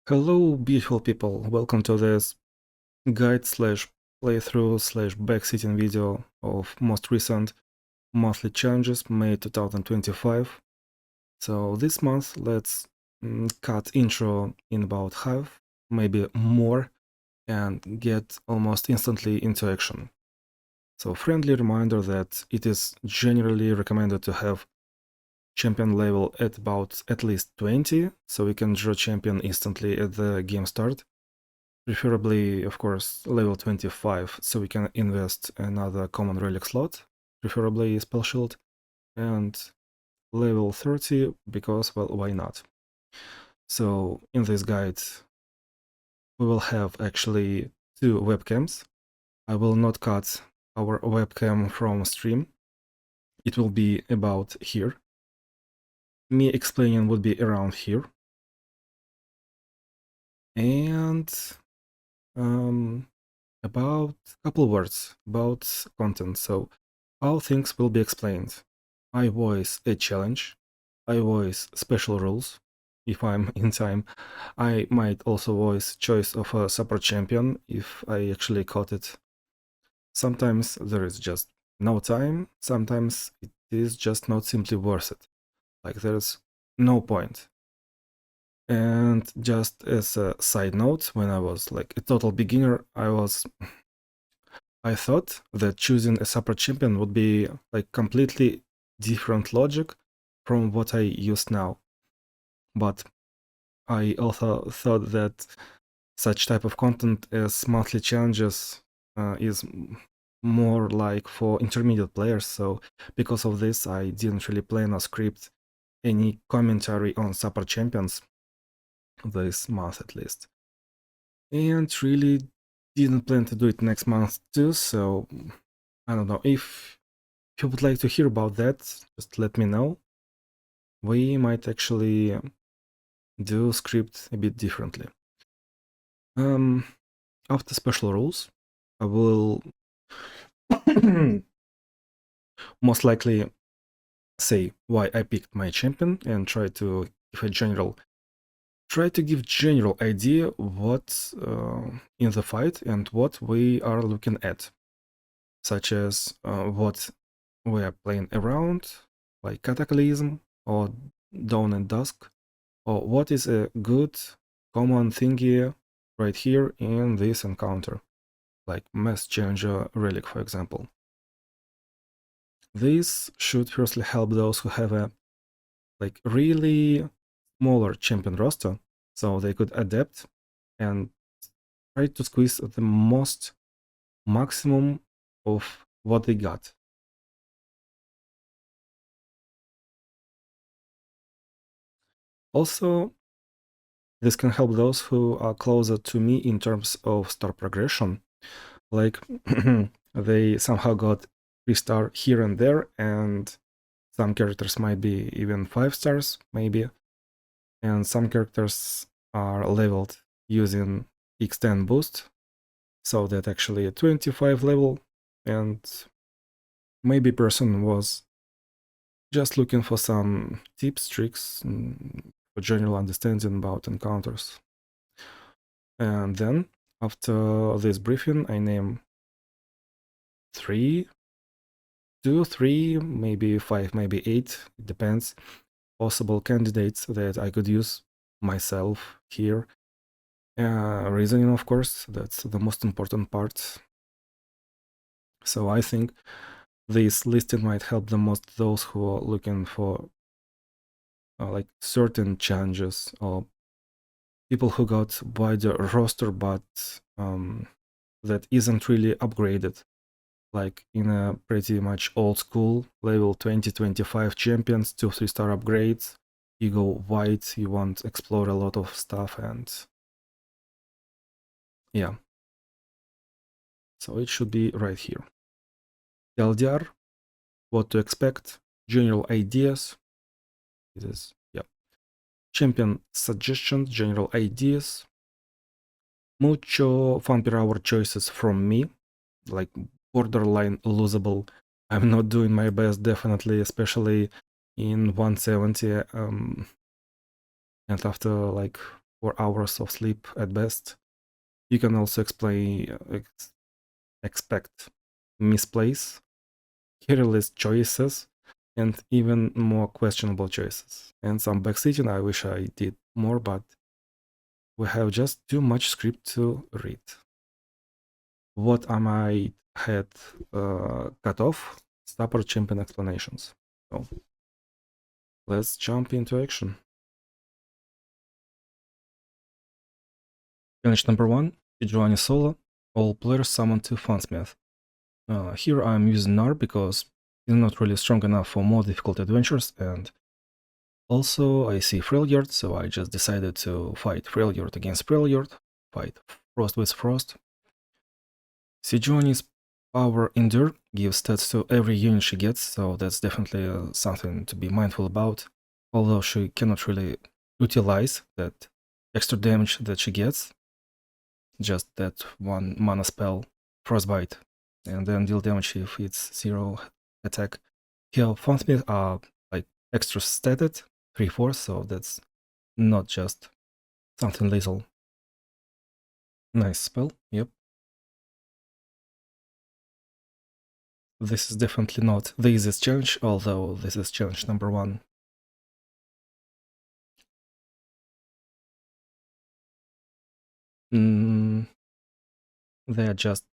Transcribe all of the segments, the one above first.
Hello, beautiful people. Welcome to this guide/playthrough/backseating video of most recent monthly challenges May 2025. So this month, let's cut intro in about half, maybe more, and get almost instantly into action. So friendly reminder that it is generally recommended to have champion level at least 20, so we can draw champion instantly at the game start. Preferably, of course, level 25, so we can invest another common relic slot, preferably spell shield, and level 30, because, well, why not? So in this guide, we will have actually two webcams. I will not cut our webcam from stream. It will be about here. Me explaining would be around here. And about a couple words about content. So how things will be explained. I voice a challenge. I voice special rules. If I'm in time, I might also voice choice of a support champion if I actually caught it. Sometimes there is just no time. Sometimes it is just not simply worth it. Like there's no point. And just as a side note, when I was like a total beginner, I thought that choosing a support champion would be like completely different logic from what I use now. But I also thought that such type of content as monthly challenges is more like for intermediate players. So because of this, I didn't really plan or script any commentary on support champions this month at least. And really didn't plan to do it next month too, so I don't know. If you would like to hear about that, just let me know. We might actually do script a bit differently. After special rules, I will most likely say why I picked my champion and try to give general idea what in the fight and what we are looking at, such as what we are playing around, like Cataclysm or Dawn and Dusk, or what is a good common thingy right here in this encounter, like Mass Changer Relic, for example. This should firstly help those who have a like really smaller champion roster, so they could adapt and try to squeeze the most maximum of what they got. Also, this can help those who are closer to me in terms of star progression. Like, they somehow got 3-star here and there, and some characters might be even 5 stars, maybe. And some characters are leveled using X10 boost, so that actually a 25 level, and maybe person was just looking for some tips, tricks, for general understanding about encounters. And then, after this briefing, I name 2, 3, maybe 5, maybe 8, it depends, possible candidates that I could use myself here. Reasoning, of course, that's the most important part. So I think this listing might help the most those who are looking for like certain challenges, or people who got wider roster but that isn't really upgraded, like in a pretty much old school level 20-25 champions, 2-3-star upgrades. You go wide, you want to explore a lot of stuff, and yeah. So it should be right here. LDR, what to expect, general ideas. It is, yeah. Champion suggestions, general ideas. Mucho fun per hour choices from me, like borderline losable. I'm not doing my best, definitely, especially in 170. And after like 4 hours of sleep at best. You can also expect misplays, careless choices, and even more questionable choices. And some backseating I wish I did more, but we have just too much script to read. What I might had cut off, stopper champion explanations. So let's jump into action. Challenge number 1, Sejuani solo, all players summon 2 Fansmith. Here I'm using Nar because he's not really strong enough for more difficult adventures, and also I see Freljord, so I just decided to fight Freljord against Freljord, fight Frost with Frost. Sejuani's power Endure gives stats to every unit she gets, so that's definitely something to be mindful about, although she cannot really utilize that extra damage that she gets, just that one mana spell, Frostbite, and then deal damage if it's 0 attack. Here, Fansmith are like extra statted, 3/4, so that's not just something lethal. Nice spell, yep. This is definitely not the easiest challenge, although this is challenge number 1. They're just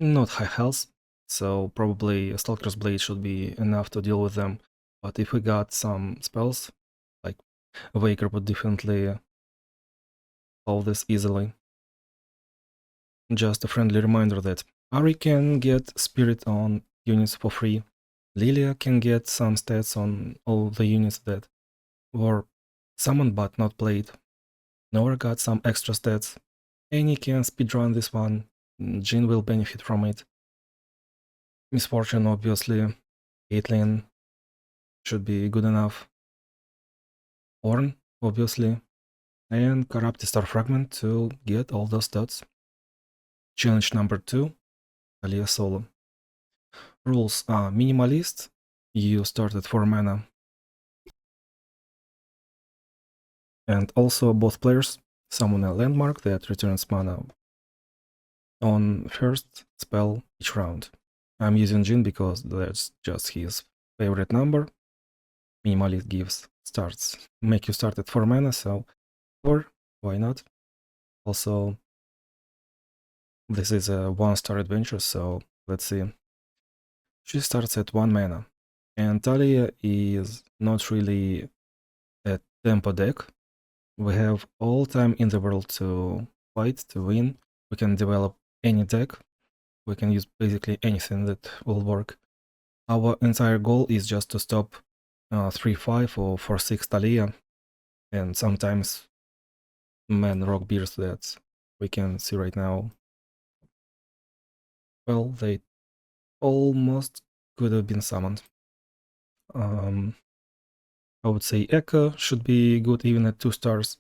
not high health, so probably a Stalker's Blade should be enough to deal with them. But if we got some spells, like Awaker would definitely solve this easily. Just a friendly reminder that Ari can get Spirit on units for free. Lilia can get some stats on all the units that were summoned but not played. Nora got some extra stats. Annie can speedrun this one. Jin will benefit from it. Misfortune, obviously. Caitlyn should be good enough. Ornn, obviously. And Corrupted Star Fragment to get all those stats. Challenge number 2, Alia solo. Rules are minimalist. You start at 4 mana. And also both players summon a landmark that returns mana on first spell each round. I'm using Jin because that's just his favorite number. Minimalist gives make you start at 4 mana, so 4, why not? Also, this is a 1-star adventure, so let's see. She starts at 1 mana, and Talia is not really a tempo deck. We have all time in the world to fight, to win. We can develop any deck. We can use basically anything that will work. Our entire goal is just to stop 3/5 or 4/6 Talia, and sometimes man rock beers that we can see right now. Well, they almost could have been summoned. I would say Echo should be good even at 2 stars.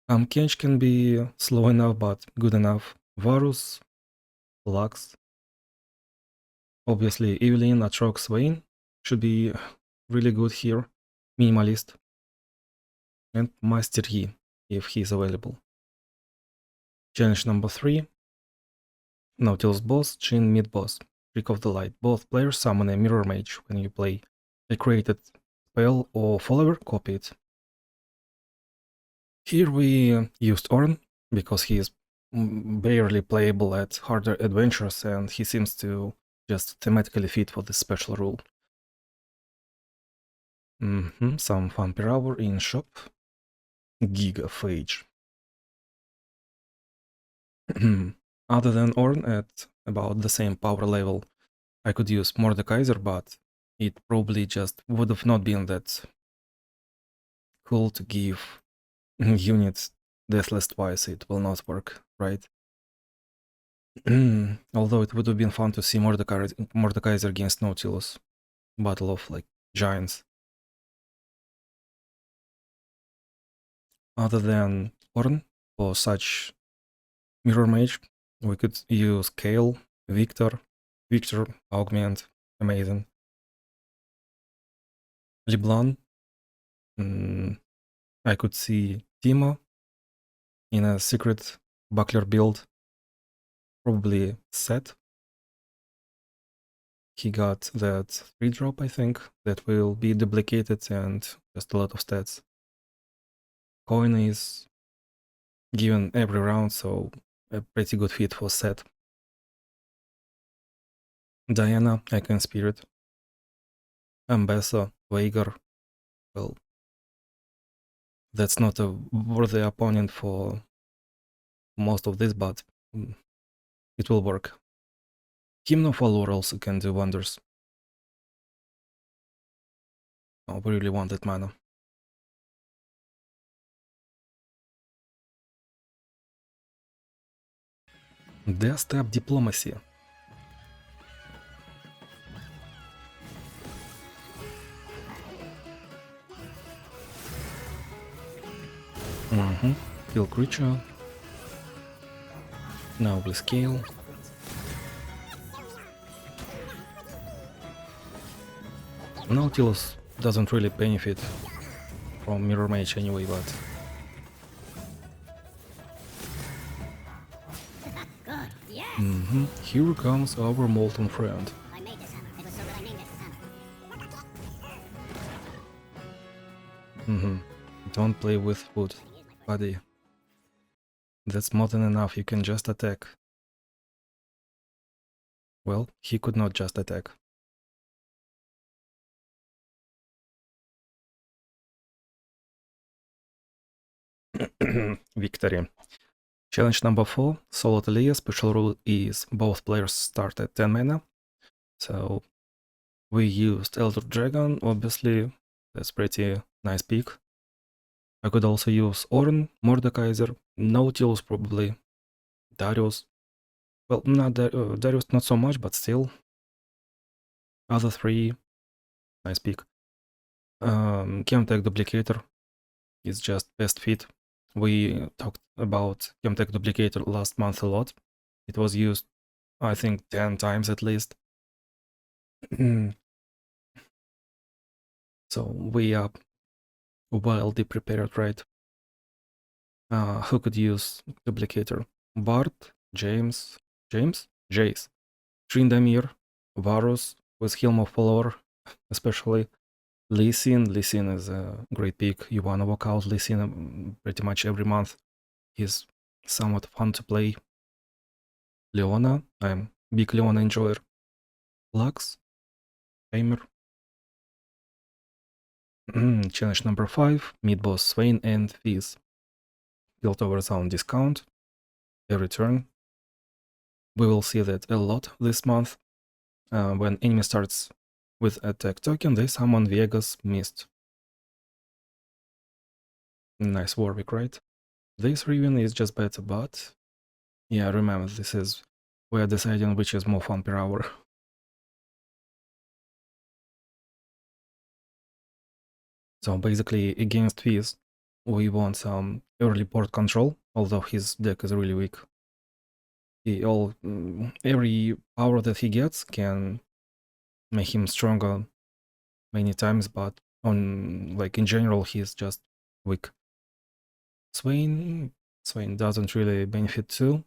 Kench can be slow enough but good enough. Varus, Lux. Obviously, Evelyn, Atrox, Vayne should be really good here. Minimalist. And Master Yi, if he's available. Challenge number 3. Nautilus boss, Jhin mid boss. Trick of the Light. Both players summon a Mirror Mage when you play a created spell or follower, copy it. Here we used Ornn because he is barely playable at harder adventures and he seems to just thematically fit for this special rule. Some fun per hour in shop. Gigaphage. Other than Ornn at about the same power level, I could use Mordekaiser, but it probably just would have not been that cool to give units Deathless twice. It will not work, right? Although it would have been fun to see Mordekaiser against Nautilus. Battle of like giants. Other than Ornn for such Mirror Mage, we could use Kale, Victor, Augment, amazing. LeBlanc, I could see Timo in a secret buckler build, probably set. He got that 3-drop, I think, that will be duplicated and just a lot of stats. Coin is given every round, so a pretty good fit for set. Diana, Icon Spirit. Ambessa, Veigar. Well, that's not a worthy opponent for most of this, but it will work. Hymn of Valor also can do wonders. Oh, we really want that mana. Death Step Diplomacy. Kill creature. Now scale. Nautilus doesn't really benefit from Mirror Mage anyway, but here comes our Molten Friend. Don't play with food, buddy. That's more than enough, you can just attack. Well, he could not just attack. Victory. Challenge number 4, Solo Talia. Special rule is both players start at 10 mana. So we used Elder Dragon, obviously. That's pretty nice pick. I could also use Ornn, Mordekaiser, Nautilus probably, Darius. Well, not Darius not so much, but still. Other 3, nice pick. Chemtech Duplicator is just best fit. We talked about Chemtech Duplicator last month a lot. It was used, I think, 10 times at least. So we are wildly prepared, right? Who could use Duplicator? Bart, Jace, Tryndamere, Varus with Helm of Valor, especially Lee Sin. Lee Sin is a great pick. You wanna walk out Lee Sin pretty much every month. He's somewhat fun to play. Leona, I'm big Leona enjoyer. Lux, Tamer. Challenge number 5, Meat Boss Swain and Fizz. Built over zone discount every turn. We will see that a lot this month. When enemy starts with attack token, they summon Vegas Mist. Nice Warwick, right? This Riven is just better, but yeah, remember, this is we are deciding which is more fun per hour. So basically, against Fizz, we want some early board control, although his deck is really weak. Every power that he gets can make him stronger many times, but in general, he's just weak. Swain doesn't really benefit too.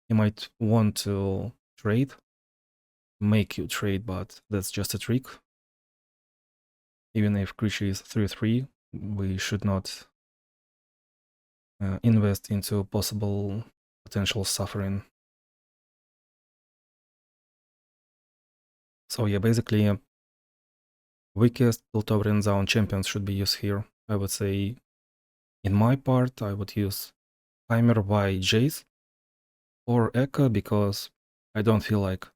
He might want to trade, make you trade, but that's just a trick. Even if creature is 3/3, we should not invest into possible potential suffering. So yeah, basically, weakest Piltover Zone champions should be used here. I would say, in my part, I would use Timer by Jace or Echo because I don't feel like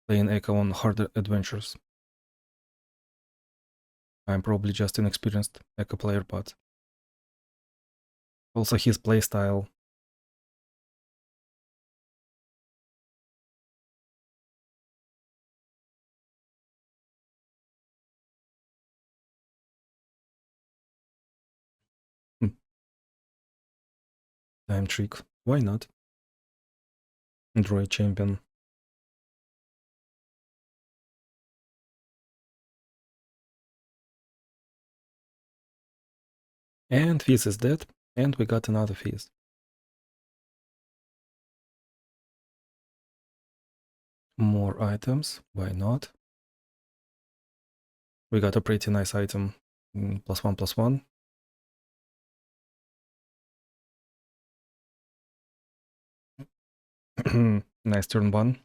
playing Echo on harder adventures. I'm probably just inexperienced Echo player, but also his playstyle. Time trick. Why not? Droid champion. And this is dead. And we got another feast. More items, why not? We got a pretty nice item, +1/+1. Nice turn 1.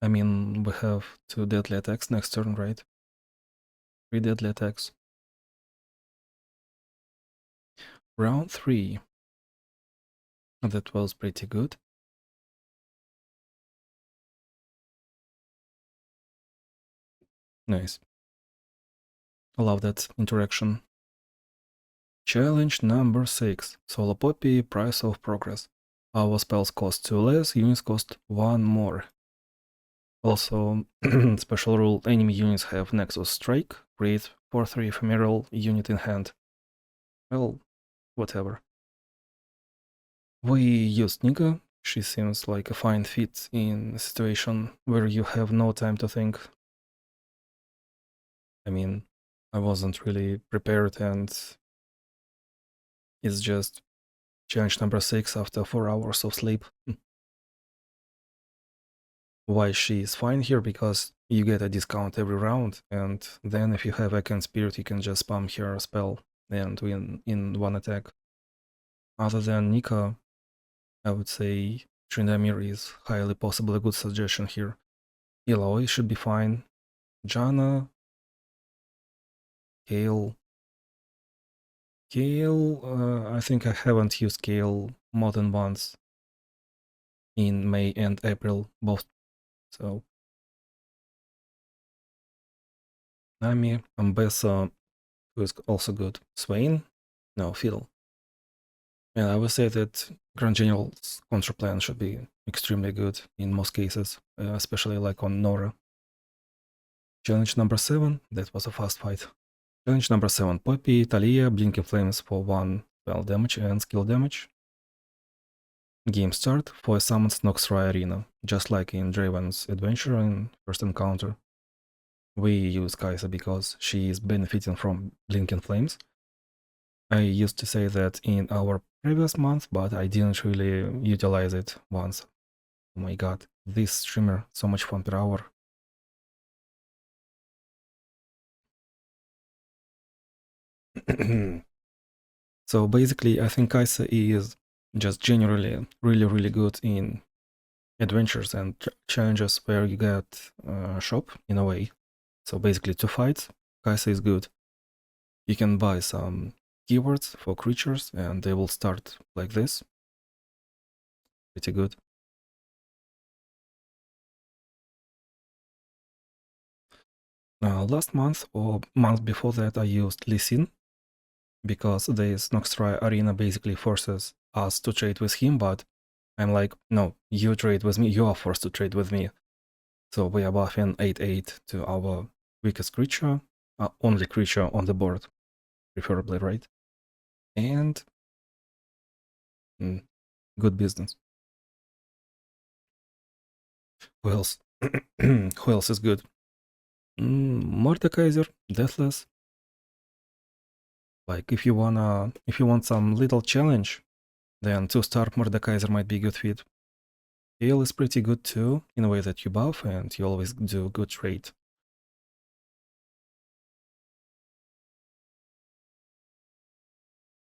I mean, we have 2 deadly attacks next turn, right? 3 deadly attacks. Round 3. That was pretty good. Nice. I love that interaction. Challenge number 6. Solo Poppy, Price of Progress. Our spells cost 2 less, units cost 1 more. Also, special rule, enemy units have Nexus Strike, create 4/3 ephemeral unit in hand. Well, whatever. We used Nika. She seems like a fine fit in a situation where you have no time to think. I mean, I wasn't really prepared, and it's just challenge number 6 after 4 hours of sleep. Why she is fine here? Because you get a discount every round, and then if you have Econ Spirit, you can just spam her spell and win in one attack. Other than Nika, I would say Tryndamere is highly possibly a good suggestion here. Eloy should be fine. Janna, Kale. I think I haven't used Kale more than once in May and April, both. So, Nami, Ambessa, who is also good. Swain? No, Fiddle. And I would say that Grand General's contra plan should be extremely good in most cases, especially like on Nora. Challenge number 7, that was a fast fight. Challenge number 7, Poppy, Talia, Blinking Flames for 1 spell damage and skill damage. Game start for a summoned Noxray Arena, just like in Draven's Adventure in first encounter. We use Kaisa because she is benefiting from Blinking Flames. I used to say that in our previous month, but I didn't really utilize it once. Oh my god, this streamer, so much fun per hour. So basically, I think Kaisa is just generally really good in adventures and challenges where you get shop in a way. So basically, to fight, Kaisa is good. You can buy some keywords for creatures and they will start like this. Pretty good. Last month or month before that, I used Lee Sin because this Noxtry Arena basically forces us to trade with him, but I'm like, no, you trade with me, you are forced to trade with me. So we are buffing 8/8 to our weakest creature, only creature on the board, preferably, right? And good business. Who else? Who else is good? Mordekaiser, Deathless. Like if you want some little challenge, then 2-star Mordekaiser might be a good fit. Heal is pretty good too, in a way that you buff and you always do good trade.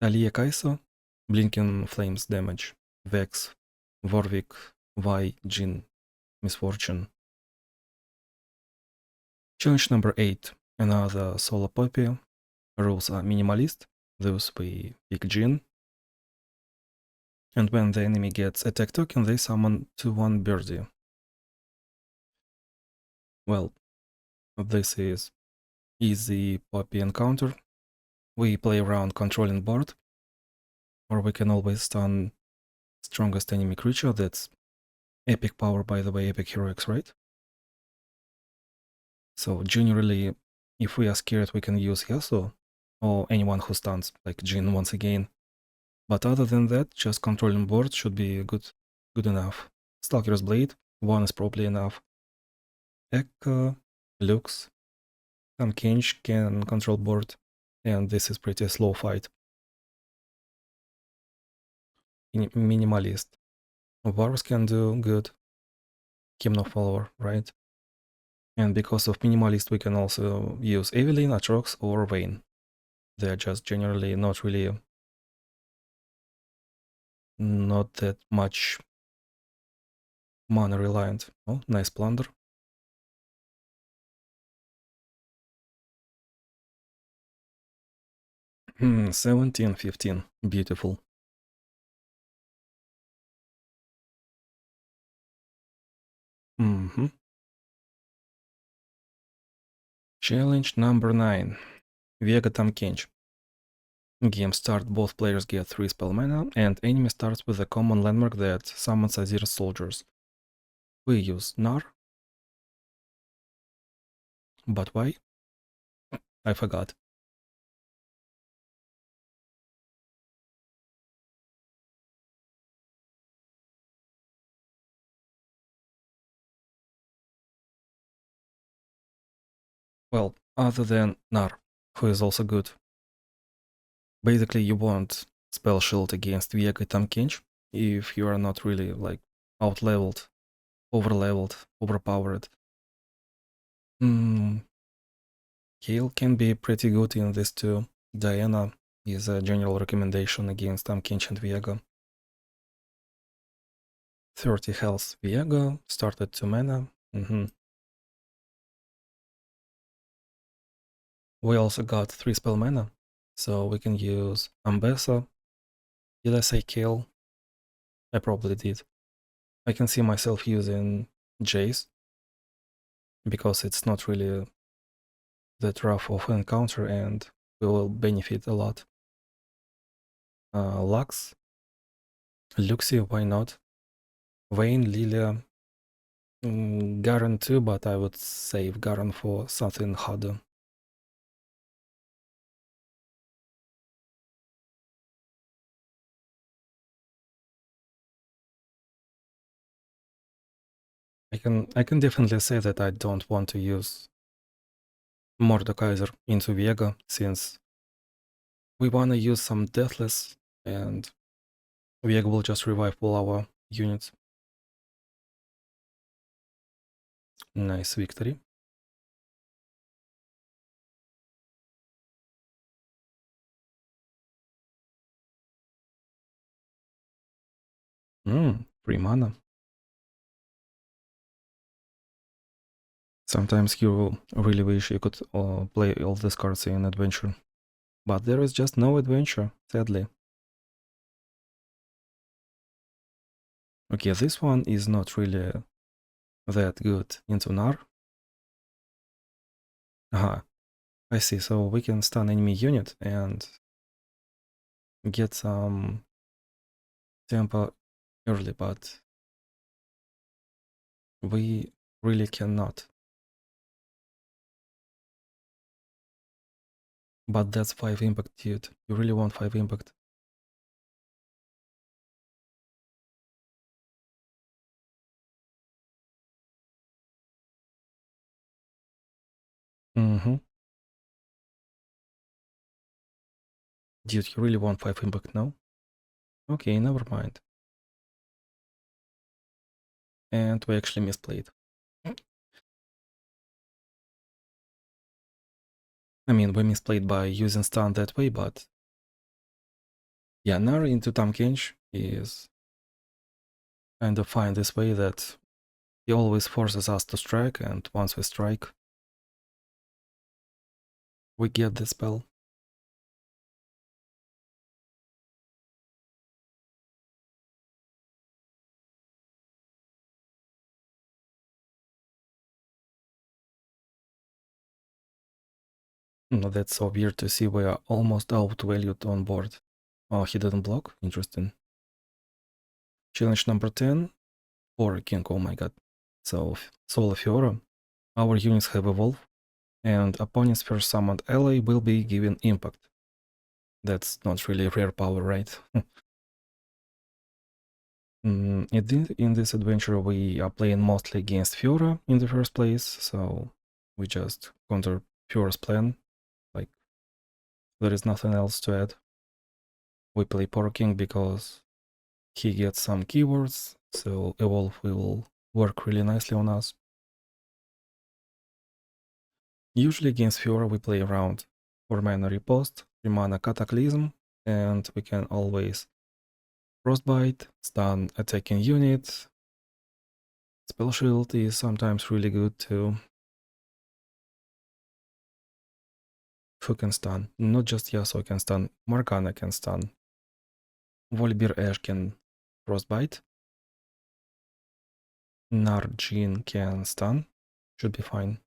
Alia Kaiso, Blinking Flames damage, Vex, Warwick, Vi, Jin, Misfortune. Challenge number 8, another solo poppy. Rules are minimalist, thus we pick Jin. And when the enemy gets attack token, they summon 2/1 birdie. Well, this is easy poppy encounter. We play around controlling board, or we can always stun strongest enemy creature. That's epic power, by the way, epic heroics, right? So generally, if we are scared, we can use Yasuo or anyone who stuns, like Jin once again. But other than that, just controlling board should be good enough. Stalker's Blade, 1 is probably enough. Echo, Lux, some Kench can control board, and this is pretty slow fight. Minimalist. Varus can do good. Hymno follower, right? And because of minimalist, we can also use Evelynn, Atrox, or Vayne. They're just generally not really not that much mana reliant. Oh, nice plunder. Hmm, 17, 15. Beautiful. Mm-hmm. Challenge number 9. Vega Tamkench. Game start, both players get 3 spell mana, and enemy starts with a common landmark that summons Azir soldiers. We use Nar. But why? I forgot. Well, other than Nar, who is also good. Basically, you want spell shield against Vega Tamkench if you are not really like out-leveled, over-leveled, overpowered. Kale can be pretty good in this too. Diana is a general recommendation against Tamkench and Viego. 30 health Viego, started 2 mana. We also got 3 spell mana, so we can use Ambessa. Did I say Kale? I probably did. I can see myself using Jace, because it's not really that rough of an encounter and we will benefit a lot. Lux, Luxie, why not? Vayne, Lilia, Garen too, but I would save Garen for something harder. I can definitely say that I don't want to use Mordekaiser into Vega, since we wanna use some Deathless and Vega will just revive all our units. Nice victory. Free mana. Sometimes you really wish you could play all these cards in adventure. But there is just no adventure, sadly. Okay, this one is not really that good into Nar. Aha, I see, so we can stun enemy unit and get some tempo early, but we really cannot. But that's 5 impact, dude. You really want 5 impact. Mm-hmm. Dude, you really want 5 impact now? Okay, never mind. And we actually misplayed. I mean, we misplayed by using stun that way, but yeah, Nar into Tamkench is kind of fine this way, that he always forces us to strike, and once we strike, we get the spell. That's so weird to see, we are almost outvalued on board. Oh, he didn't block? Interesting. Challenge number 10, Aura King, oh my god. So, Soul of Fiora, our units have evolved, and opponent's first summoned ally will be given impact. That's not really rare power, right? In this adventure, we are playing mostly against Fiora in the first place, so we just counter Fiora's plan. Like, there is nothing else to add. We play King because he gets some keywords, so Evolve will work really nicely on us. Usually against Fiora we play around 4 mana Riposte, 3 mana Cataclysm, and we can always Frostbite, stun attacking unit. Spell Shield is sometimes really good too. Who can stun? Not just Yasuo can stun, Morgana can stun. Volibear Ash can Frostbite. Narjin can stun. Should be fine.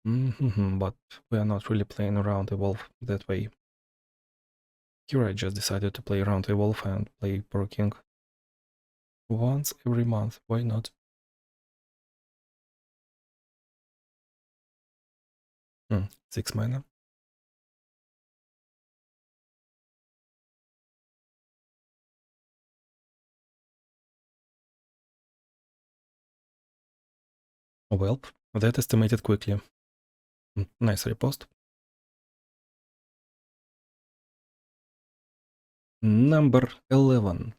But we are not really playing around Evolve that way. Here I just decided to play around Evolve and play Pro King. Once every month, why not? 6 mana. Well, that estimated quickly. Nice riposte. Number 11.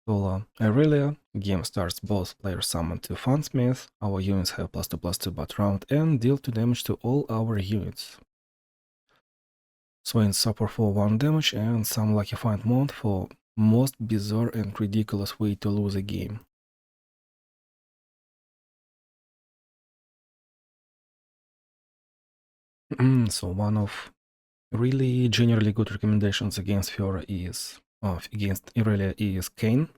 Sola Irelia. Game starts, both players summon 2 Fansmith, our units have +2/+2 bat round, and deal 2 damage to all our units. Swain suffer for 1 damage, and some lucky find mount for most bizarre and ridiculous way to lose a game. So one of really generally good recommendations against Fiora is, against Irelia is Kayn.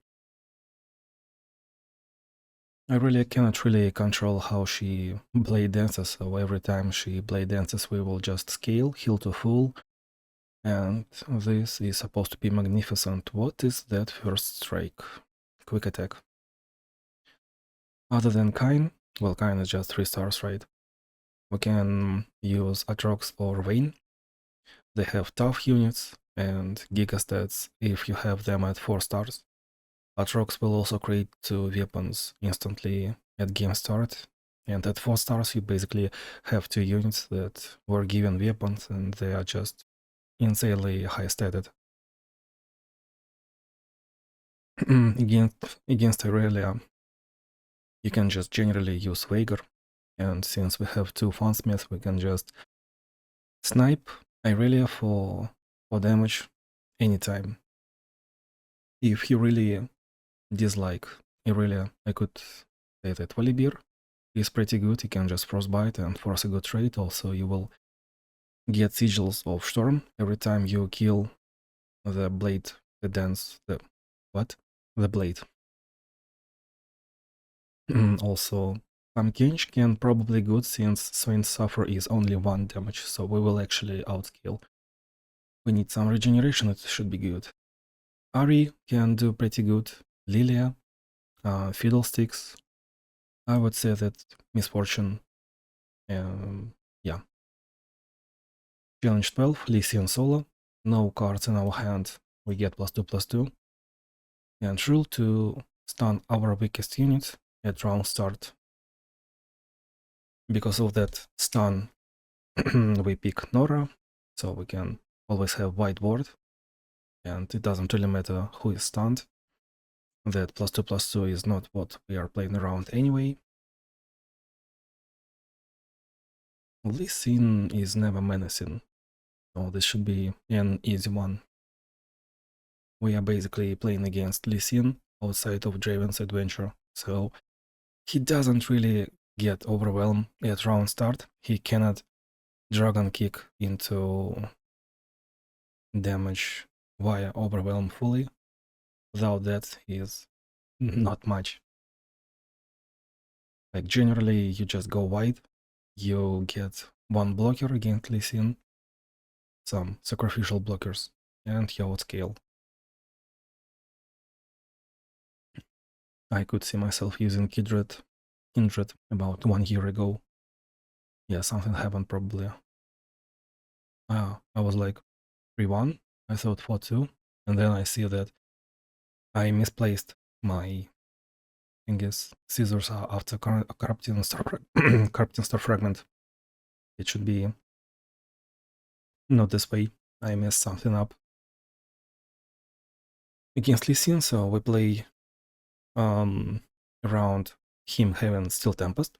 Irelia cannot really control how she blade dances, so every time she blade dances we will just scale, heal to full, and this is supposed to be magnificent. What is that first strike? Quick attack. Other than Kayn, well, Kayn is just 3 stars, right? We can use Atrox or Vayne. They have tough units and giga stats if you have them at 4 stars. Atrox will also create 2 weapons instantly at game start, and at 4 stars you basically have 2 units that were given weapons and they are just insanely high stated. against Irelia, you can just generally use Veigar, and since we have 2 Fansmiths, we can just snipe Irelia for damage anytime. If you really dislike Irelia, I could say that Volibear is pretty good. You can just Frostbite and force a good trade. Also, you will get Sigils of Storm every time you kill the blade, the dance, the blade. Also, Pumpkinch can probably good since Swain's Suffer is only 1 damage, so we will actually outscale. We need some regeneration, it should be good. Ari can do pretty good. Lilia, Fiddlesticks. I would say that Misfortune. Yeah. Challenge 12, Lee Sin solo. No cards in our hand. We get +2/+2. And rule to stun our weakest unit at round start. Because of that stun, we pick Nora, so we can always have white board, and it doesn't really matter who is stunned. That +2/+2 is not what we are playing around anyway. Lee Sin is never menacing, so this should be an easy one. We are basically playing against Lee Sin outside of Draven's adventure, so he doesn't really get overwhelmed at round start. He cannot dragon kick into damage via overwhelm fully. Without that, he is not much. Like generally, you just go wide, you get 1 blocker against Lee Sin, some sacrificial blockers, and you outscale. I could see myself using Kindred about 1 year ago. Yeah, something happened probably. I was like 3-1, I thought 4-2, and then I see that I misplaced my fingers, scissors after corrupting star, corrupting star fragment. It should be not this way. I messed something up. Against Lee Sin, so we play around him having Steel Tempest.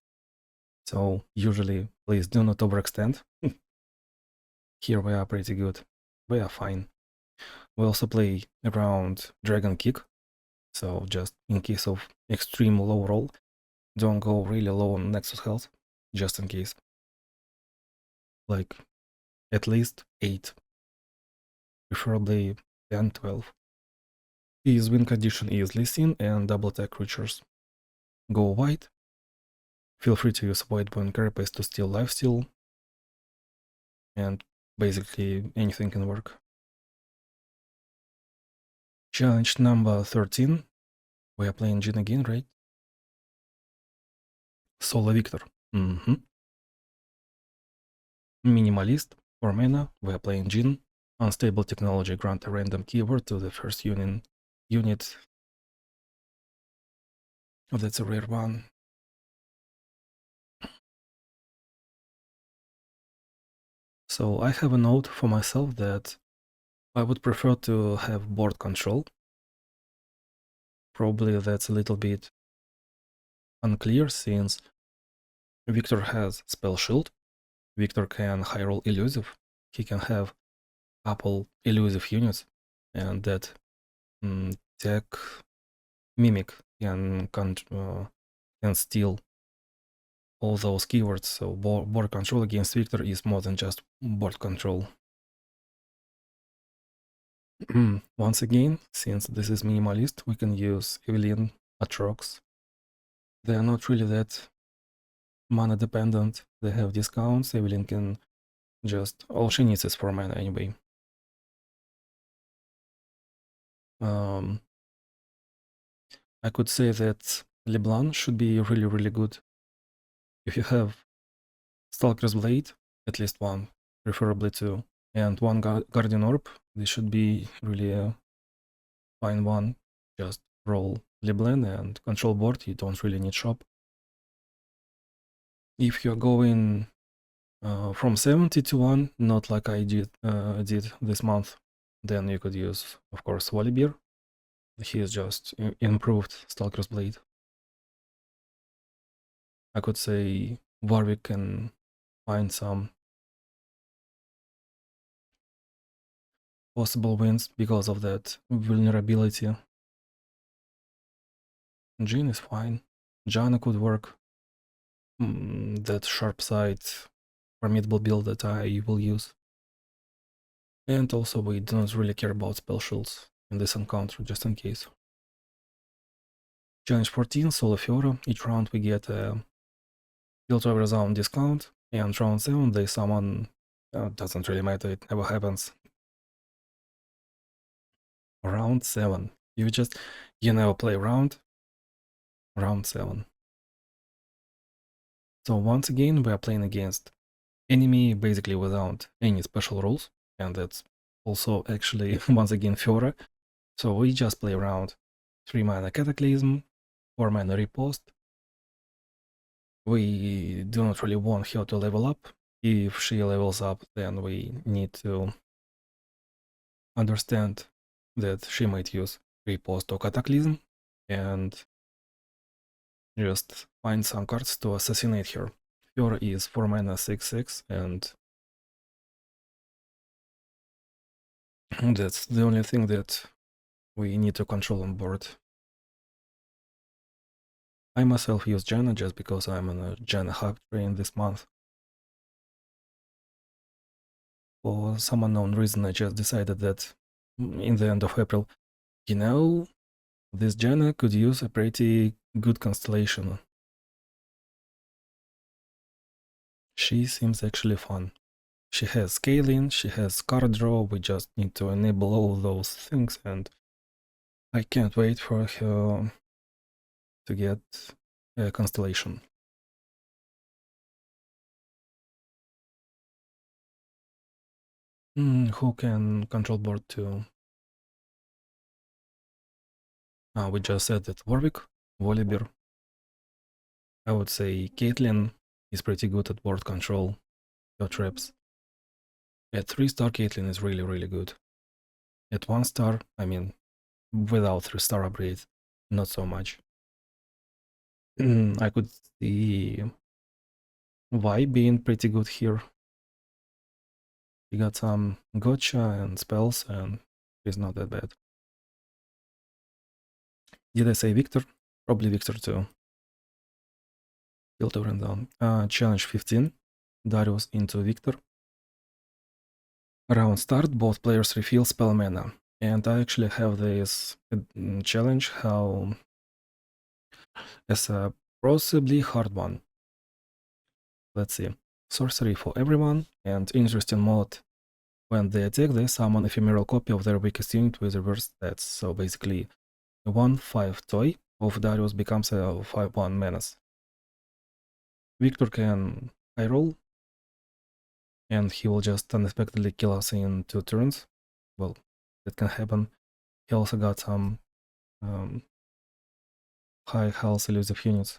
So usually, please do not overextend. Here we are pretty good. We are fine. We also play around Dragon Kick. So just in case of extreme low roll, don't go really low on Nexus health, just in case. Like at least 8, preferably 10, 12. His win condition is Lee Sin and double attack creatures. Go white. Feel free to use White Bone Carapace to steal lifesteal. And basically anything can work. Challenge number 13. We are playing Jin again, right? Solo Victor. Minimalist. For mana, we are playing Jin. Unstable technology grant a random keyword to the first unit. Oh, that's a rare one. So I have a note for myself that I would prefer to have board control. Probably that's a little bit unclear since Victor has spell shield. Victor can high roll elusive. He can have couple elusive units, and that tech mimic can steal all those keywords. So board control against Victor is more than just board control. Once again, since this is minimalist, we can use Evelyn, Atrox. They are not really that mana dependent. They have discounts. Evelyn can just, all she needs is 4 mana anyway. I could say that LeBlanc should be really, really good. If you have Stalker's Blade, at least one, preferably two, and one Guardian Orb, this should be really a fine one. Just roll LeBlanc and control board, you don't really need shop. If you're going from 70 to 1, not like I did this month, then you could use, of course, Volibear. He is just improved Stalker's Blade. I could say Warwick can find some possible wins because of that vulnerability. Jin is fine. Janna could work. That sharp side formidable build that I will use. And also we do not really care about spell shields in this encounter, just in case. Challenge 14, Solo Fiora. Each round we get a Field over zone discount, and round 7 they summon. Doesn't really matter, it never happens. Round 7. You never play round 7. So once again we are playing against enemy basically without any special rules, and that's also actually once again Fiora. So we just play around 3 mana Cataclysm, 4 mana Riposte. We do not really want her to level up. If she levels up, then we need to understand that she might use Riposte or Cataclysm, and just find some cards to assassinate her. Fiora is 4 mana 6/6, and that's the only thing that we need to control on board. I myself use Janna just because I'm on a Janna hype train this month. For some unknown reason, I just decided that in the end of April, this Janna could use a pretty good constellation. She seems actually fun. She has scaling, she has card draw, we just need to enable all those things, and I can't wait for her to get a constellation. Who can control board too? We just said that Warwick, Volibear. I would say Caitlyn is pretty good at board control, your traps. At 3-star, Caitlyn is really, really good. At 1-star, I mean, without 3-star upgrade, not so much. I could see Vi being pretty good here. He got some gotcha and spells, and he's not that bad. Did I say Victor? Probably Victor too. Filter and down. Challenge 15. Darius into Victor. Round start, both players refill spell mana. And I actually have this challenge as a possibly hard one. Let's see. Sorcery for everyone, and interesting mod. When they attack, they summon ephemeral copy of their weakest unit with reverse stats. So basically, a 1/5 toy of Darius becomes a 5/1 menace. Victor can high roll, and he will just unexpectedly kill us in 2 turns. Well, that can happen. He also got some high health elusive units.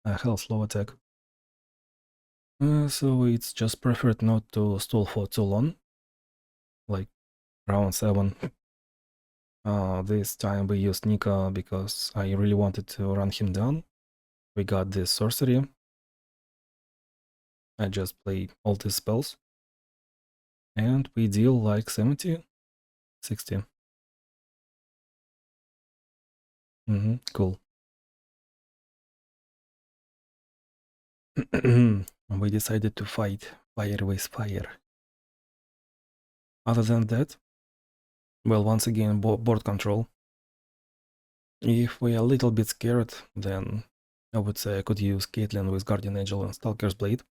Health low attack. So it's just preferred not to stall for too long. Like round 7. This time we used Nika because I really wanted to run him down. We got this sorcery. I just play all these spells. And we deal like 70, 60. Cool. We decided to fight fire with fire. Other than that, well, once again, board control. If we are a little bit scared, then I would say I could use Caitlyn with Guardian Angel and Stalker's Blade.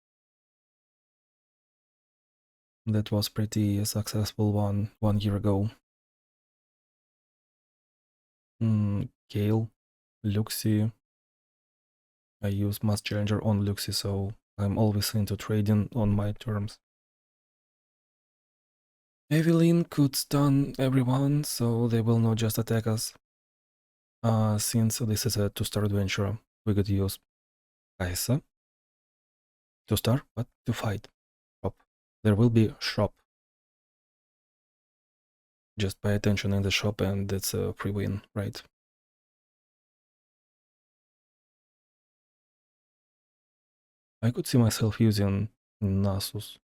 That was pretty successful one year ago. Gale, Luxie. I use Mass Challenger on Luxie, so I'm always into trading on my terms. Evelyn could stun everyone, so they will not just attack us. Since this is a 2-star adventure, we could use Kaisa. 2-star, but to fight. Shop. There will be shop. Just pay attention in the shop and it's a free win, right? I could see myself using Nasus.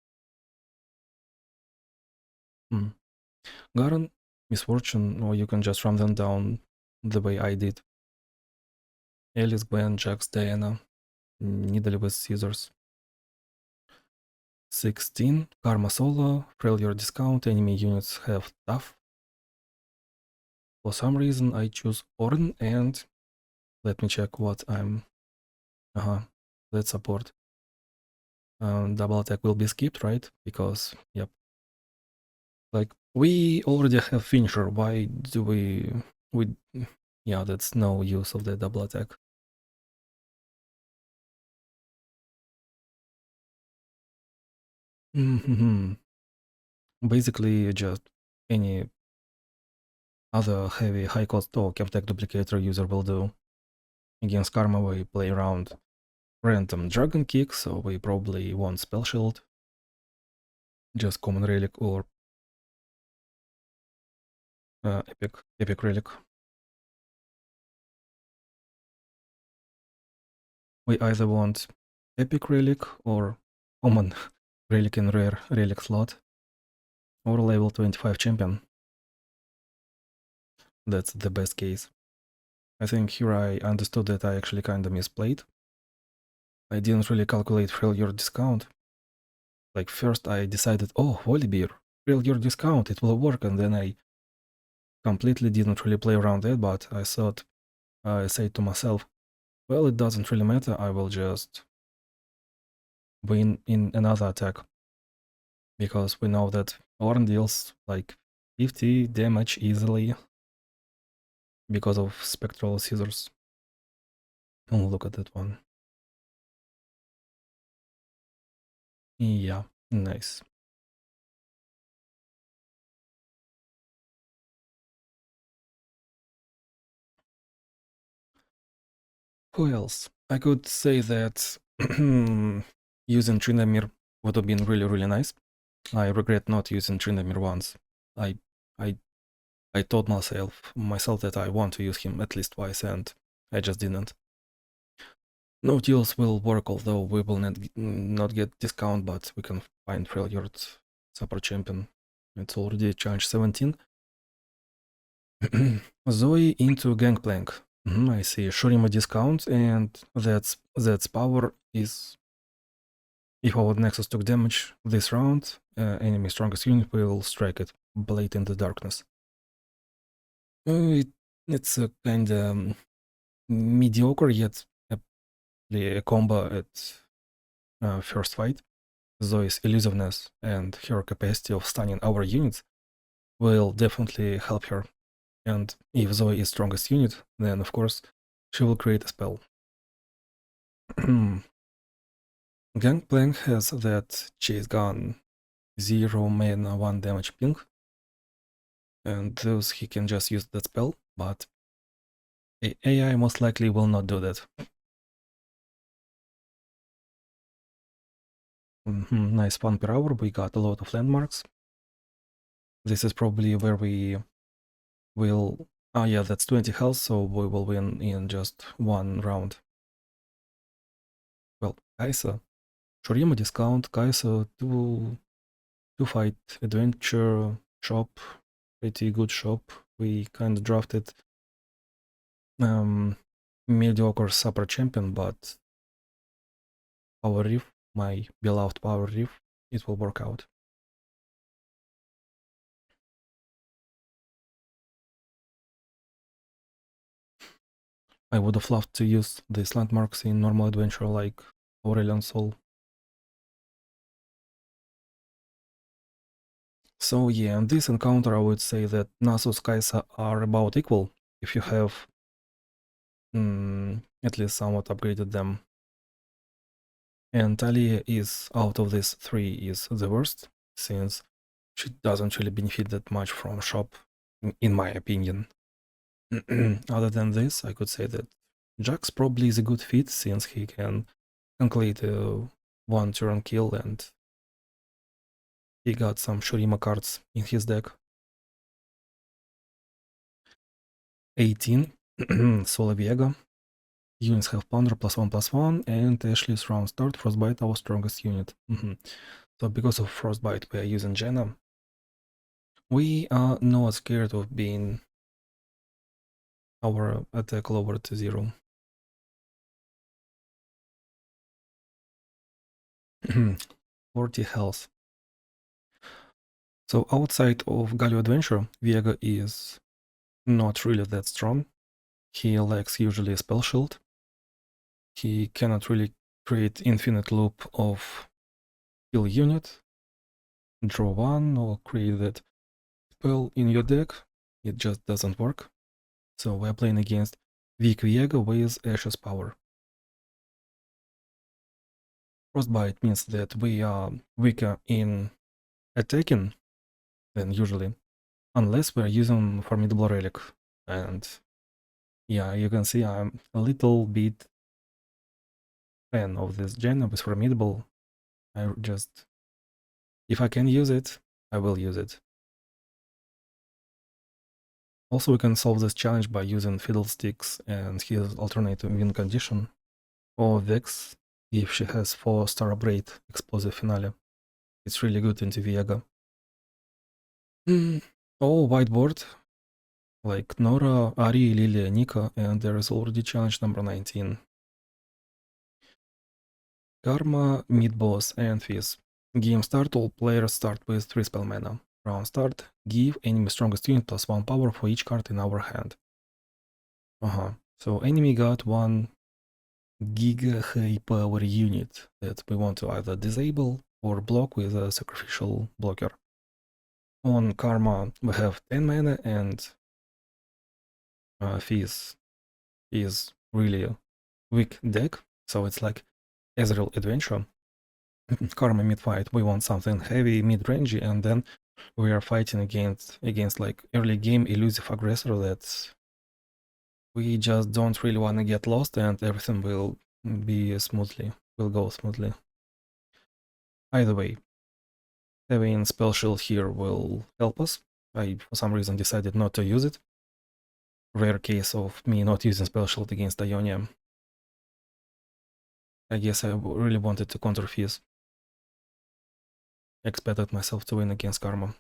Garen, Misfortune, or you can just run them down the way I did. Alice, Gwen, Jax, Diana, Needle with Scissors. 16, Karma Solo, Failure Discount, enemy units have Tough. For some reason I choose Ornn and let me check what I'm... let's support. Double attack will be skipped, right? Because, yep. Like, we already have finisher, why do we... Yeah, that's no use of the double attack. Basically, just any other heavy high cost or cap tech duplicator user will do. Against Karma, we play around random Dragon Kick, so we probably want Spell Shield. Just Common Relic or Epic Relic. We either want Epic Relic or Common Relic in Rare Relic slot, or level 25 champion. That's the best case. I think here I understood that I actually kinda misplayed. I didn't really calculate failure discount. Like first I decided, oh, Volibear, failure discount, it will work, and then I completely didn't really play around it, but I thought, I said to myself, well, it doesn't really matter, I will just win in another attack. Because we know that Ornn deals like 50 damage easily because of Spectral Scissors. Oh, look at that one. Yeah, nice. Who else? I could say that using Tryndamere would have been really nice. I regret not using Tryndamere once. I I I told myself that I want to use him at least twice, and I just didn't. No deals will work, although we will not get discount, but we can find failure super champion. It's already challenge 17. Zoe into Gangplank. I see Shurima discount, and that's power is. If our Nexus took damage this round, enemy strongest unit will strike it, Blade in the Darkness. It's a kind of mediocre yet a combo at first fight. Zoe's elusiveness and her capacity of stunning our units will definitely help her. And if Zoe is strongest unit, then of course she will create a spell. Gangplank has that chase gun 0 mana 1 damage ping, and thus he can just use that spell, but AI most likely will not do that. Nice 1 per hour, we got a lot of landmarks. This is probably where we will... Oh yeah, that's 20 health, so we will win in just one round. Well, Kaisa. Shurima discount, Kaisa to fight adventure shop, pretty good shop. We kind of drafted mediocre super champion, but Power Reef, my beloved Power Reef, it will work out. I would have loved to use these landmarks in normal adventure like Aurelion Sol. So yeah, in this encounter I would say that Nasus Kaisa are about equal if you have at least somewhat upgraded them. And Talia is, out of these three, is the worst, since she doesn't really benefit that much from shop, in my opinion. Other than this, I could say that Jax probably is a good fit, since he can complete a one turn kill, and he got some Shurima cards in his deck. 18, Solaviega. Units have Ponder +1/+1, and Ashley's round start, Frostbite our strongest unit. So because of Frostbite we are using Jenna. We are not scared of being our attack lowered to 0. 40 health. So outside of Galio Adventure, Viega is not really that strong. He lacks usually a spell shield. He cannot really create infinite loop of kill unit, draw one, or create that spell in your deck. It just doesn't work. So we're playing against weak Viega with Ashes power. Frostbite means that we are weaker in attacking than usually, unless we're using Formidable Relic. And yeah, you can see I'm a little bit fan of this gen with Formidable. I just, if I can use it, I will use it. Also, we can solve this challenge by using Fiddlesticks and his alternative win condition, or Vex if she has 4-star upgrade explosive finale. It's really good into Viega. Oh, whiteboard, like Nora, Ari, Lilia, Nika, and there is already challenge number 19. Karma, mid-boss, and Fizz. Game start, all players start with 3 spell mana. Round start, give enemy strongest unit +1 power for each card in our hand. So enemy got 1 giga high power unit that we want to either disable or block with a sacrificial blocker. On Karma we have 10 mana, and Fizz is really a weak deck, so it's like Ezreal Adventure. Karma mid-fight, we want something heavy, mid-rangey, and then we are fighting against like early game elusive aggressor that's We just don't really want to get lost, and everything will go smoothly. Either way, having spell shield here will help us. I, for some reason, decided not to use it. Rare case of me not using spell shield against Ionia. I guess I really wanted to counter Fizz. Expected myself to win against Karma.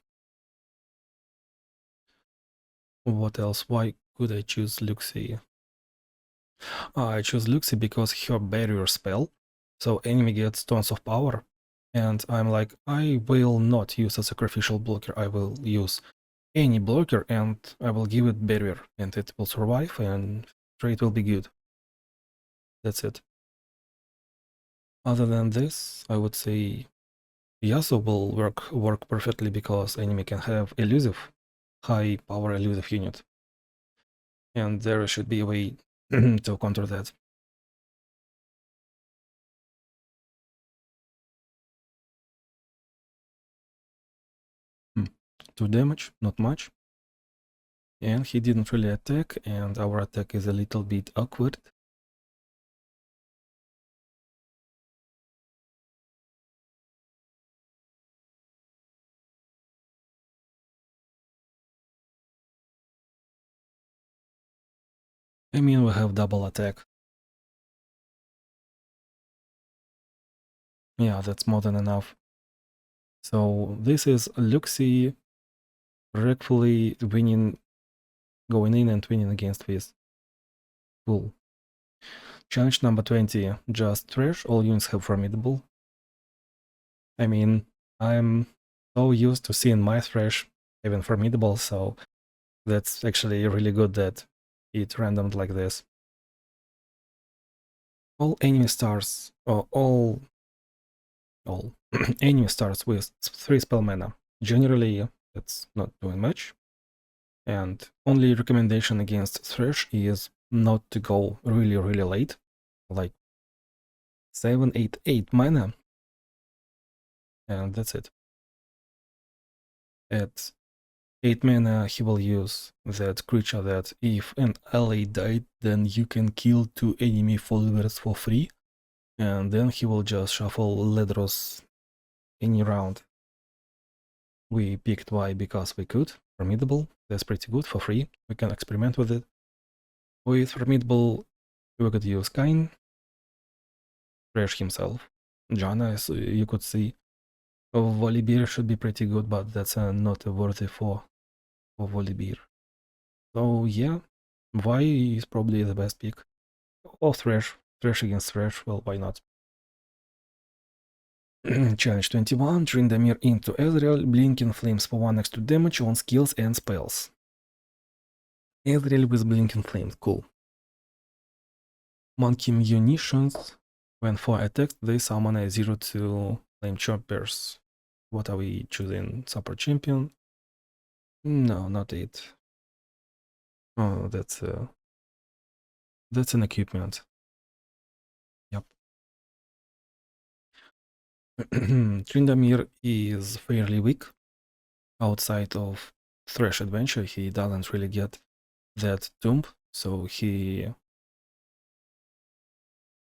What else? Why could I choose Luxie? I chose Luxie because her barrier spell, so enemy gets tons of power, and I'm like, I will not use a sacrificial blocker, I will use any blocker and I will give it barrier, and it will survive and trade will be good. That's it. Other than this, I would say Yasuo will work perfectly because enemy can have elusive, high power elusive unit, and there should be a way to counter that. 2 damage, not much. And he didn't really attack, and our attack is a little bit awkward. I mean, we have double attack. Yeah, that's more than enough. So this is Luxie rightfully winning, going in and winning against this. Cool. Challenge number 20, just trash, all units have formidable. I mean, I'm so used to seeing my thrash having formidable, so that's actually really good that it randomed like this. All enemy stars, or all enemy starts with 3 spell mana. Generally, that's not doing much. And only recommendation against Thresh is not to go really late, like 7, 8, 8 mana, and that's it. At 8 mana, he will use that creature that if an ally died, then you can kill 2 enemy followers for free, and then he will just shuffle Ledros any round. We picked Y because we could. Formidable, that's pretty good for free. We can experiment with it. With Formidable, we could use Kain, Thresh himself, Janna, as you could see. Volibear should be pretty good, but that's not worthy for Volibear. So yeah, Y is probably the best pick. Or Thresh. Thresh against Thresh, well, why not? Challenge 21, Tryndamere into Ezreal, Blinking Flames for 1 extra damage on skills and spells. Ezreal with Blinking Flames, cool. Monkey Munitions, when 4 attacks, they summon a 0-2 Flame Choppers. What are we choosing? Super Champion? No, not it. Oh, that's an equipment. Yep. Tryndamere is fairly weak. Outside of Thresh Adventure, he doesn't really get that tomb, so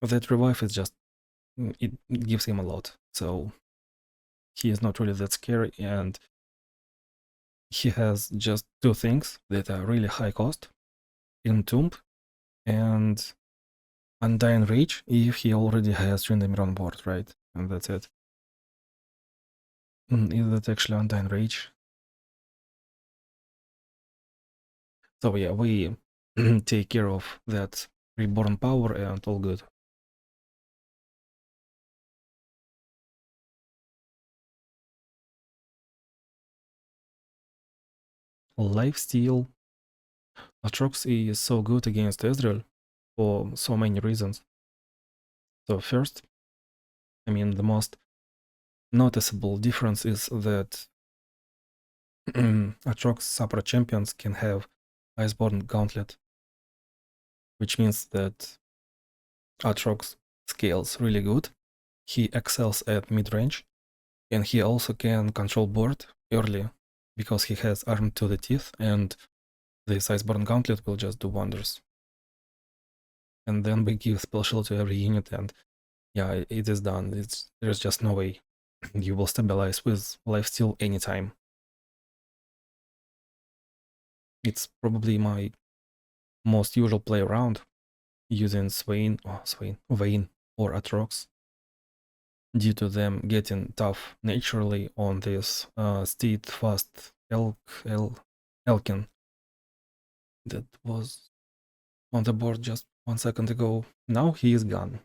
that revive is just, it gives him a lot, so he is not really that scary, and he has just 2 things that are really high cost: Entomb and Undying Rage, if he already has Tryndamere on board, right? And that's it. Is that actually Undying Rage? So yeah, we take care of that reborn power and all good. Lifesteal. Atrox is so good against Ezreal for so many reasons. So first, I mean, the most noticeable difference is that Atrox Supra champions can have Iceborne Gauntlet, which means that Atrox scales really good. He excels at mid-range, and he also can control board early because he has Arm to the Teeth, and this Iceborne Gauntlet will just do wonders. and then we give special to every unit, and yeah, it is done. There's just no way you will stabilize with lifesteal anytime. It's probably my most usual play around, using Vayne or Atrox, due to them getting tough naturally on this steed fast Elkin that was on the board just 1 second ago. Now he is gone.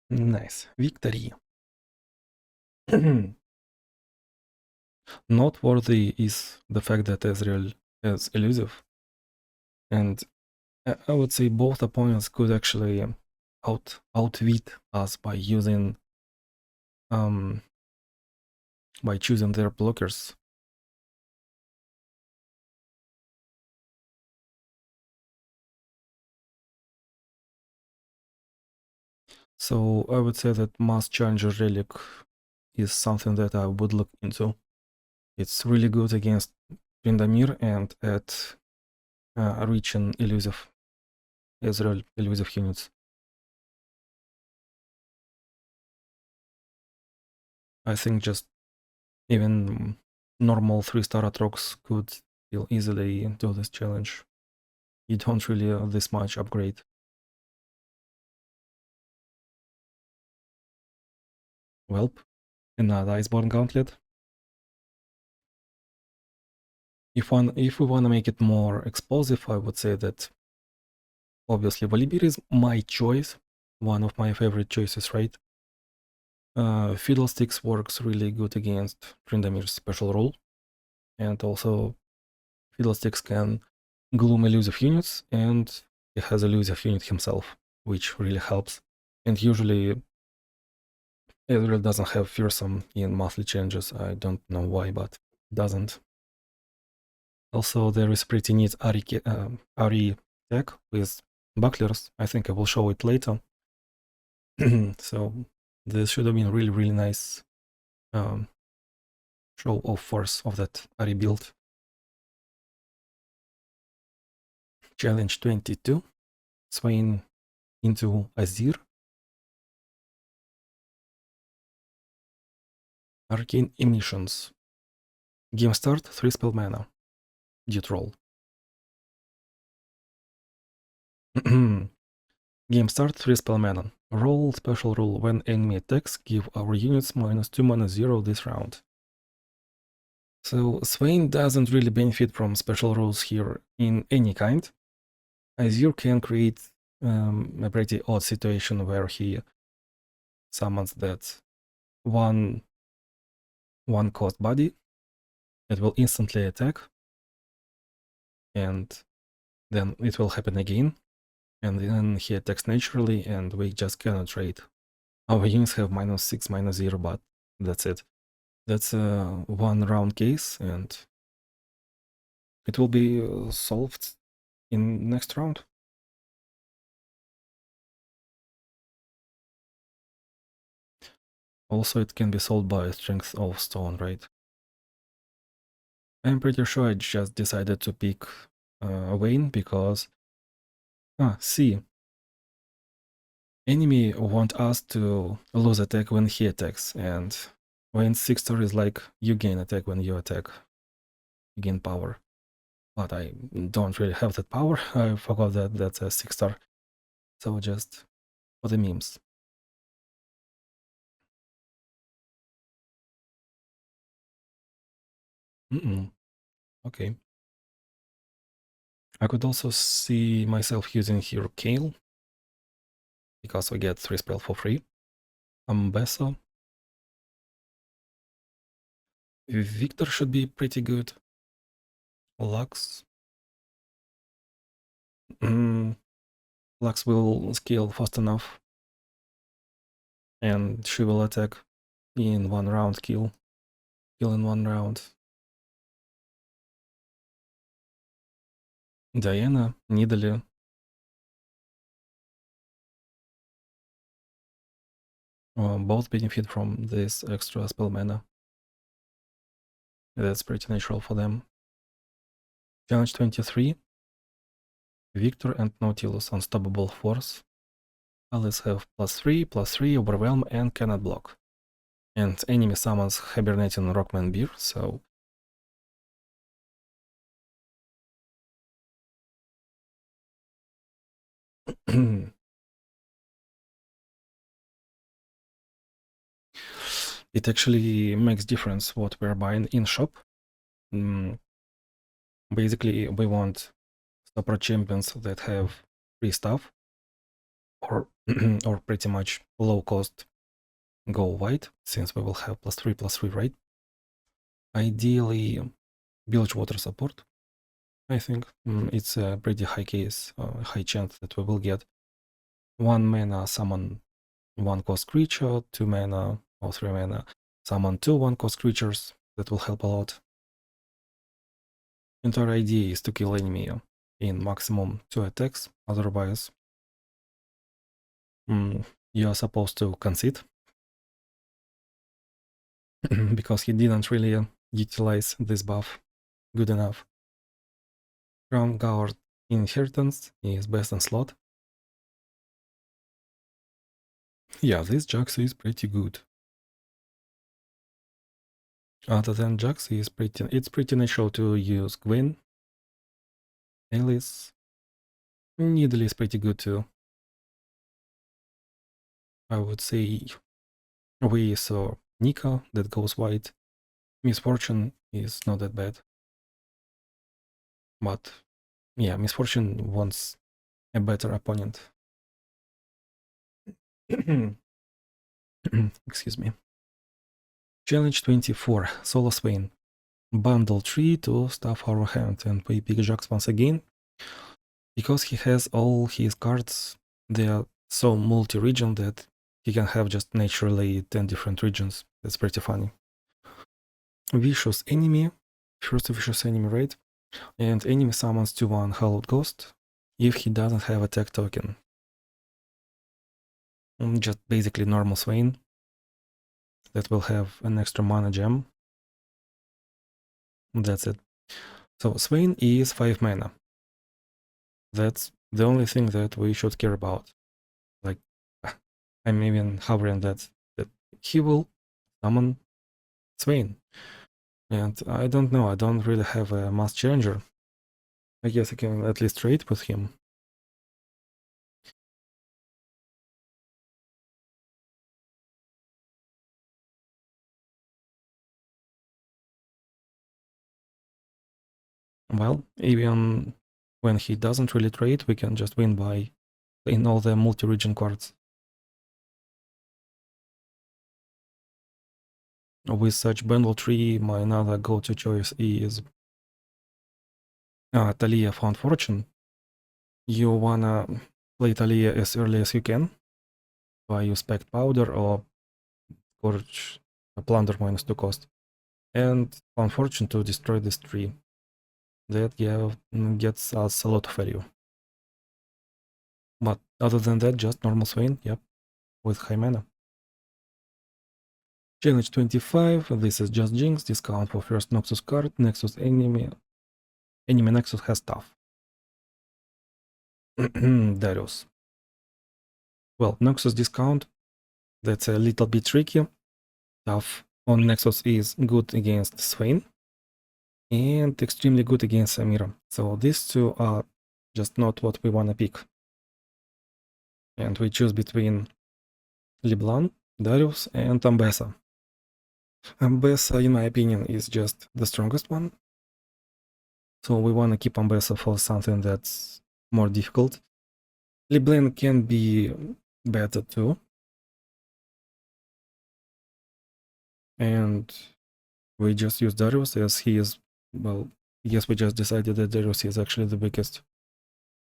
Nice. Victory. Noteworthy is the fact that Ezreal is elusive, and I would say both opponents could actually outwit us by using by choosing their blockers. So I would say that Mass Challenger Relic is something that I would look into. It's really good against Tryndamere and at reaching elusive Ezreal elusive units. I think just even normal 3-star Atrox could still easily do this challenge. You don't really this much upgrade. Welp, another Iceborne Gauntlet. If we want to make it more explosive, I would say that obviously Volibear is my choice, one of my favorite choices, right? Fiddlesticks works really good against Tryndamere's special rule, and also Fiddlesticks can gloom elusive units, and he has elusive unit himself, which really helps. And usually Ezreal doesn't have fearsome in monthly changes. I don't know why, but it doesn't. Also, there is pretty neat Ari tech with bucklers. I think I will show it later. So this should have been really, really nice show of force of that Ari build. Challenge 22, Swain into Azir. Arcane Emissions. Game start, 3 spell mana. Dude roll. Game start, 3 spell mana. Roll special rule when enemy attacks, give our units -2 mana 0 this round. So Swain doesn't really benefit from special rules here in any kind. Azir can create a pretty odd situation where he summons that one cost body that will instantly attack, and then it will happen again, and then he attacks naturally, and we just cannot trade. Our units have -6, -0, but that's it. That's a 1-round case, and it will be solved in next round. Also, it can be solved by Strength of Stone, right? I'm pretty sure I just decided to pick Vayne because... see. Enemy want us to lose attack when he attacks, and when 6-star is like, you gain attack when you attack. You gain power. But I don't really have that power. I forgot that that's a 6-star. So just for the memes. Okay. I could also see myself using here Kale, because we get 3 spell for free. Ambessa. Victor should be pretty good. Lux. Lux will scale fast enough, and she will attack in 1 round, kill in 1 round. Diana, Nidalee. Both benefit from this extra spell mana. That's pretty natural for them. Challenge 23. Victor and Nautilus, unstoppable force. Allies have +3/+3, overwhelm, and cannot block. And enemy summons hibernating rockman bear, so it actually makes difference what we're buying in shop. Basically, we want support champions that have free stuff or or pretty much low cost go white, since we will have +3/+3, right? Ideally, Bilgewater support. I think it's a pretty high case, high chance that we will get 1 mana summon 1 cost creature, 2 mana or 3 mana summon 2 1 cost creatures. That will help a lot. Entire idea is to kill enemy in maximum 2 attacks, otherwise you are supposed to concede. Because he didn't really utilize this buff good enough. Crown Guard Inheritance is best in slot. Yeah, this Jax is pretty good. Other than Jax, it's pretty natural to use Gwen. Alice. Needle is pretty good too. I would say we saw Nika that goes white. Misfortune is not that bad. But yeah, Misfortune wants a better opponent. Excuse me. Challenge 24, Solo Swain. Bundle 3 to stuff our hand, and we pick Jax once again. Because he has all his cards, they are so multi-region that he can have just naturally 10 different regions. That's pretty funny. Vicious enemy, first vicious enemy, right? And enemy summons 2/1 Hallowed Ghost if he doesn't have attack token. Just basically normal Swain that will have an extra mana gem. That's it. So Swain is 5 mana. That's the only thing that we should care about. Like, I'm even hovering that he will summon Swain. And I don't know, I don't really have a mass challenger. I guess I can at least trade with him. Well, even when he doesn't really trade, we can just win by playing all the multi-region cards. With such bundle tree, my another go-to choice is Talia Found Fortune. You wanna play Talia as early as you can by use Pact Powder or Scourge Plunder -2 cost, and Found Fortune to destroy this tree. That gets us a lot of value. But other than that, just normal Swain, yep, with high mana. Challenge 25, this is just Jinx, discount for first Noxus card, Nexus enemy Nexus has tough. Darius. Well, Noxus discount, that's a little bit tricky. Tough on Nexus is good against Swain, and extremely good against Samira. So these two are just not what we wanna pick. And we choose between LeBlanc, Darius, and Ambessa. Ambessa, in my opinion, is just the strongest one. So we want to keep Ambessa for something that's more difficult. LeBlanc can be better too. And we just use Darius as he is, well, yes, we just decided that Darius is actually the biggest.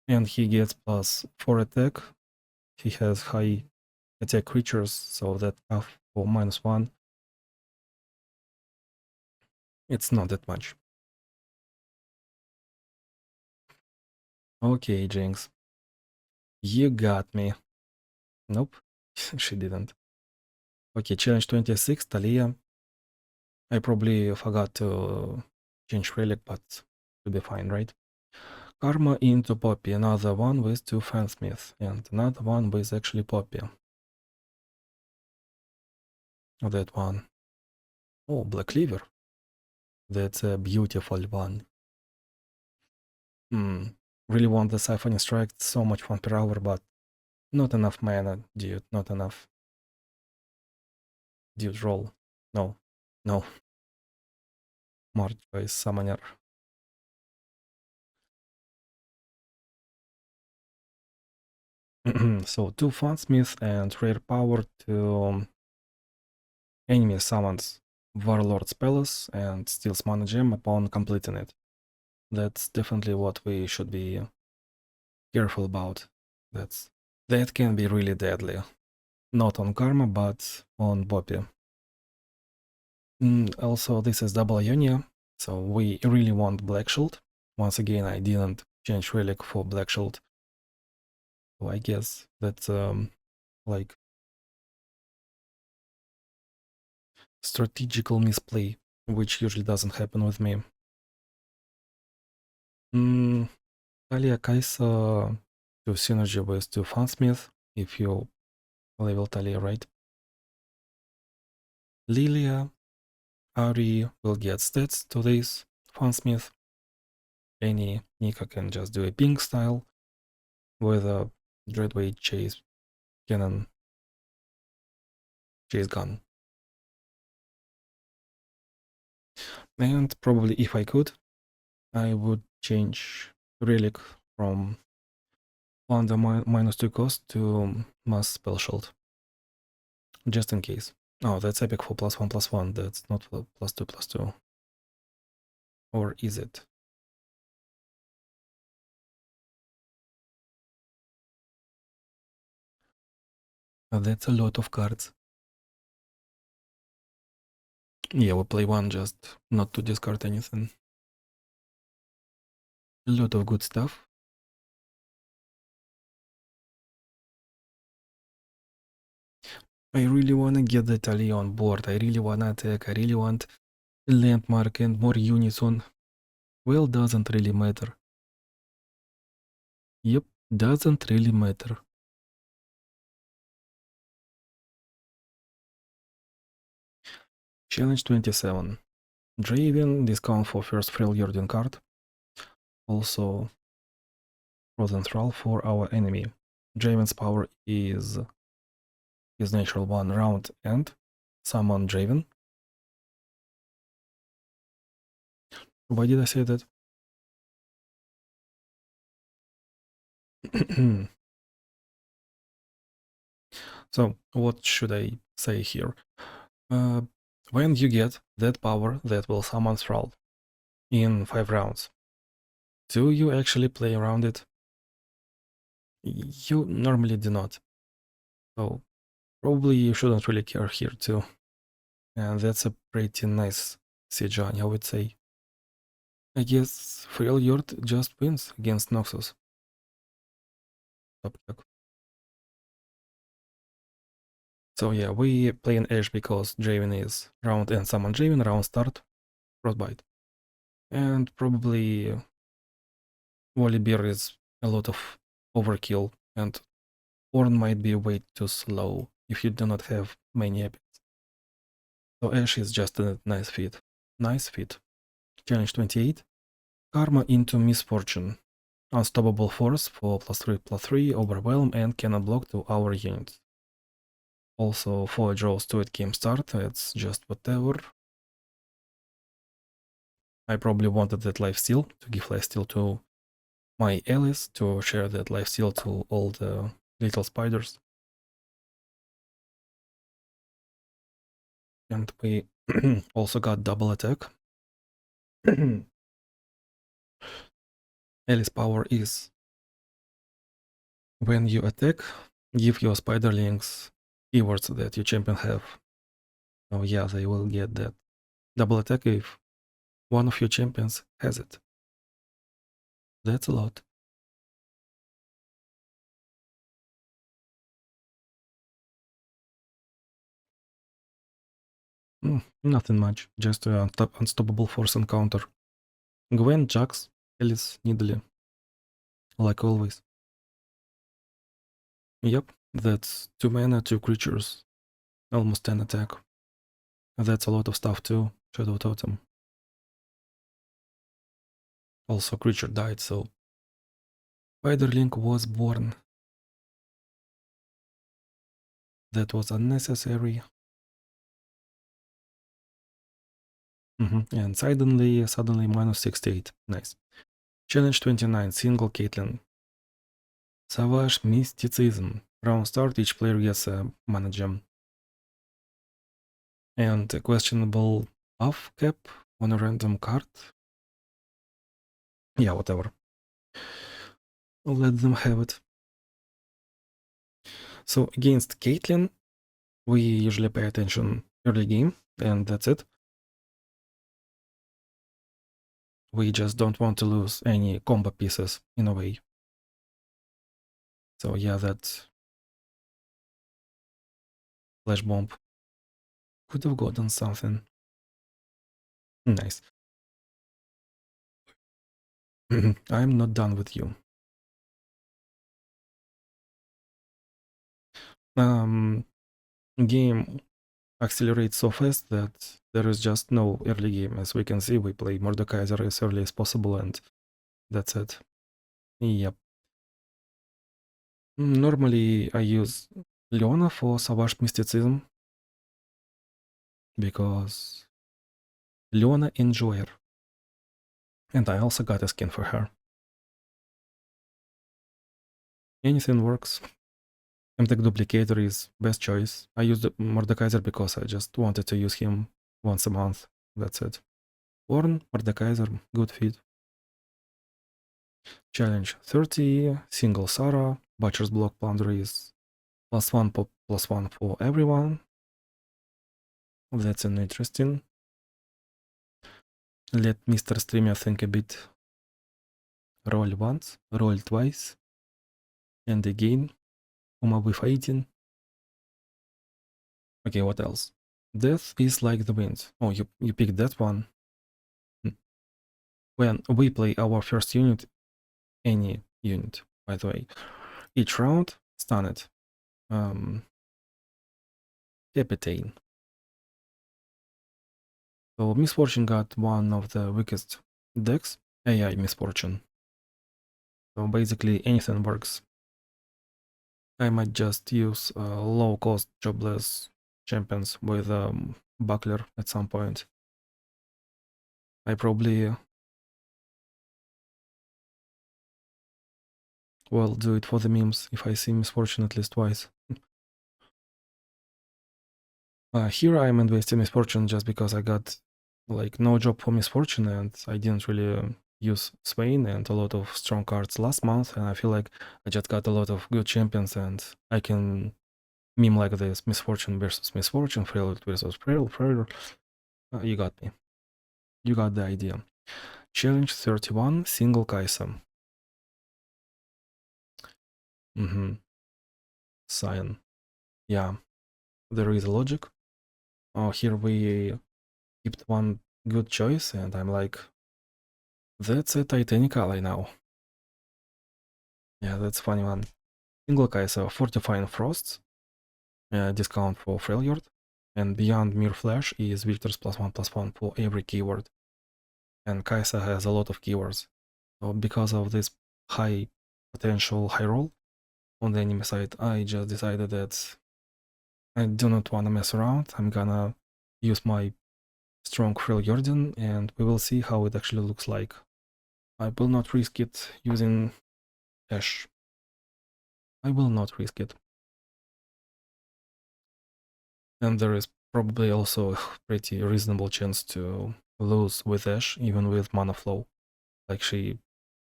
And he gets +4 attack. He has high attack creatures, so that tough for -1. It's not that much. Okay, Jinx. You got me. Nope, she didn't. Okay, challenge 26, Talia. I probably forgot to change relic, but should be fine, right? Karma into Poppy, another one with 2 fansmiths, and another one with actually Poppy. That one. Oh, Black Cleaver. That's a beautiful one. Really want the Siphoning Strike, so much fun per hour, but not enough mana, dude, not enough. Dude, roll. No, no. More choice, Summoner. So 2 fansmiths and rare power to enemy summons Warlord spells and steals mana gem upon completing it. That's definitely what we should be careful about. That can be really deadly. Not on Karma, but on Poppy. Also, this is double Ionia, so we really want Black Shield. Once again, I didn't change Relic for Black Shield. So I guess that's like strategical misplay, which usually doesn't happen with me. Talia Kaisa to synergy with 2 Fansmith, if you level Talia right. Lilia, Ari will get stats to this Fansmith. Any Nika can just do a ping style with a Dreadweight Chase Cannon Chase Gun. And probably if I could, I would change Relic from under -2 cost to Mass Spell Shield. Just in case. Oh, that's epic for +1/+1. That's not for +2/+2. Or is it? That's a lot of cards. Yeah, we play one just not to discard anything. A lot of good stuff. I really wanna get the Talia on board. I really wanna attack. I really want landmark and more units on. Well, doesn't really matter. Yep, doesn't really matter. Challenge 27. Draven, discount for first Freljordin card. Also, Frozen Thrall for our enemy. Draven's power is his natural one round and summon Draven. Why did I say that? So, what should I say here? When you get that power that will summon Thrall in 5 rounds, do you actually play around it? You normally do not. So, probably you shouldn't really care here too. And that's a pretty nice Sejuani, I would say. I guess Freljord just wins against Noxus. Top check. So yeah, we play an Ashe because Draven is round and summon Draven, round start, Frostbite. And probably Volibear is a lot of overkill, and Ornn might be way too slow if you do not have many epics. So Ashe is just a nice fit. Nice fit. Challenge 28. Karma into Misfortune. Unstoppable force for +3/+3, overwhelm, and cannot block to our units. Also, 4 draws to it game start, it's just whatever. I probably wanted that lifesteal, to give lifesteal to my allies, to share that lifesteal to all the little spiders. And we also got double attack. Alice power is when you attack, give your spiderlings keywords that your champion have. Oh yeah, they will get that double attack if one of your champions has it. That's a lot. Nothing much, just a unstoppable force encounter. Gwen, Jax, Alice, Nidalee, like always. Yep, that's 2 mana, 2 creatures, almost 10 attack. That's a lot of stuff too, Shadow Totem. Also creature died, so Spiderlink was born. That was unnecessary. And suddenly minus 68. Nice. Challenge 29, single Caitlyn. Savage Mysticism. Round start, each player gets a mana gem. And a questionable buff cap on a random card. Yeah, whatever. Let them have it. So against Caitlyn, we usually pay attention early game, and that's it. We just don't want to lose any combo pieces in a way. So yeah, that flash bomb could have gotten something. Nice. I'm not done with you. Game accelerates so fast that there is just no early game. As we can see, we play Mordekaiser as early as possible, and that's it. Yep. Normally, I use Leona for Savage Mysticism because Leona enjoyer, and I also got a skin for her. Anything works. MTech Duplicator is best choice. I used Mordekaiser because I just wanted to use him once a month. That's it. Ornn, Mordekaiser, good fit. Challenge 30, single Sara, Butcher's Block Plunder is +1 for everyone. That's an interesting. Let Mr. Streamer think a bit. Roll once, roll twice, and again. Whom are we fighting? Okay, what else? Death is like the wind. Oh, you picked that one. When we play our first unit, any unit, by the way, each round, stun it. Captain. So Misfortune got one of the weakest decks, AI Misfortune. So basically anything works. I might just use low-cost jobless champions with Buckler at some point. I probably will do it for the memes if I see Misfortune at least twice. Here I am investing Misfortune just because I got like no job for Misfortune and I didn't really use Swain and a lot of strong cards last month, and I feel like I just got a lot of good champions and I can meme like this: Misfortune versus Misfortune, Frail versus Frail. You got me. You got the idea. Challenge 31, single Kaisa. Cyan. Yeah, there is logic. Oh, here we kept one good choice, and I'm like, that's a Titanic ally now. Yeah, that's funny one. Single Kaisa, Fortifying Frosts, discount for Freljord, and Beyond Mere Flash is Victor's +1/+1 for every keyword. And Kaisa has a lot of keywords. So because of this high potential high roll on the enemy side, I just decided that I do not want to mess around. I'm gonna use my strong Freljordan and we will see how it actually looks like. I will not risk it using Ash. I will not risk it. And there is probably also a pretty reasonable chance to lose with Ash, even with Manaflow. Like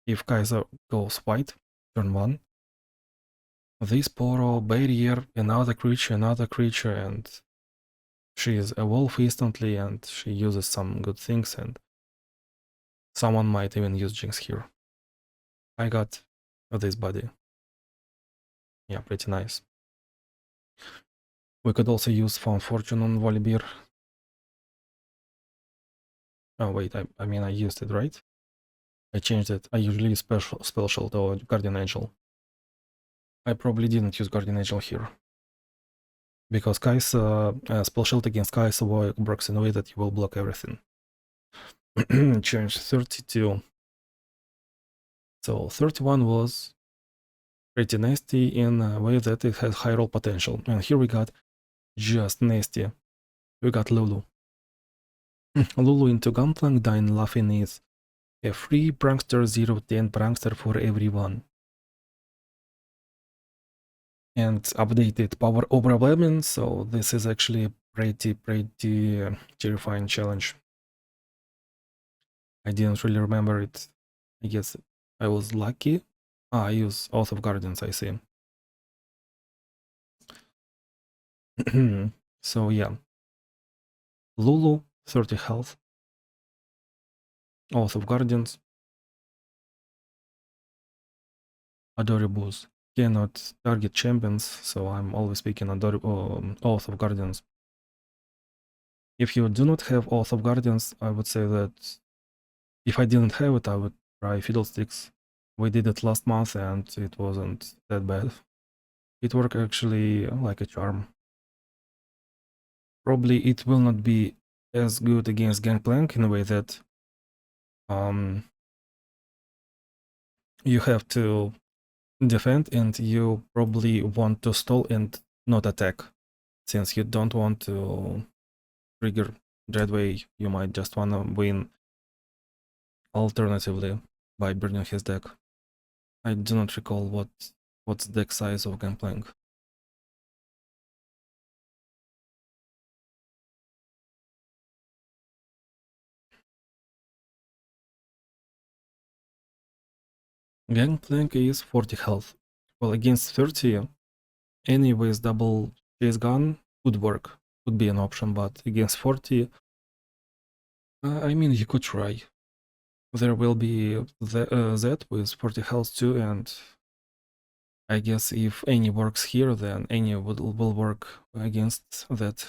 if Kaiser goes white, turn 1, this Poro, barrier, another creature, and she is a wolf instantly, and she uses some good things, and someone might even use Jinx here. I got this body. Yeah, pretty nice. We could also use Found Fortune on Volibear. Oh wait, I mean I used it, right? I changed it. I usually use spell shield or guardian angel. I probably didn't use guardian angel here. Because Kai's spell shield against Kai's works in a way that you will block everything. Change 32. So 31 was pretty nasty in a way that it has high roll potential. And here we got just nasty. We got Lulu. Lulu into Gunplank, Dying Laughing is a free prankster 0-10 prankster for everyone. And updated power overwhelming, so this is actually a pretty terrifying challenge. I didn't really remember it. I guess I was lucky. I use Oath of Guardians, I see. So yeah. Lulu, 30 health. Oath of Guardians. Adoribus. Cannot target champions, so I'm always picking Oath of Guardians. If you do not have Oath of Guardians, I would say that if I didn't have it, I would try Fiddlesticks. We did it last month and it wasn't that bad. It worked actually like a charm. Probably it will not be as good against Gangplank in a way that you have to defend and you probably want to stall and not attack. Since you don't want to trigger Dreadway, you might just wanna win alternatively by burning his deck. I do not recall what's the deck size of Gangplank. Gangplank is 40 health. Well, against 30, any with double chase gun could work, could be an option, but against 40, I mean, you could try. There will be that with 40 health too, and I guess if any works here, then any will work against that.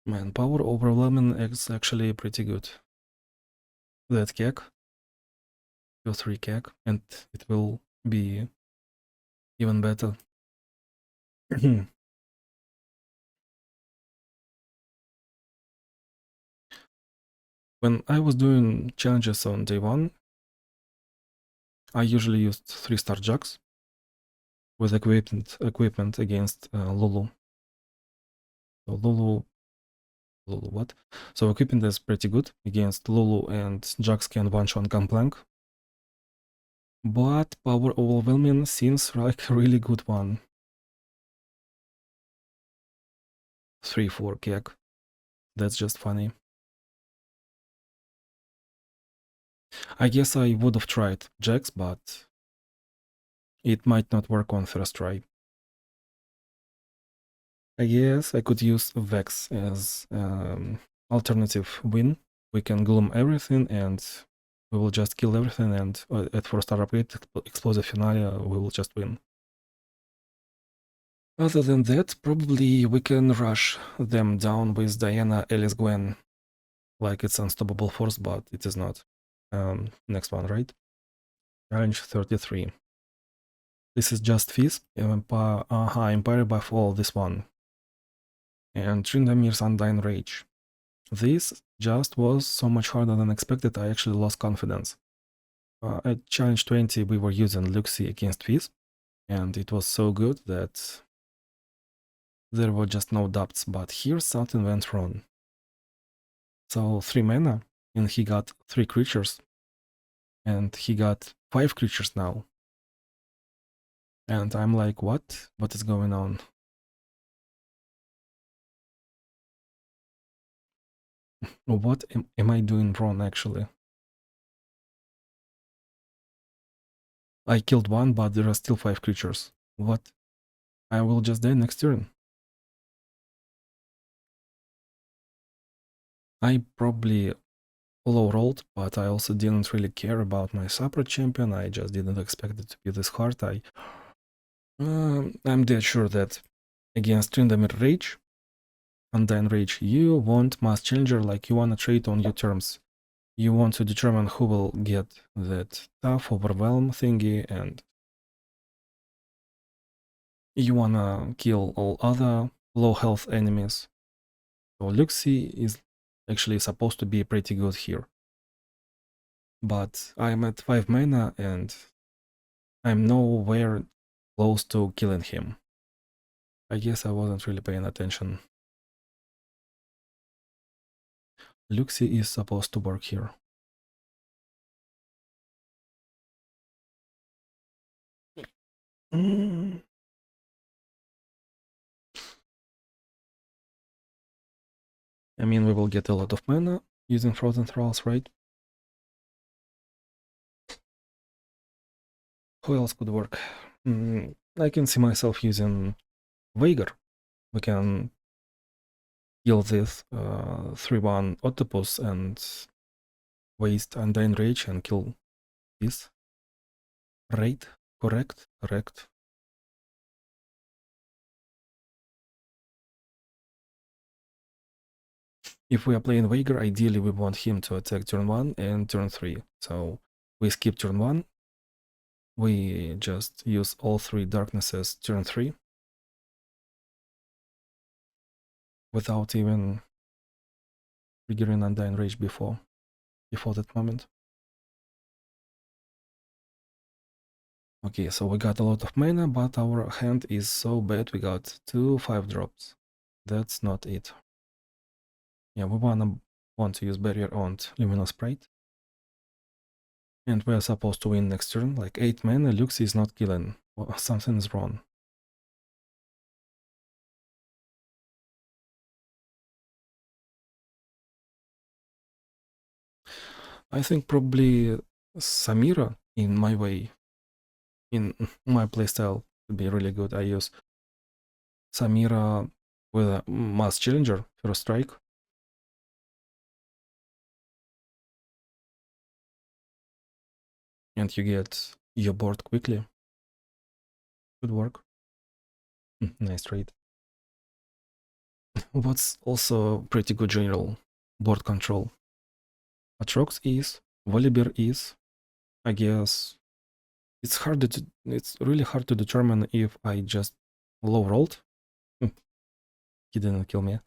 Man, power overwhelming is actually pretty good. That keg, 2-3 keg, and it will be even better. When I was doing challenges on day 1, I usually used 3-star jugs with equipment against Lulu. So Lulu what? So equipment is pretty good against Lulu, and jugs can one-shot Gunplank. But power overwhelming seems like a really good one. 3-4 keg. That's just funny. I guess I would have tried Jax, but it might not work on first try. I guess I could use Vex as alternative win. We can gloom everything and we will just kill everything, and at 4-star upgrade, explosive finale, we will just win. Other than that, probably we can rush them down with Diana, Alice, Gwen, like it's unstoppable force, but it is not. Next one, right? Challenge 33. This is just Fizz, Empire buff all this one. And Trindamir's Undying Rage. This just was so much harder than expected, I actually lost confidence. At Challenge 20 we were using Luxie against Fizz, and it was so good that there were just no doubts, but here something went wrong. So 3 mana, and he got 3 creatures, and he got 5 creatures now. And I'm like, what? What is going on? What am I doing wrong, actually? I killed one, but there are still 5 creatures. What? I will just die next turn. I probably low rolled, but I also didn't really care about my support champion. I just didn't expect it to be this hard. I'm dead sure that against Tryndamere Rage, Undying Rage. You want Mass Challenger, like you want to trade on your terms. You want to determine who will get that tough overwhelm thingy, and you wanna kill all other low health enemies. So Luxie is actually supposed to be pretty good here. But I'm at 5 mana and I'm nowhere close to killing him. I guess I wasn't really paying attention. Luxie is supposed to work here. I mean, we will get a lot of mana using Frozen Thralls, right? Who else could work? I can see myself using Veigar. We can kill this 3-1 Octopus and waste Undying Rage and kill this. Right? Correct? Correct. If we are playing Veigar, ideally we want him to attack turn 1 and turn 3. So we skip turn 1. We just use all 3 darknesses turn 3. Without even triggering Undying Rage before that moment. Okay, so we got a lot of mana, but our hand is so bad we got 2 5-drops. That's not it. Yeah, we want to use Barrier on Luminous Sprite. And we are supposed to win next turn, like 8 mana, Lux is not killing. Well, something is wrong. I think probably Samira in my way, in my playstyle, would be really good. I use Samira with a Mass Challenger, first strike. And you get your board quickly. Good work. Nice trade. What's also pretty good general board control? Atrox is, Volibear is, I guess it's really hard to determine if I just low rolled. He didn't kill me.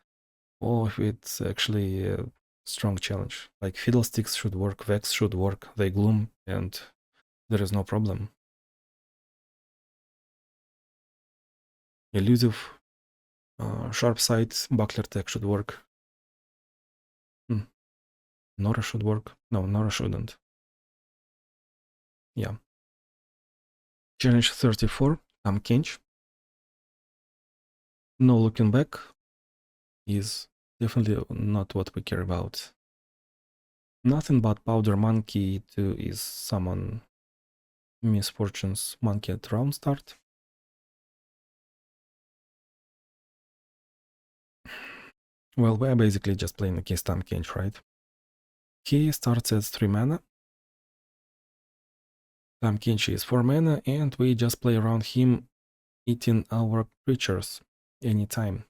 Or if it's actually a strong challenge. Like Fiddlesticks should work, Vex should work, they gloom, and there is no problem. Elusive, Sharp Sight, Buckler Tech should work. Nora should work. No, Nora shouldn't. Yeah. Challenge 34, I'm Kench. No looking back is definitely not what we care about. Nothing but Powder Monkey 2 is summon Misfortune's Monkey at round start. Well, we're basically just playing against Tam Kench, right? He starts at 3 mana. Tam Kench is 4 mana, and we just play around him, eating our creatures anytime.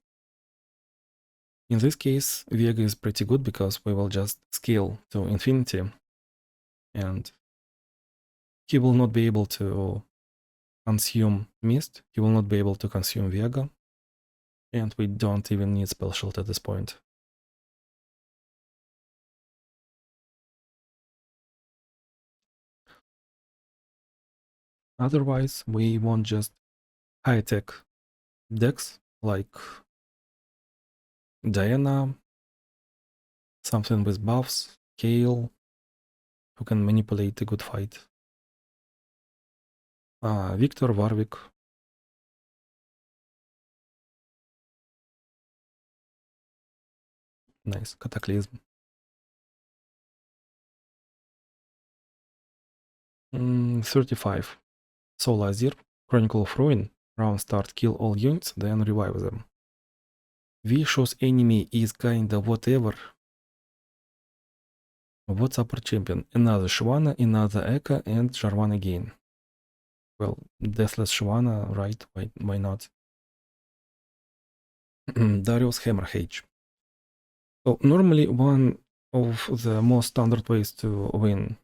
In this case, Vega is pretty good because we will just scale to infinity, and he will not be able to consume Mist, he will not be able to consume Vega, and we don't even need Spell Shield at this point. Otherwise, we want just high-tech decks like Diana, something with buffs, Kale, who can manipulate a good fight. Victor, Warwick. Nice, Cataclysm. 35. Soul Azir, Chronicle of Ruin, round start, kill all units, then revive them. Vicious enemy is kinda whatever. What's upper champion? Another Shyvana, another Ekka, and Jarvan again. Well, Deathless Shyvana, right? Why not? Darius Hammer H. So normally one of the most standard ways to win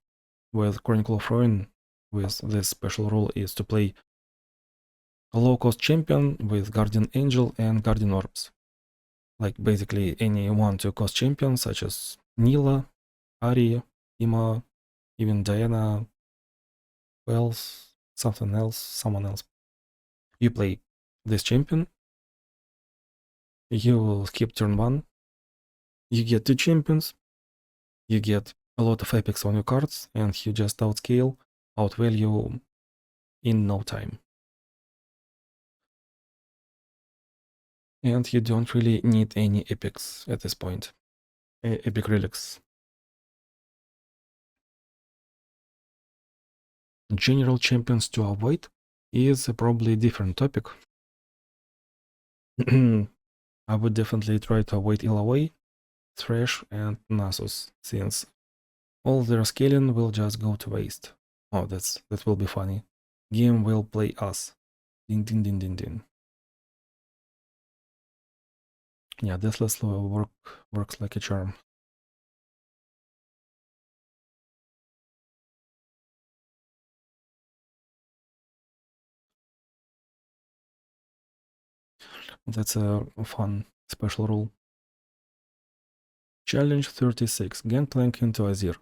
with Chronicle of Ruin with this special rule is to play a low-cost champion with Guardian Angel and Guardian Orbs. Like basically any 1-2 cost champion such as Nila, Ari, Ima, even Diana, Wells, something else, someone else. You play this champion, you will skip turn 1, you get 2 champions, you get a lot of epics on your cards, and you just outscale, outvalue in no time. And you don't really need any epics at this point. Epic relics. General champions to avoid is probably a different topic. I would definitely try to avoid Illaway, Thresh, and Nasus, since all their scaling will just go to waste. Oh, that will be funny. Game will play us. Ding ding ding ding ding. Yeah, Deathless Slow works like a charm. That's a fun special rule. Challenge 36. Gangplank into Azir.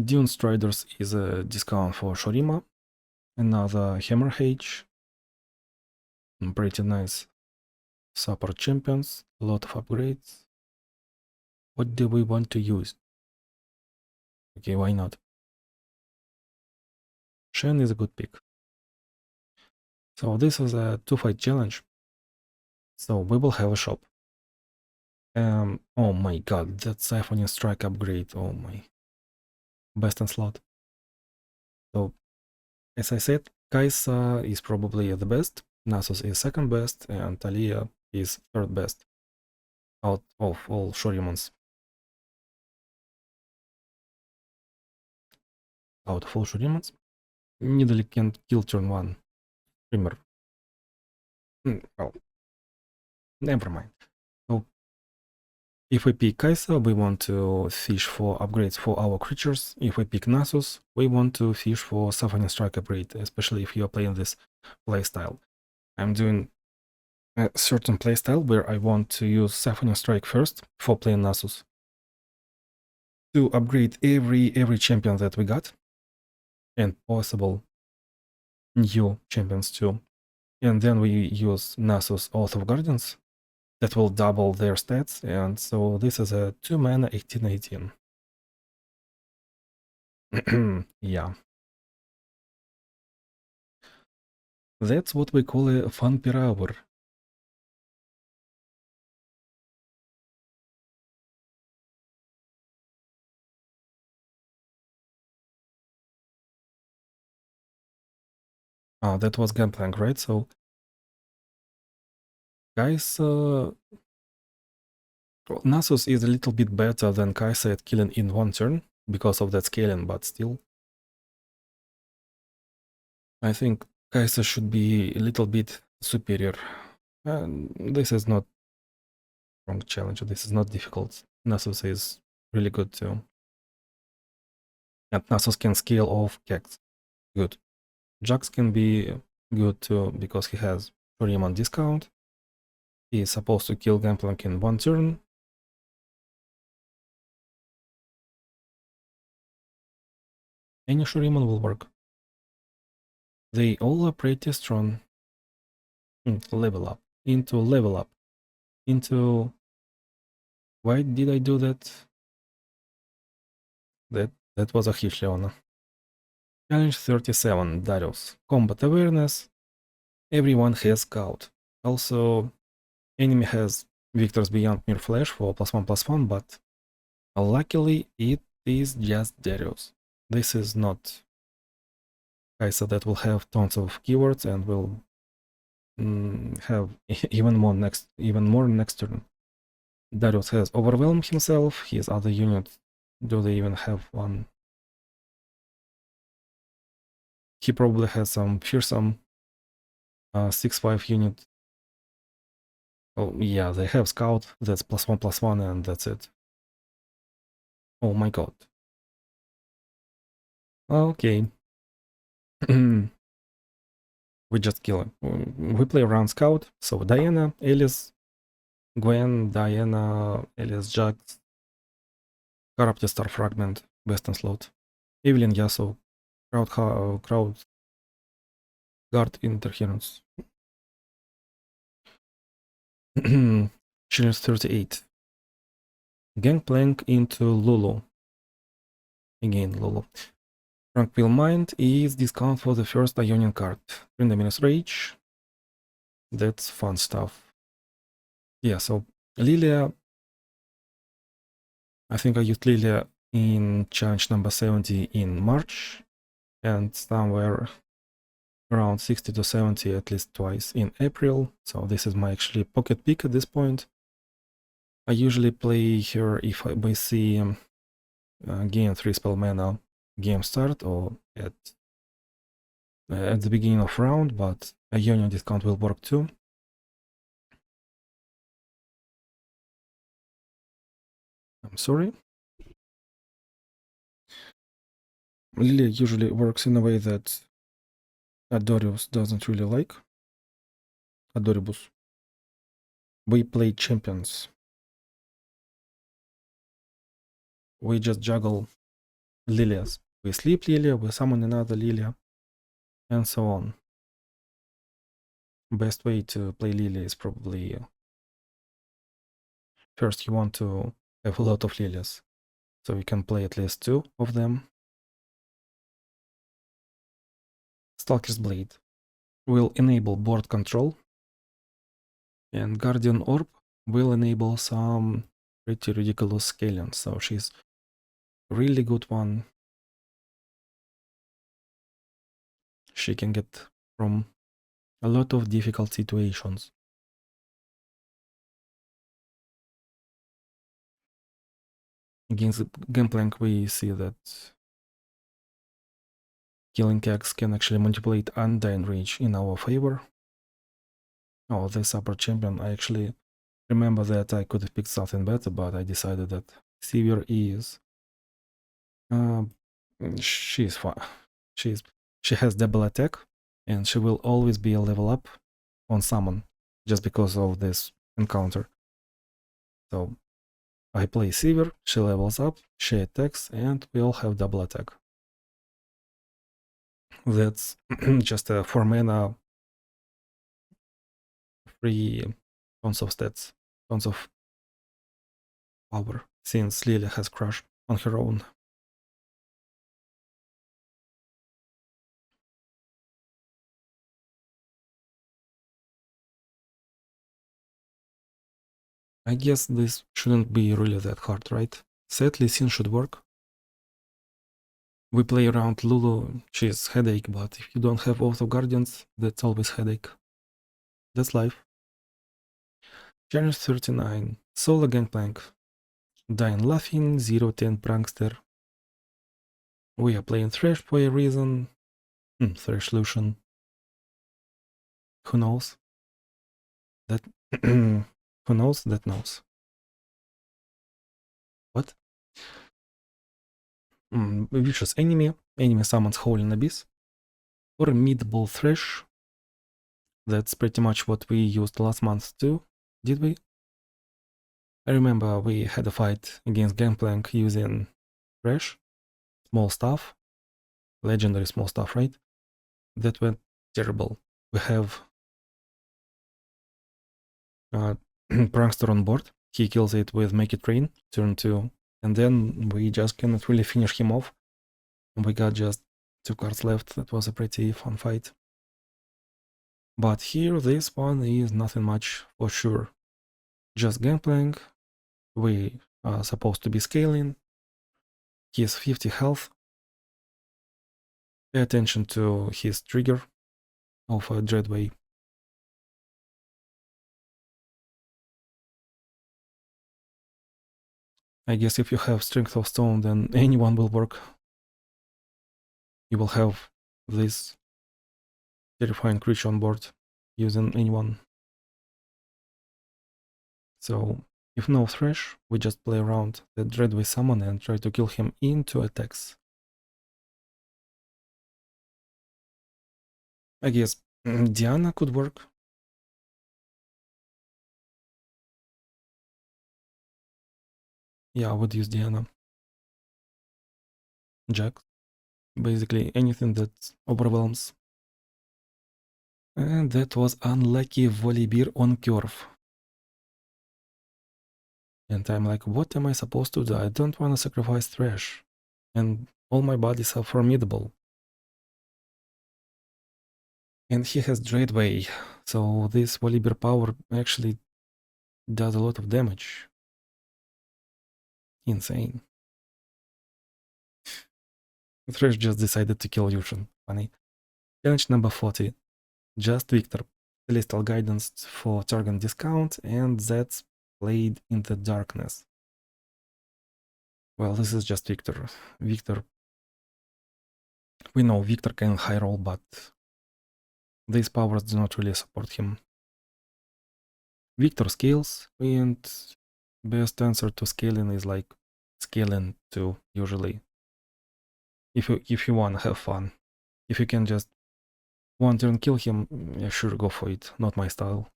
Dune Striders is a discount for Shurima. Another Hammer H. Pretty nice support champions. A lot of upgrades. What do we want to use? Okay, why not? Shen is a good pick. So this is a 2-fight challenge. So we will have a shop. Oh my god, that Siphoning Strike upgrade. Oh my. Best in slot. So, as I said, Kai'Sa is probably the best, Nasus is second best, and Talia is third best out of all Shoryumans. Out of all Shoryumans, Nidalee can kill turn 1. Streamer. Well, never mind. So, if we pick Kai'Sa, we want to fish for upgrades for our creatures. If we pick Nasus, we want to fish for Siphoning Strike upgrade, especially if you are playing this playstyle. I'm doing a certain playstyle where I want to use Siphoning Strike first for playing Nasus to upgrade every champion that we got and possible new champions too. And then we use Nasus Oath of Guardians that will double their stats, and so this is a 2 mana 18/18. Yeah. That's what we call a fun per hour. That was Gunplank, right? So, guys, Nasus is a little bit better than Kai'Sa at killing in one turn because of that scaling, but still, I think Kai'Sa should be a little bit superior. And this is not wrong challenge. This is not difficult. Nasus is really good too. And Nasus can scale off Kex. Good. Jax can be good too because he has Shuriman discount. He is supposed to kill Gangplank in one turn. Any Shuriman will work. They all are pretty strong. Level up. Into level up. Into... Why did I do that? That was a huge Leona. Challenge 37, Darius. Combat awareness. Everyone has scout. Also, enemy has Victor's Beyond Mere Flash for +1/+1, but luckily it is just Darius. This is not Kai'Sa that will have tons of keywords and will have even more next turn. Darius has overwhelmed himself. His other units, do they even have one? He probably has some fearsome 6/5 unit Oh, yeah, they have scout, that's +1/+1, and that's it. Oh my god. Okay. We just kill him. We play around scout, so Diana, Alice, Gwen, Diana, Alice, Jax, Corrupted Star Fragment, best in slot. Evelyn, Yasuo, crowd guard interference. Challenge 38. Gangplank into Lulu. Again, Lulu. Tranquil Mind is discount for the first Ionian card. Brenda minus Rage. That's fun stuff. Yeah, so Lilia. I think I used Lilia in challenge number 70 in March, and somewhere around 60 to 70 at least twice in April. So this is my actually pocket pick at this point. I usually play her if I see gain 3 spell mana game start or at the beginning of round, but a Ionian discount will work too. I'm sorry. Lilia usually works in a way that Adorius doesn't really like. Adoribus. We play champions. We just juggle Lilias. We sleep Lilia, we summon another Lilia, and so on. Best way to play Lilia is probably first you want to have a lot of Lilias, so you can play at least 2 of them. Stalker's Blade will enable board control, and Guardian Orb will enable some pretty ridiculous scaling, so she's a really good one. She can get from a lot of difficult situations. Against Gangplank, we see that Killing Axe can actually manipulate Undying Reach in our favor. Oh, this upper champion, I actually remember that I could have picked something better, but I decided that Sivir is... she's fine. She has double attack, and she will always be a level up on summon, just because of this encounter. So I play Sivir, she levels up, she attacks, and we all have double attack. That's just a 4 mana free tons of stats, tons of power, since Lilia has Crush on her own. I guess this shouldn't be really that hard, right? Sadly, Sin should work. We play around Lulu, she's headache, but if you don't have auto guardians, that's always headache. That's life. Challenge 39, Solo Gangplank. Dying Laughing, 010 Prankster. We are playing Thresh for a reason. Thresh Lucian. Who knows? That who knows? That knows. What? Vicious enemy. Enemy summons Howling Abyss. Or Mid-Ball Thresh. That's pretty much what we used last month too, did we? I remember we had a fight against Gangplank using Thresh. Small stuff. Legendary small stuff, right? That went terrible. We have Prankster on board. He kills it with Make It Rain, turn 2, and then we just cannot really finish him off. We got just 2 cards left. That was a pretty fun fight. But here, this one is nothing much for sure. Just Gangplank. We are supposed to be scaling. He has 50 health. Pay attention to his trigger of a Dreadway. I guess if you have Strength of Stone, then anyone will work. You will have this terrifying creature on board using anyone. So if no thresh, we just play around the Dreadway summon and try to kill him into attacks. I guess Diana could work. Yeah, I would use Diana. Jax. Basically anything that overwhelms. And that was unlucky Volibear on curve. And I'm like, what am I supposed to do? I don't want to sacrifice Thresh. And all my bodies are formidable. And he has Dreadway, so this Volibear power actually does a lot of damage. Insane. Thresh just decided to kill Yushin. Funny. Challenge number 40. Just Victor. Celestial Guidance for target discount, and that's played in the darkness. Well, this is just Victor. Victor. We know Victor can high roll, but these powers do not really support him. Victor scales, and best answer to scaling is like scaling 2 usually. If you wanna have fun. If you can just one turn kill him, yeah, sure, go for it. Not my style.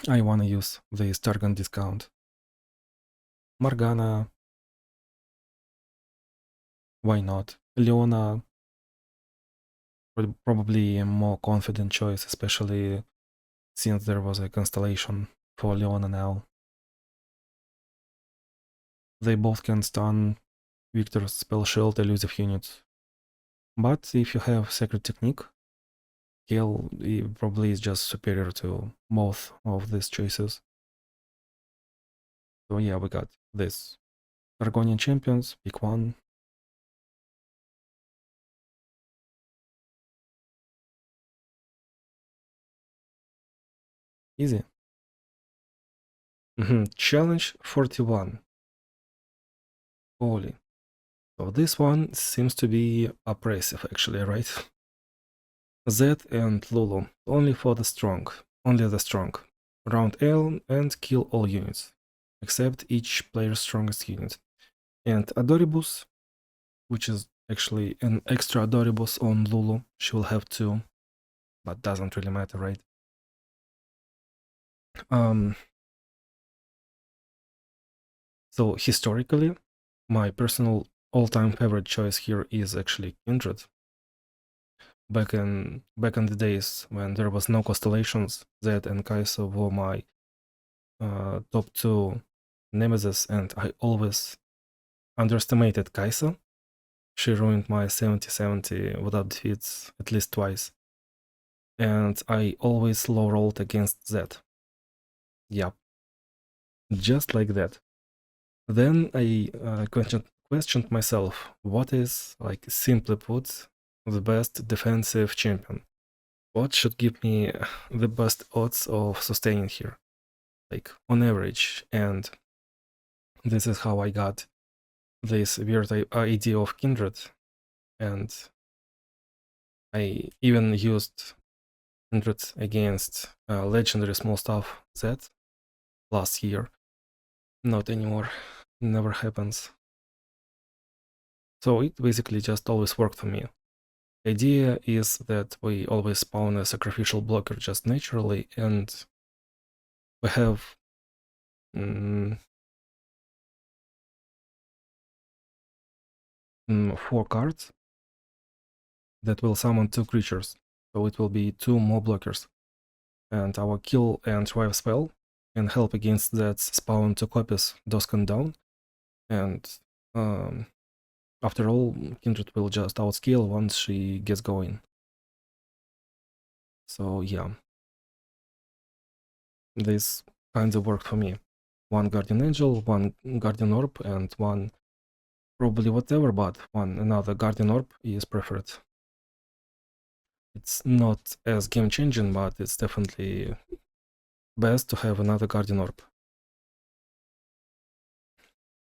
I wanna use this target discount. Morgana. Why not? Leona. Probably a more confident choice, especially since there was a constellation for Leona now. They both can stun Victor's spell shield elusive units. But if you have Sacred Technique, Gale probably is just superior to both of these choices. So yeah, we got this. Argonian Champions, pick one. Easy. Challenge 41. Holy. So this one seems to be oppressive actually, right? Zed and Lulu, only for the strong. Only the strong. Round L and kill all units, except each player's strongest unit. And Adoribus, which is actually an extra Adoribus on Lulu. She will have two, but doesn't really matter, right? So historically, my personal all-time favorite choice here is actually Kindred. Back in the days when there was no constellations, Zed and Kai'Sa were my top two nemesis, and I always underestimated Kai'Sa. She ruined my 70-70 without defeats at least twice. And I always low rolled against Zed. Yep. Just like that. Then I questioned myself, what is, like, simply put, the best defensive champion? What should give me the best odds of sustaining here? Like, on average. And this is how I got this weird idea of Kindred. And I even used Kindred against legendary small stuff Z last year. Not anymore. Never happens. So it basically just always worked for me. The idea is that we always spawn a sacrificial blocker just naturally, and we have 4 cards that will summon 2 creatures. So it will be 2 more blockers. And our kill and revive spell can help against that spawn 2 copies Doskan down. And after all, Kindred will just outscale once she gets going. So yeah, this kinda worked for me. 1 Guardian Angel, 1 Guardian Orb, and 1 probably whatever, but another Guardian Orb is preferred. It's not as game changing, but it's definitely best to have another Guardian Orb.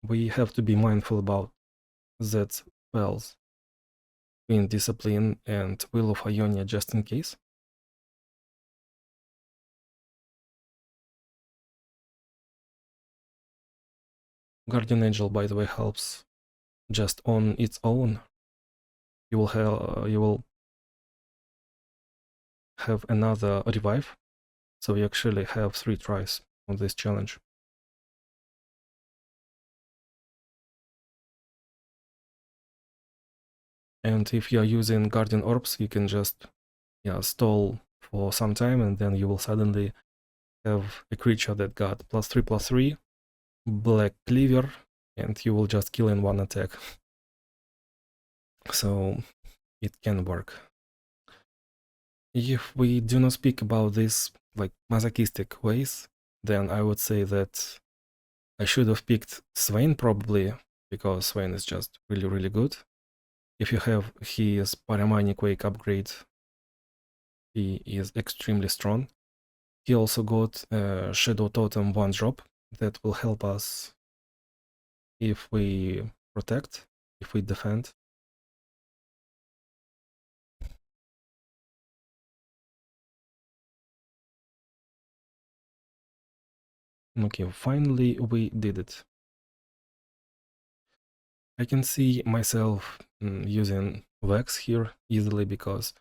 We have to be mindful about that spells in Discipline and Will of Ionia just in case. Guardian Angel, by the way, helps just on its own. You will have another revive, so you actually have 3 tries on this challenge. And if you are using Guardian Orbs, you can just stall for some time, and then you will suddenly have a creature that got +3/+3, Black Cleaver, and you will just kill in one attack. So it can work. If we do not speak about this like masochistic ways, then I would say that I should have picked Swain probably, because Swain is just really, really good. If you have his Paramanic Wake upgrade, he is extremely strong. He also got Shadow Totem 1-drop that will help us if we protect, if we defend. Okay, finally we did it. I can see myself using Vex here easily because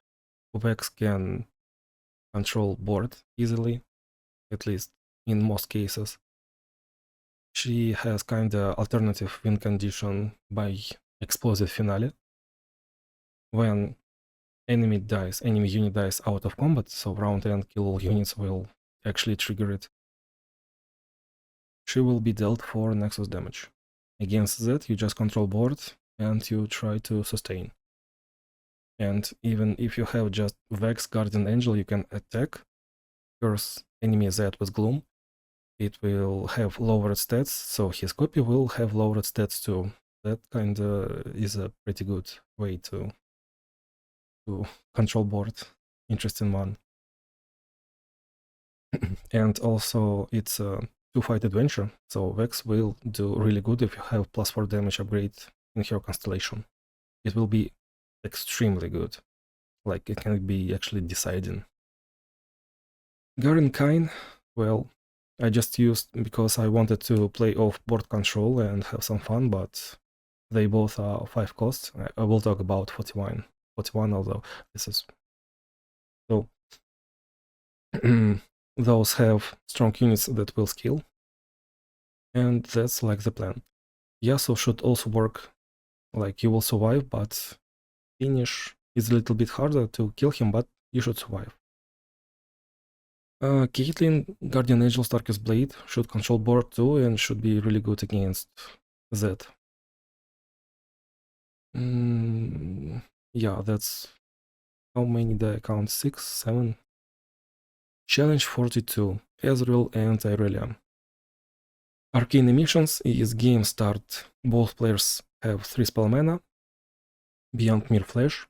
Vex can control board easily, at least in most cases. She has kinda alternative win condition by Explosive Finale. When enemy unit dies out of combat, so round end kill units will actually trigger it. She will be dealt 4 Nexus damage. Against that, you just control board and you try to sustain. And even if you have just Vex Guardian Angel, you can attack, curse enemy Z with Gloom. It will have lowered stats, so his copy will have lowered stats too. That kinda is a pretty good way to control board. Interesting one. And also it's a 2-fight adventure, so Vex will do really good if you have +4 damage upgrade in her constellation. It will be extremely good. Like, it can be actually deciding. Garen Kine, well, I just used because I wanted to play off board control and have some fun, but they both are 5 costs. I will talk about 41, although this is... So, those have strong units that will skill, and that's like the plan. Yasuo should also work, like you will survive, but finish is a little bit harder to kill him, but you should survive. Caitlyn, Guardian Angel Starkest Blade, should control board too and should be really good against Zed. Yeah, that's... How many did I count? 6, 7? Challenge 42, Ezreal and Irelia. Arcane Emissions is game start. Both players have 3 spell mana. Beyond Mere Flash.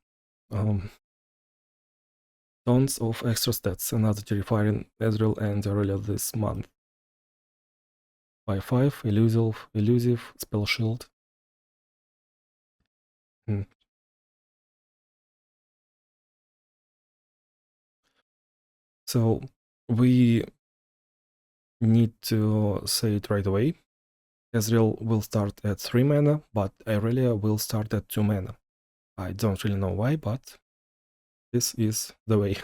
Tons of extra stats, another terrifying Ezreal and Irelia this month. 5/5, elusive, spell shield. So we need to say it right away. Ezreal will start at 3 mana, but Irelia will start at 2 mana. I don't really know why, but this is the way.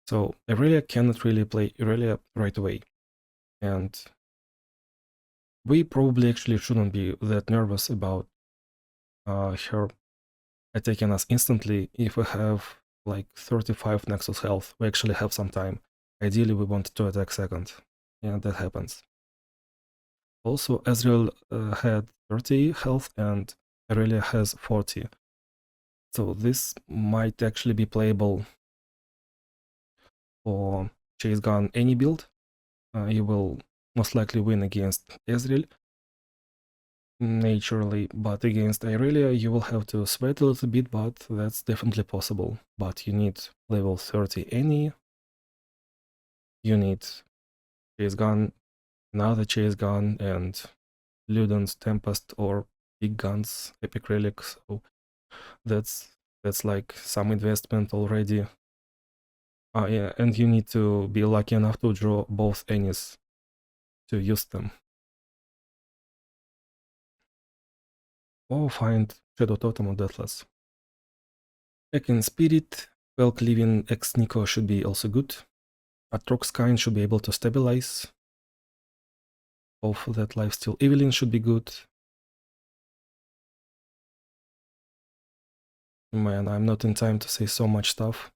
So Irelia cannot really play Irelia right away. And we probably actually shouldn't be that nervous about her attacking us instantly if we have like 35 Nexus health. We actually have some time. Ideally, we want to attack second, and that happens. Also, Ezreal had 30 health and Irelia has 40. So this might actually be playable for Chase Gun any build. You will most likely win against Ezreal, naturally, but against Irelia you will have to sweat a little bit, but that's definitely possible. But you need level 30 any, you need Chase Gun, another Chase Gun, and Luden's Tempest or big guns, Epic Relics, so that's like some investment already. Yeah, and you need to be lucky enough to draw both Ennies to use them. or find Shadow Totem or Deathless. Back in Spirit, Welk Living X Nico should be also good. Atrox Kind should be able to stabilize. Both that Lifesteal Evelyn should be good. Man, I'm not in time to say so much stuff.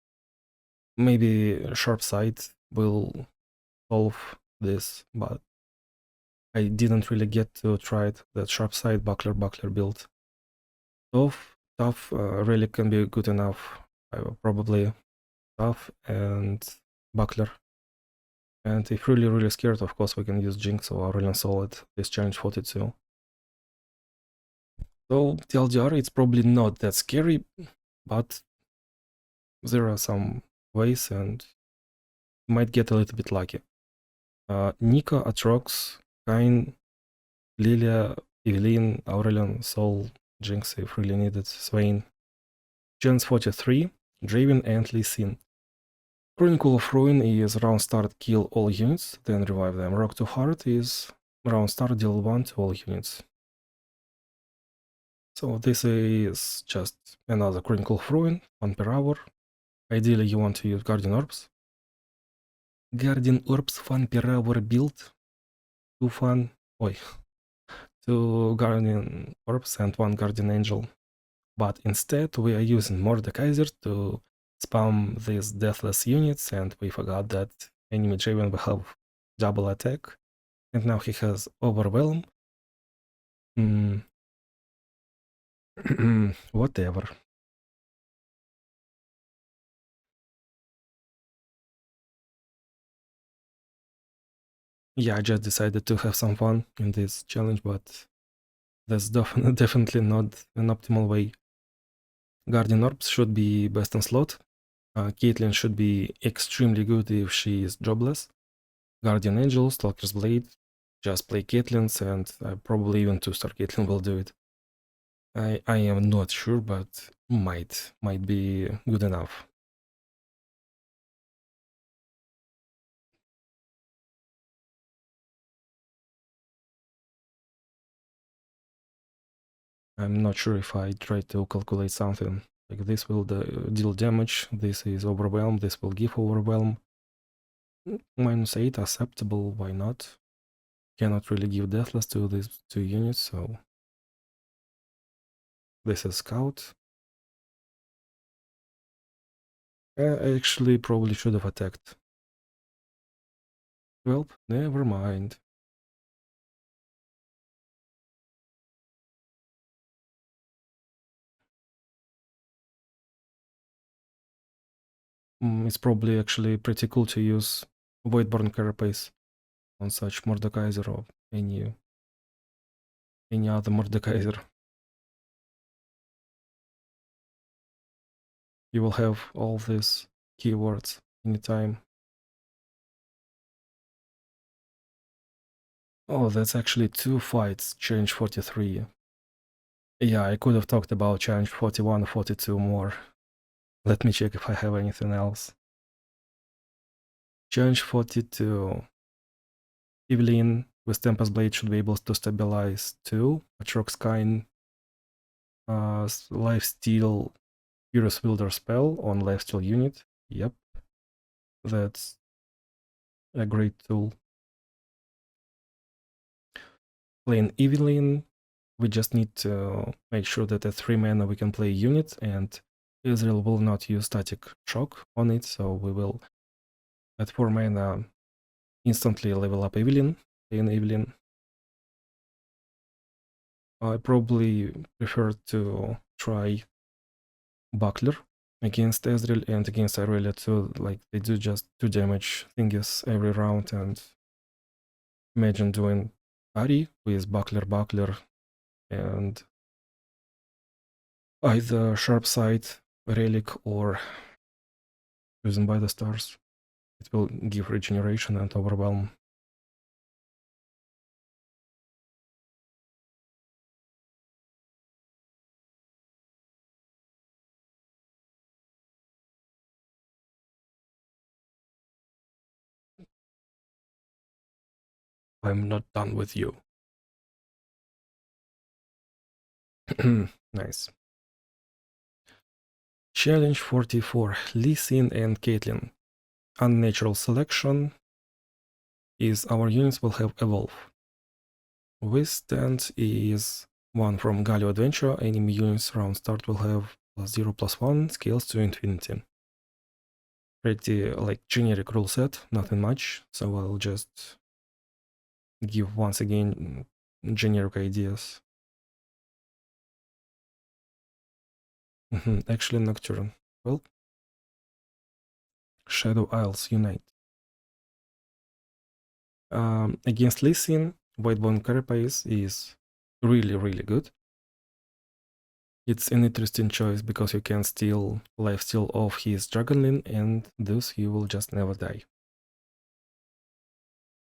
Maybe Sharp Sight will solve this, but I didn't really get to try it, that Sharp Sight Buckler build. Tough Relic can be good enough. Probably Tough and Buckler. And if really scared, of course we can use Jinx or Aurelion Soul at this challenge 42. So TLDR, it's probably not that scary, but there are some ways and you might get a little bit lucky. Nico, Atrox, Kain, Lilia, Evelyn, Aurelion, Soul, Jinx if really needed, Swain. Gens 43, Draven and Lee Sin. Chronicle of Ruin is round start kill all units, then revive them. Rock to Heart is round start deal 1 to all units. So this is just another Chronicle of Ruin, 1 per hour. Ideally you want to use Guardian Orbs. Guardian Orbs 1 per hour build. 2 Guardian Orbs and 1 Guardian Angel. But instead we are using Mordekaiser to spam these deathless units, and we forgot that enemy Draven will have double attack, and now he has Overwhelm. Whatever. Yeah, I just decided to have some fun in this challenge, but that's definitely not an optimal way. Guardian Orbs should be best in slot. Caitlyn should be extremely good if she is jobless. Guardian Angel, Stalker's Blade, just play Caitlyn's, and probably even 2-star Caitlyn will do it. I am not sure, but might be good enough. I'm not sure if I try to calculate something. Like this will deal damage, this is Overwhelm, this will give Overwhelm. -8, acceptable, why not? Cannot really give Deathless to these 2 units, so... This is Scout. I actually probably should have attacked. Well, never mind. It's probably actually pretty cool to use Voidborn Carapace on such Mordekaiser or any other Mordekaiser. You will have all these keywords anytime. Oh, that's actually 2 fights, challenge 43. Yeah, I could have talked about challenge 41 or 42 more. Let me check if I have anything else. Challenge 42. Evelyn with Tempest Blade should be able to stabilize 2. Atrox Kind, Lifesteal Furious Wielder spell on Lifesteal unit. Yep. That's a great tool. Playing Evelyn, we just need to make sure that at 3 mana we can play unit, and Israel will not use Static Shock on it, so we will at 4 mana instantly level up Evelyn, playing Evelyn. I probably prefer to try Buckler against Ezreal and against Irelia too, like they do just 2 damage thingies every round, and imagine doing Ari with Buckler, and either Sharp Sight, Relic, or Chosen by the Stars. It will give regeneration and Overwhelm. I'm not done with you. Nice. Challenge 44. Lee Sin and Caitlyn. Unnatural selection is our units will have evolve. Withstand is one from Galio Adventure. Enemy units around start will have +0/+1 scales to infinity. Pretty like generic rule set, nothing much. So I'll just give once again generic ideas. Actually, Nocturne. Well, Shadow Isles unite. Against Lee Sin, Whitebone Carapace is really good. It's an interesting choice because you can steal lifesteal off his Dragonlin and thus he will just never die.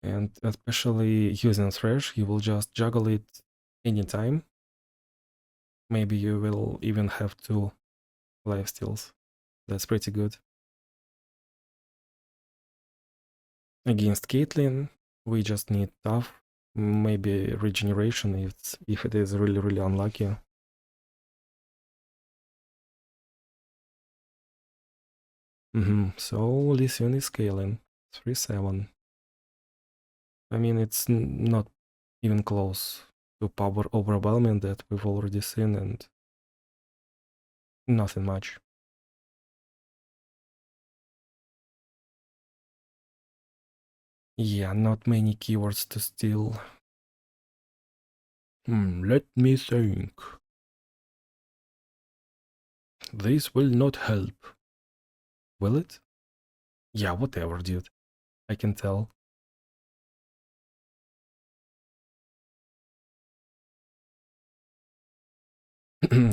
And especially using Thresh, you will just juggle it anytime. Maybe you will even have 2 lifesteals. That's pretty good. Against Caitlyn, we just need tough, maybe regeneration if it is really unlucky. So Lee Sin is scaling 3/7. I mean, it's not even close to power overwhelming that we've already seen, and nothing much. Yeah, not many keywords to steal. Let me think. This will not help. Will it? Yeah, whatever, dude. I can tell.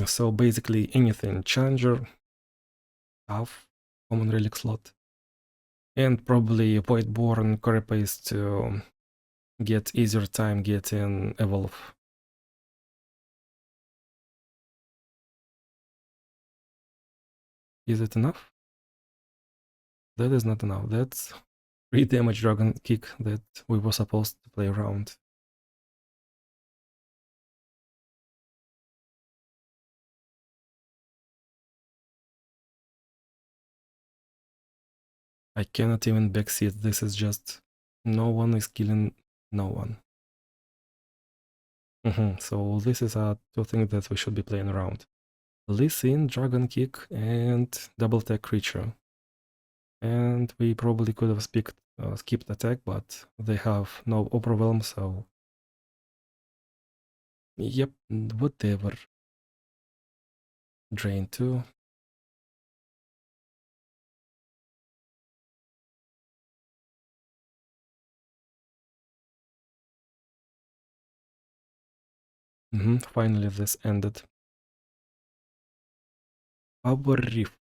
So basically anything. Challenger, tough, common relic slot. And probably Voidborn Carapace to get easier time getting Evolve. Is it enough? That is not enough. That's 3 damage dragon kick that we were supposed to play around. I cannot even backseat. This is just no one is killing no one. So this is 2 things that we should be playing around. Lee Sin, Dragon Kick, and Double Tech Creature. And we probably could have skipped attack, but they have no Overwhelm, so... Yep, whatever. Drain 2. Finally this ended. Power Reef.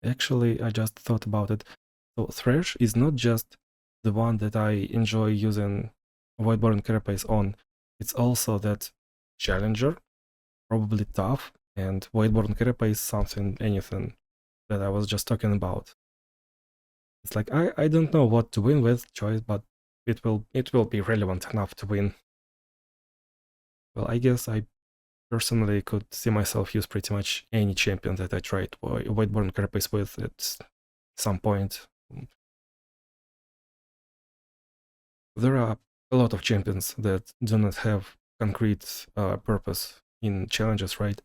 Actually, I just thought about it. So Thresh is not just the one that I enjoy using Voidborn Carapace on. It's also that Challenger, probably tough, and Voidborn Carapace something, anything that I was just talking about. It's like I don't know what to win with choice, but it will be relevant enough to win. Well, I guess I personally could see myself use pretty much any champion that I tried Voidborn Carapace with at some point. There are a lot of champions that do not have concrete purpose in challenges, right?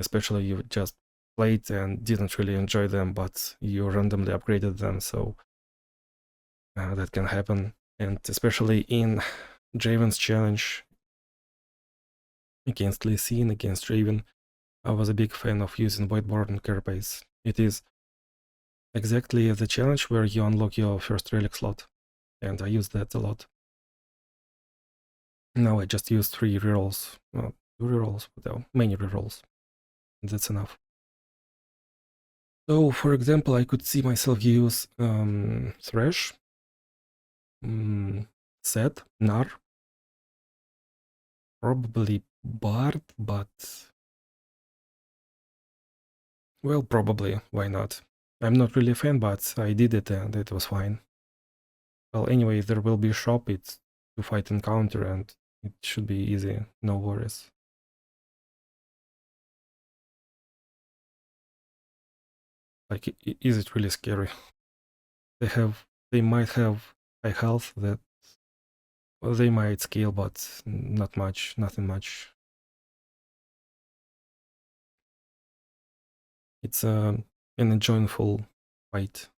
Especially you just played and didn't really enjoy them, but you randomly upgraded them, so that can happen. And especially in Draven's challenge against Lee Sin, against Draven, I was a big fan of using Voidborn Carapace. It is exactly the challenge where you unlock your first relic slot, and I use that a lot. Now I just use 3 rerolls, well, 2 rerolls, without many rerolls. That's enough. So, for example, I could see myself use Thresh, Set, Nar, probably Bard, but... Well, probably, why not? I'm not really a fan, but I did it and it was fine. Well, anyway, there will be a shop, it's to fight encounter and it should be easy, no worries. Like, is it really scary? They might have high health that they might scale, but not much, nothing much. It's an enjoyable fight.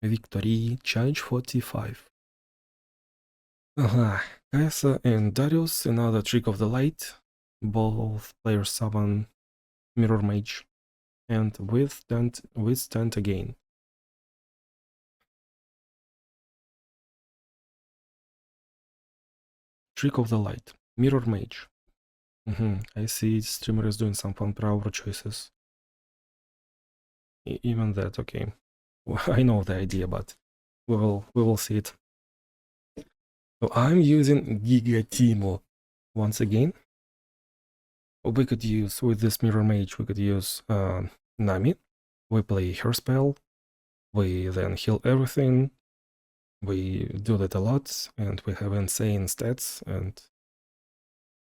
Victory, challenge 45. Kaisa and Darius, another trick of the light. Both players summon Mirror Mage and withstand again. Trick of the light, Mirror Mage. I see streamer is doing some fun power choices. Even that, okay. Well, I know the idea, but we will see it. So I'm using Giga Timo once again. We could use, with this Mirror Mage, we could use Nami. We play her spell, we then heal everything, we do that a lot, and we have insane stats, and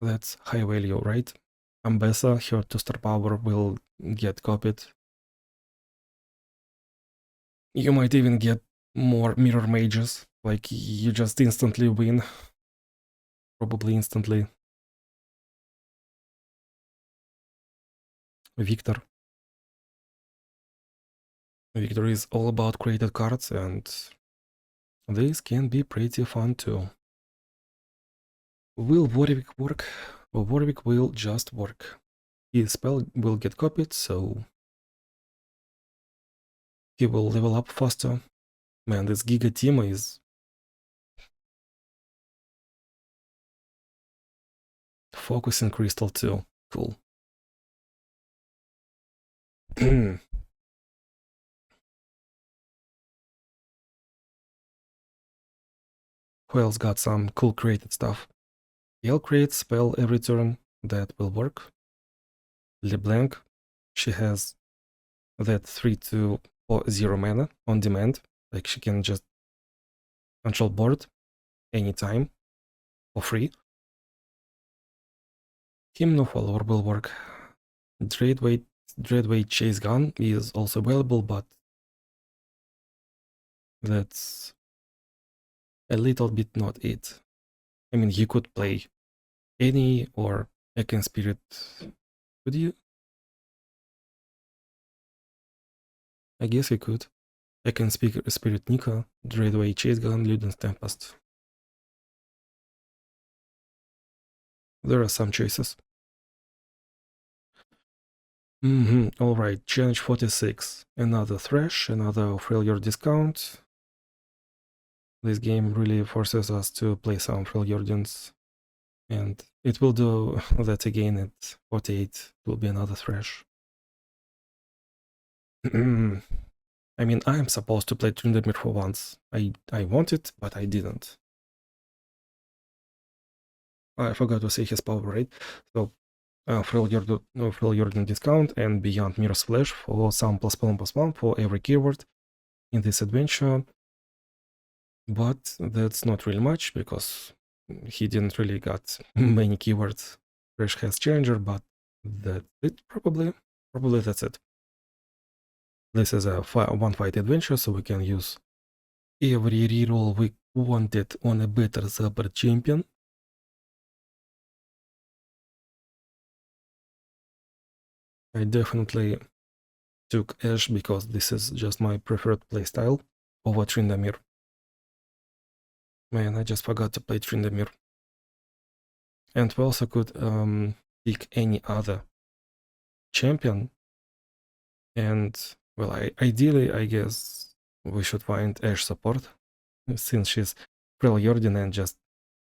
that's high value, right? Ambessa, her 2-star power will get copied. You might even get more Mirror Mages, like you just instantly win. Probably instantly. Victor. Victor is all about created cards, and this can be pretty fun too. Will Warwick work? Warwick will just work. His spell will get copied, so he will level up faster. Man, this Giga Team is focusing crystal too. Cool. Who else got some cool created stuff? Yell creates spell every turn, that will work. LeBlanc, she has that 3-2-0 mana on demand, like she can just control board anytime for free. Hymn of Follower will work. Dreadweight Chase Gun is also available, but that's a little bit not it. I mean, you could play any or Ekin Spirit. Could you? I guess you could. Ekin Spirit Nika, Dreadweight Chase Gun, Luden's Tempest. There are some choices. Alright, challenge 46. Another Thresh, another failure discount. This game really forces us to play some Freljordans. And it will do that again at 48. It will be another Thresh. I mean, I'm supposed to play Tryndamere for once. I want it, but I didn't. I forgot to say his power, right? So, Freljordan discount and Beyond Mirror's Flash for some +1/+1 for every keyword in this adventure. But that's not really much, because he didn't really got many keywords. Fresh has Challenger, but that's it, probably. Probably that's it. This is a one-fight adventure, so we can use every reroll we wanted on a better super champion. I definitely took Ashe because this is just my preferred playstyle over Tryndamere. Man, I just forgot to play Tryndamere. And we also could pick any other champion. And, well, ideally, I guess we should find Ashe support, since she's Freljordan and just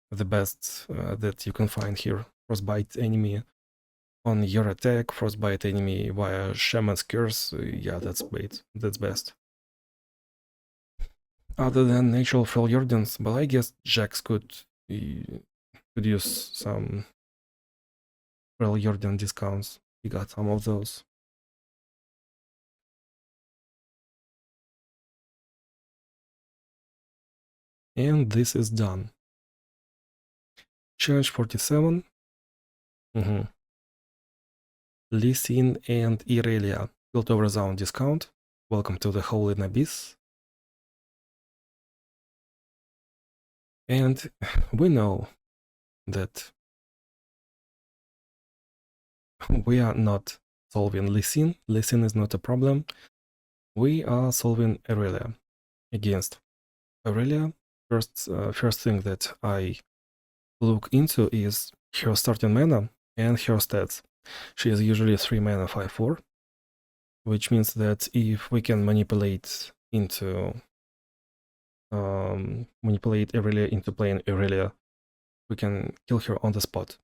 the best that you can find here. Frostbite enemy on your attack, Frostbite enemy via Shaman's Curse. Yeah, that's great. That's best. Other than natural Freljordans, but I guess Jax could use some Freljordan discounts. He got some of those. And this is done. Challenge 47. Lee Sin and Irelia. Built over zone discount. Welcome to the Hole in Abyss. And we know that we are not solving Lee Sin. Lee Sin is not a problem. We are solving Irelia. Against Irelia, first thing that I look into is her starting mana and her stats. She is usually 3 mana 5/4, which means that if we can manipulate Irelia into playing Irelia, we can kill her on the spot.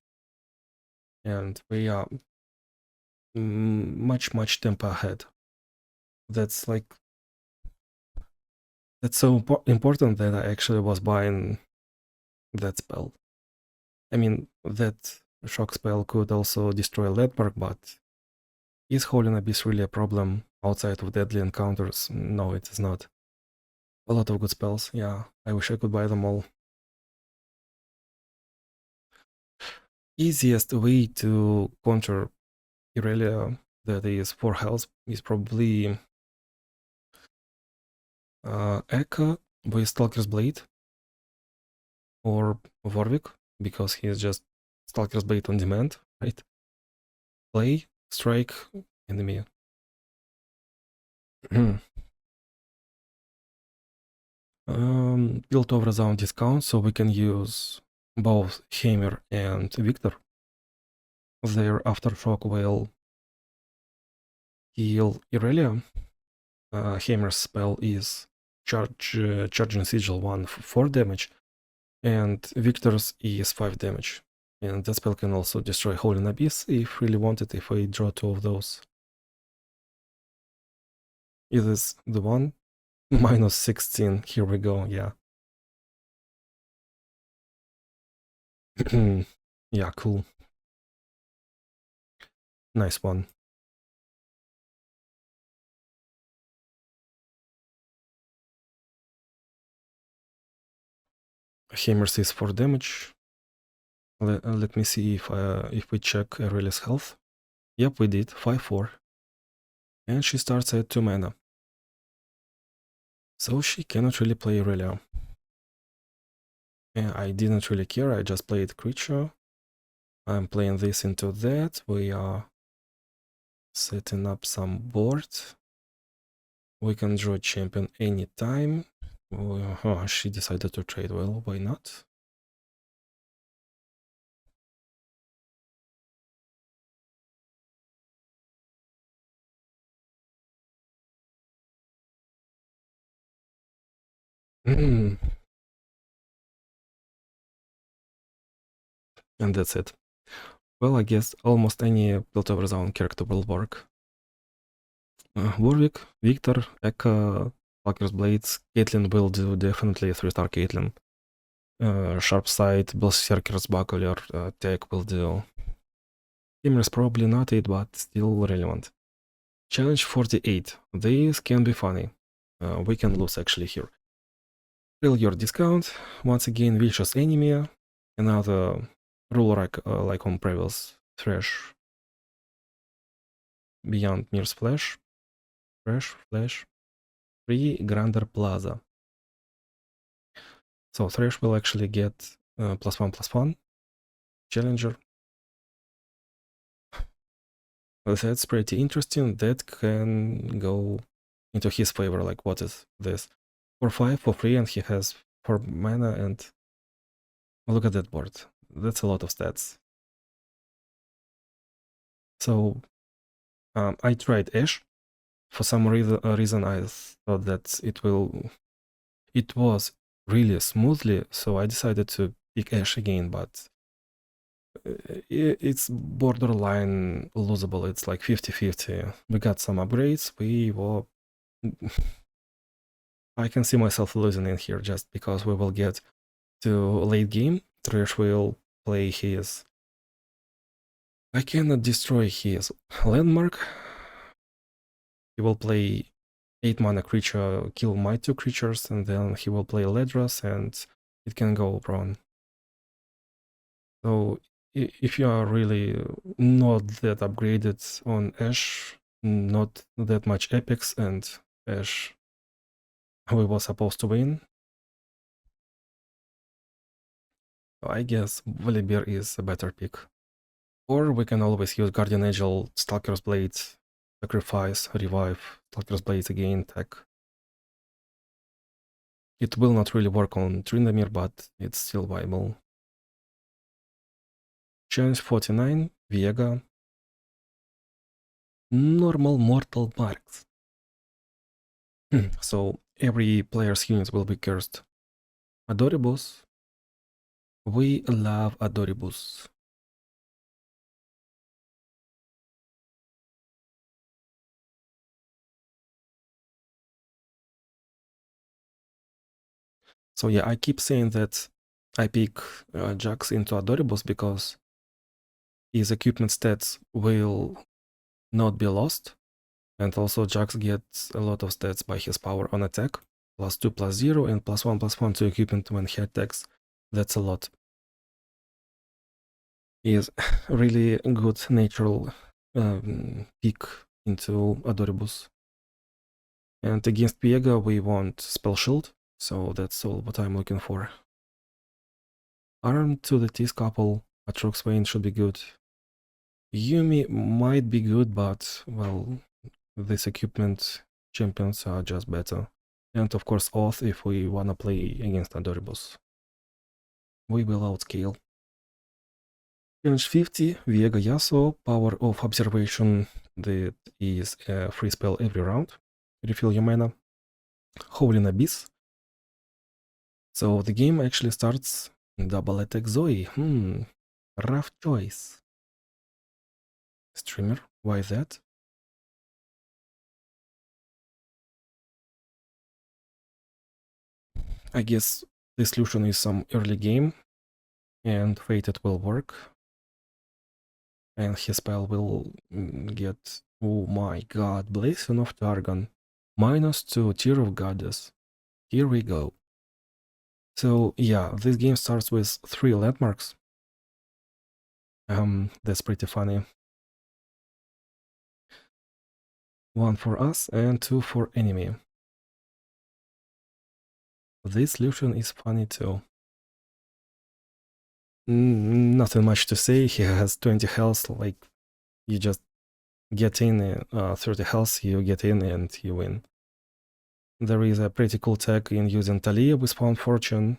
And we are much tempo ahead. That's so important that I actually was buying that spell. I mean, that shock spell could also destroy Landmark, but is Hole in Abyss really a problem outside of deadly encounters? No, it is not. A lot of good spells, yeah. I wish I could buy them all. Easiest way to counter Irelia that is 4 health is probably Echo with Stalker's Blade or Warwick, because he is just Stalker's Blade on demand, right? Play, strike, enemy. Built over zone discount, so we can use both Hammer and Victor. Their Aftershock will heal Irelia. Hammer's spell is Charging Sigil 1 for 4 damage, and Victor's is 5 damage. And that spell can also destroy Hole in Abyss if really wanted, if I draw 2 of those. Is this the one? Minus 16, here we go, yeah. Yeah, cool. Nice one. Hammer is 4 damage. Let me see if we check Aurelia's health. Yep, we did, 5/4. And she starts at 2 mana. So she cannot really play Aurelia. Yeah, I didn't really care, I just played creature. I'm playing this into that. We are setting up some board. We can draw champion anytime. Oh, she decided to trade. Well, why not? And that's it. Well, I guess almost any built over zone character will work. Warwick, Victor, Ekka, Walker's Blades, Caitlyn will do definitely 3-star Caitlyn. Sharp Sight, Berserker's Buckler, Tech will do. Gamer is probably not it, but still relevant. Challenge 48. This can be funny. We can lose actually here. Fill your discount. Once again, vicious enemy. Another rule like on previous Thresh. Beyond Mirror's Flash. Flash. Free Grander Plaza. So Thresh will actually get +1/+1. Challenger. That's pretty interesting. That can go into his favor. Like, what is this? For 5 for free, and he has 4 mana, and look at that board. That's a lot of stats. So I tried Ash. For some reason I thought that it was really smoothly, so I decided to pick Ash again, but it's borderline losable. It's like 50-50. We got some upgrades. I can see myself losing in here just because we will get to late game. Thresh will play his... I cannot destroy his landmark. He will play 8 mana creature kill my 2 creatures, and then he will play Ledras, and it can go wrong. So if you are really not that upgraded on Ash, not that much epics, and Ash we were supposed to win, I guess Volibear is a better pick. Or we can always use Guardian Angel, Stalker's Blade, Sacrifice, Revive, Stalker's Blade again, tech. It will not really work on Tryndamere, but it's still viable. Challenge 49, Viega. Normal mortal marks. So every player's unit will be cursed. Adoribus. We love Adoribus. So yeah, I keep saying that I pick Jax into Adoribus because his equipment stats will not be lost. And also Jax gets a lot of stats by his power on attack. +2, +0, and +1/+1 to equipment when he attacks. That's a lot. He is really a good natural pick into Adoribus. And against Piega we want Spell Shield, so that's all what I'm looking for. Arm to the Teeth couple, Atrox Vayne should be good. Yumi might be good, but, well, this equipment champions are just better. And of course Oath if we wanna play against Adoribus. We will outscale. Challenge 50, Viega Yasuo, Power of Observation, that is a free spell every round. Refill your mana. Howling Abyss. So the game actually starts double attack Zoe. Rough choice. Streamer, why that? I guess the solution is some early game, and Fated will work. And his spell will get, oh my god, Blazing of Targon. -2, Tear of Goddess. Here we go. So yeah, this game starts with 3 landmarks. That's pretty funny. 1 for us and 2 for enemy. This solution is funny too. Nothing much to say. He has 20 health, like, you just get in, 30 health, you get in and you win. There is a pretty cool tech in using Talia with Spawn Fortune.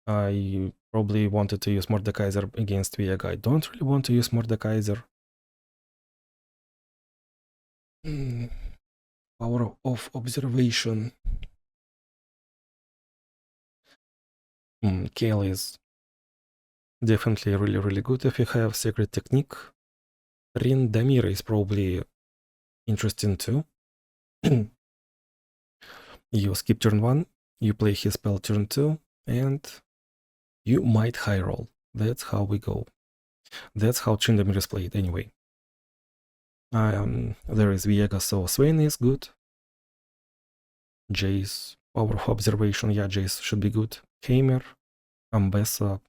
I probably wanted to use Mordekaiser against Viega. I don't really want to use Mordekaiser. Power of Observation. Kale is definitely really good if you have Secret Technique. Tryndamere is probably interesting too. You skip turn 1, you play his spell turn 2, and you might high roll. That's how we go. That's how Tryndamere is played anyway. There is Viega, so Swain is good. Jace, Power of Observation, yeah, Jace should be good. Heimer, Ambessa,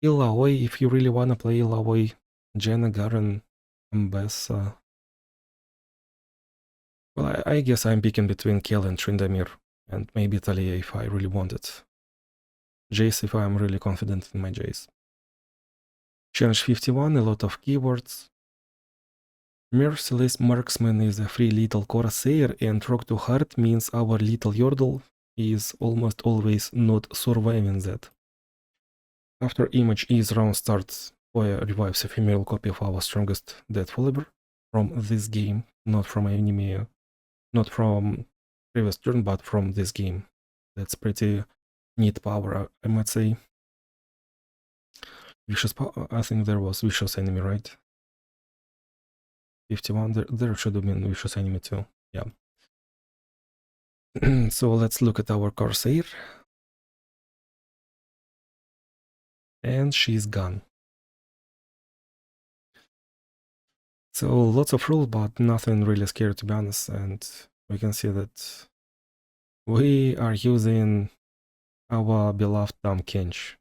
Illaoi, if you really wanna play Illaoi, Jenna, Garen, Ambessa. Well, I guess I'm picking between Kel and Tryndamere, and maybe Talia if I really want it. Jace if I'm really confident in my Jace. Challenge 51, a lot of keywords. Merciless Marksman is a free little Corsair, and Rock to Heart means our little Yordle is almost always not surviving that. After image is round starts, Oya revives a female copy of our strongest dead Volibear from this game, not from enemy, not from previous turn, but from this game. That's pretty neat power, I might say. Vicious power, I think there was Vicious Enemy, right? 51, there should have been Vicious Enemy too, yeah. So let's look at our Corsair. And she's gone. So lots of rules, but nothing really scary to be honest. And we can see that we are using our beloved Tom Kench.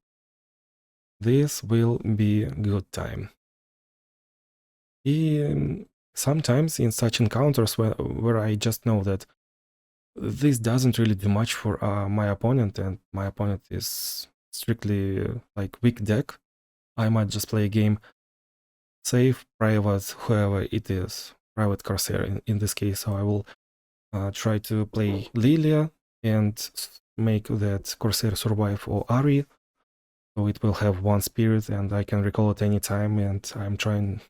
This will be a good time. Sometimes in such encounters where I just know that this doesn't really do much for my opponent, and my opponent is strictly like weak deck, I might just play a game safe, private, whoever it is, private Corsair in this case. So I will try to play Lilia and make that Corsair survive or Ari. So it will have one spirit and I can recall it anytime, and I'm trying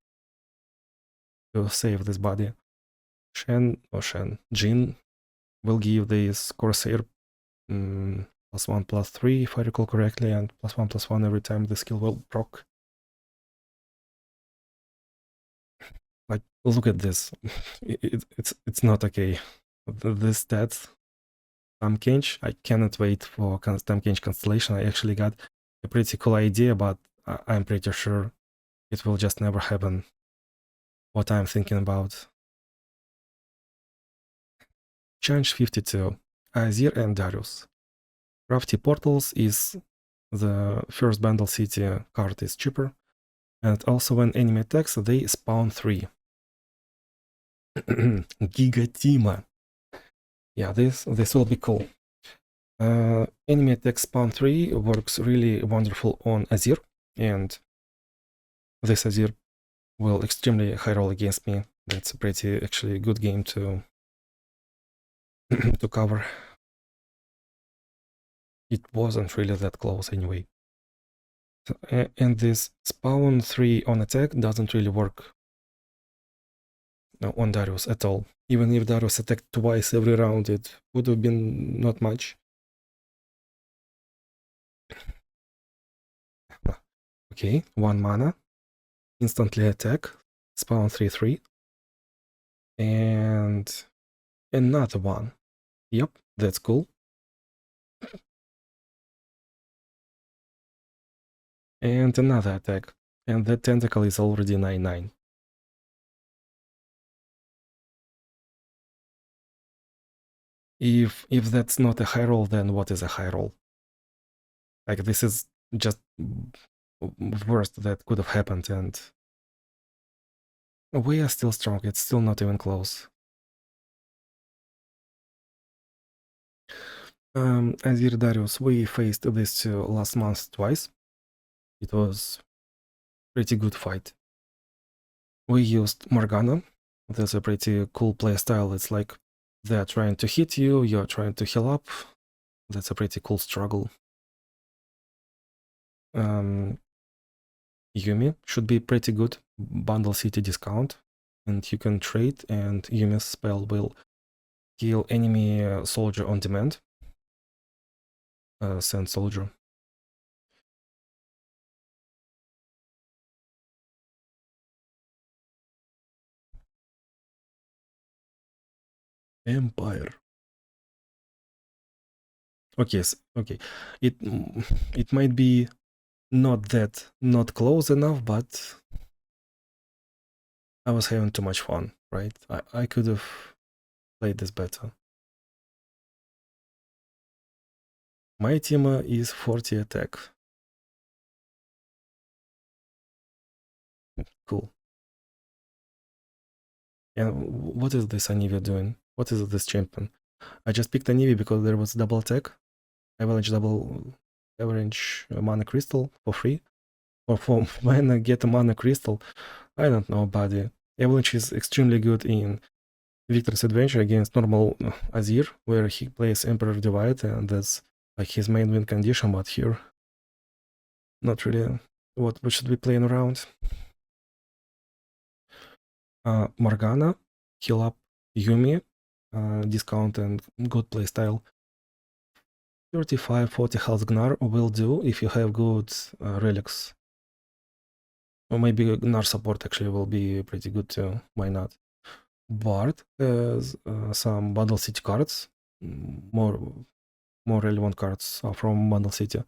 to save this body. Jin will give this Corsair +1/+3 if I recall correctly, and +1/+1 every time the skill will proc. Like, look at this. It's not okay. This stats, Tam Kench, I cannot wait for Tam Kench Constellation. I actually got a pretty cool idea, but I'm pretty sure it will just never happen. What I'm thinking about. Change 52. Azir and Darius. Crafty Portals is the first bundle city card is cheaper, and also when enemy attacks, they spawn 3. Gigatima. Yeah, this will be cool. Enemy attack spawn 3 works really wonderful on Azir, and this Azir will extremely high roll against me. That's a pretty actually good game to to cover. It wasn't really that close anyway. So, and this spawn 3 on attack doesn't really work on Darius at all. Even if Darius attacked twice every round, it would have been not much. Okay, 1 mana, instantly attack, spawn 3/3, and another one. Yep, that's cool. And another attack, and that tentacle is already 9/9. If that's not a high roll, then what is a high roll? Like, this is just worst that could have happened, and we are still strong. It's still not even close. Azir Darius, we faced this last month twice. It was pretty good fight. We used Morgana. That's a pretty cool playstyle. It's like they're trying to hit you, you're trying to heal up. That's a pretty cool struggle. Yumi should be pretty good. Bundle city discount, and you can trade, and Yumi's spell will kill enemy soldier on demand. Send soldier. Empire. Okay, okay. It might be not close enough, but I was having too much fun, right? I could have played this better. My team is 40 attack. Cool. And what is this Anivia doing? What is this champion? I just picked Anivia because there was double attack, avalanche mana crystal for free. Or for when I get a mana crystal, I don't know, buddy. Avalanche is extremely good in Victor's Adventure against normal Azir, where he plays Emperor Divide, and that's like his main win condition, but here, not really. What should we play around? Morgana, heal up Yumi, discount and good playstyle. 35-40 health Gnar will do if you have good relics. Or maybe Gnar support actually will be pretty good too, why not? Bard has some Bundle City cards, more relevant cards are from Bundle City.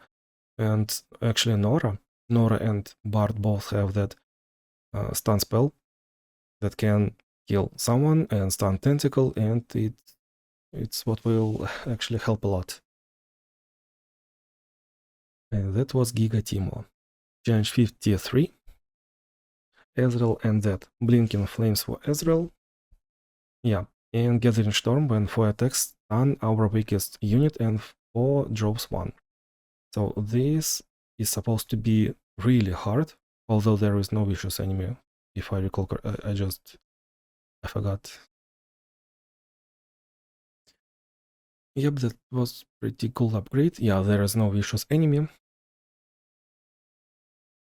And actually Nora and Bard both have that stun spell that can kill someone and stun tentacle, and it's what will actually help a lot. And that was Giga Timo. Challenge 53. Ezreal and that. Blinking Flames for Ezreal. Yeah. And Gathering Storm when 4 attacks stun our weakest unit and 4 drops 1. So this is supposed to be really hard, although there is no vicious enemy. If I recall, I forgot. Yep, that was pretty cool upgrade. Yeah, there is no vicious enemy.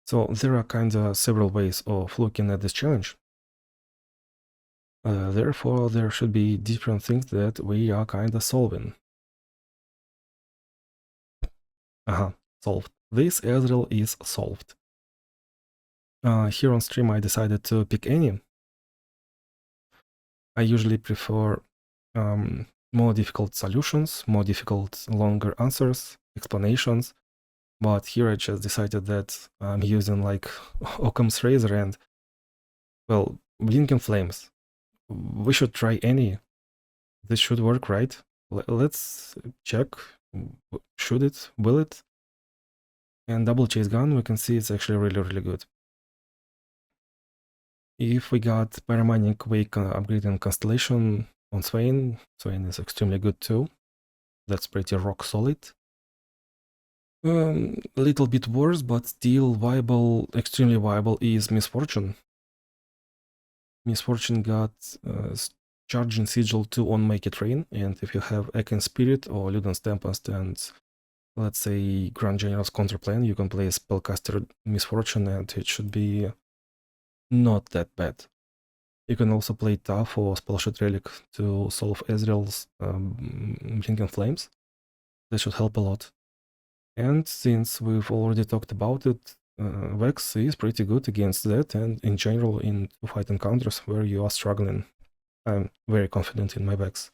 So there are kinda several ways of looking at this challenge. Therefore, there should be different things that we are kinda solving. Solved. This Ezreal is solved. Here on stream I decided to pick any. I usually prefer more difficult solutions, more difficult, longer answers, explanations, but here I just decided that I'm using like Occam's razor and, well, Blinking Flames. We should try any. This should work, right? Let's check. Should it? Will it? And double chase gun, we can see it's actually really good. If we got Paramanic Wake upgrade and Constellation on Swain, Swain is extremely good too. That's pretty rock solid. A little bit worse, but still viable, extremely viable, is Misfortune. Misfortune got Charging Sigil 2 on Make It Rain, and if you have Echoing Spirit or Luden's Tempest and, let's say, Grand General's Counterplan, you can play Spellcaster Misfortune and it should be not that bad. You can also play Tough or Spellshot Relic to solve Ezreal's Blinking Flames. That should help a lot. And since we've already talked about it, Vex is pretty good against that, and in general in fight encounters where you are struggling. I'm very confident in my Vex.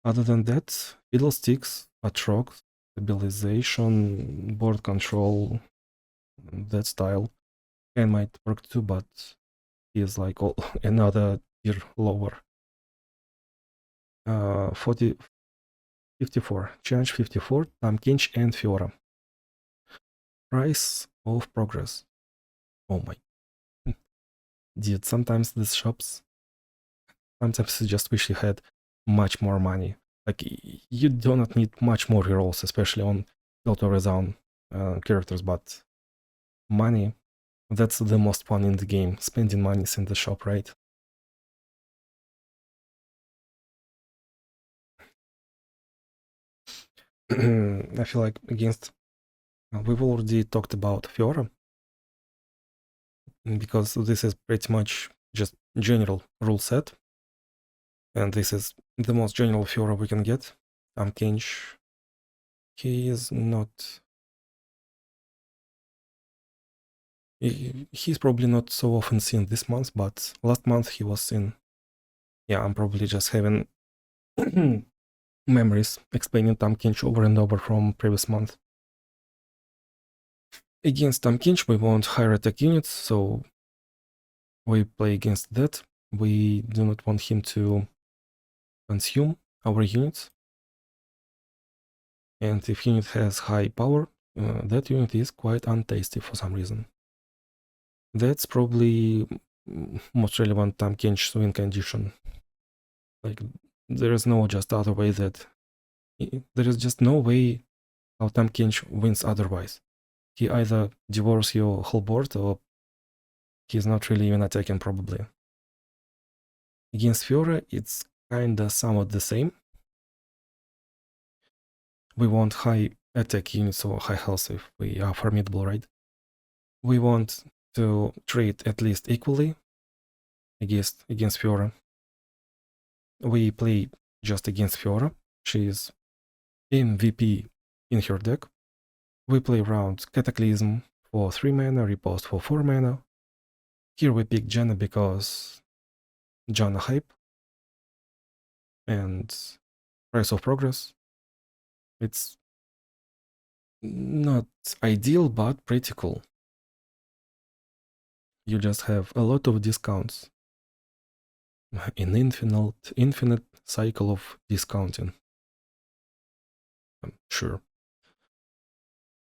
Other than that, Fiddlesticks, Atrox, stabilization, board control, that style can might work too, but is like another tier lower. 54, challenge 54, Tamkinch and Fiora. Price of progress. Oh my. Dude, sometimes these shops, sometimes you just wish you had much more money. Like, you do not need much more rerolls, especially on Build Over Zone characters, but money, that's the most fun in the game. Spending money is in the shop, right? I feel like against... we've already talked about Fiora, because this is pretty much just general rule set. And this is the most general Fiora we can get. Tamkinch, he is not... he's probably not so often seen this month, but last month he was seen. Yeah, I'm probably just having memories explaining Tamkinch over and over from previous month. Against Tamkinch we want higher attack units, so we play against that. We do not want him to consume our units. And if unit has high power, that unit is quite untasty for some reason. That's probably most relevant Tamkinch win condition. Like, there is no just other way that... there is just no way how Tamkinch wins otherwise. He either devours your whole board or he's not really even attacking probably. Against Fiora, it's kinda somewhat the same. We want high attack units or high health if we are formidable, right? We want to trade at least equally against Fiora. We play just against Fiora. She is MVP in her deck. We play around Cataclysm for 3 mana, Riposte for 4 mana. Here we pick Janna because Janna hype and Price of Progress. It's not ideal, but pretty cool. you just have a lot of discounts. An infinite cycle of discounting. Sure.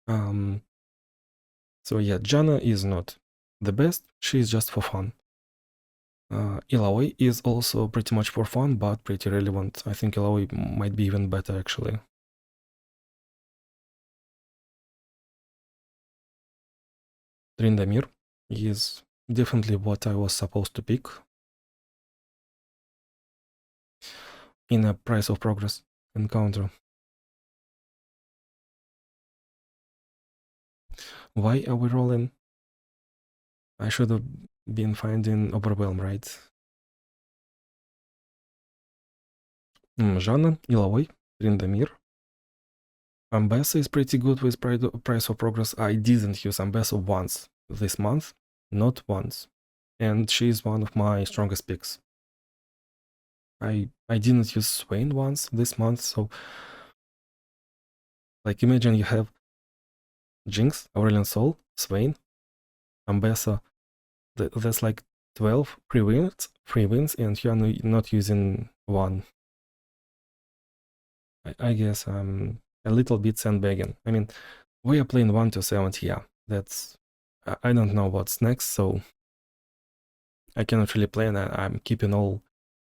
So yeah, Janna is not the best, she's just for fun. Illaoi is also pretty much for fun, but pretty relevant. I think Illaoi might be even better, actually. Tryndamere is definitely what I was supposed to pick in a Price of Progress encounter. Why are we rolling? I should have been finding Overwhelm, right? Janna, Illaoi, Tryndamere. Ambessa is pretty good with Price of Progress. I didn't use Ambessa once this month, not once. And she's one of my strongest picks. I didn't use Swain once this month, so like imagine you have Jinx, Aurelion Sol, Swain, Ambessa. That's like 12 free wins, and you are not using one. I guess I'm a little bit sandbagging. I mean, we are playing 1 to 70, yeah. That's I don't know what's next, so I cannot really play, and I'm keeping all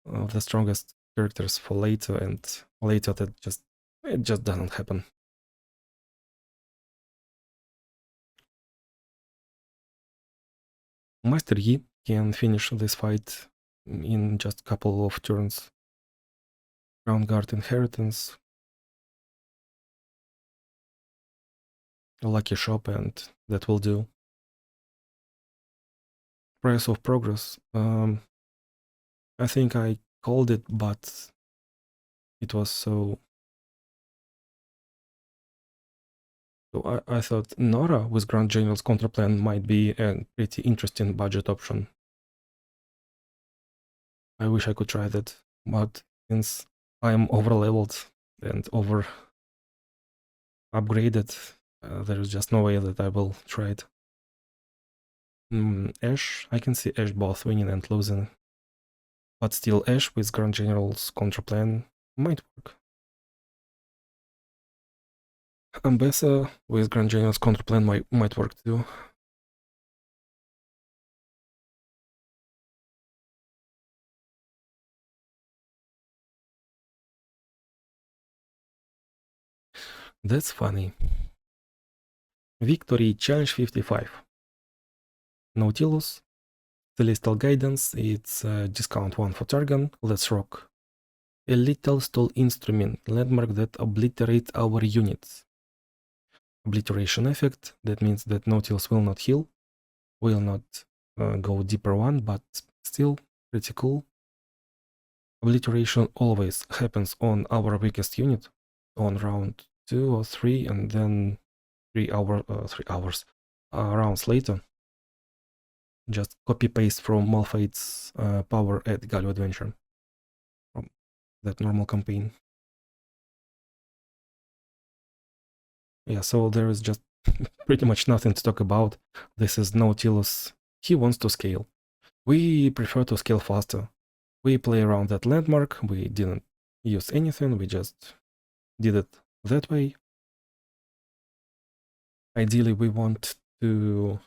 of the strongest characters for later, and later that it just doesn't happen. Master Yi can finish this fight in just a couple of turns. Crown Guard Inheritance, a Lucky Shop, and that will do. Price of Progress. I think I called it, but it was so... So I thought Nora with Grand General's Contraplan might be a pretty interesting budget option. I wish I could try that, but since I am over-leveled and over-upgraded, there is just no way that I will try it. Ashe, I can see Ashe both winning and losing, but still Ashe with Grand General's Contraplan might work. Ambessa with Grand General's Contraplan might work too. That's funny. Victory Challenge 55. Nautilus, Celestial Guidance, it's discount 1 for Targon, let's rock. A little stall instrument, landmark that obliterates our units. Obliteration effect, that means that Nautilus will not heal, will not go deeper one, but still pretty cool. Obliteration always happens on our weakest unit, on round 2 or 3, and then 3 rounds later. Just copy paste from Malphite's power at Galio Adventure from that normal campaign. Yeah, so there is just pretty much nothing to talk about. This is Nautilus. He wants to scale. We prefer to scale faster. We play around that landmark. We didn't use anything. We just did it that way. Ideally, we want to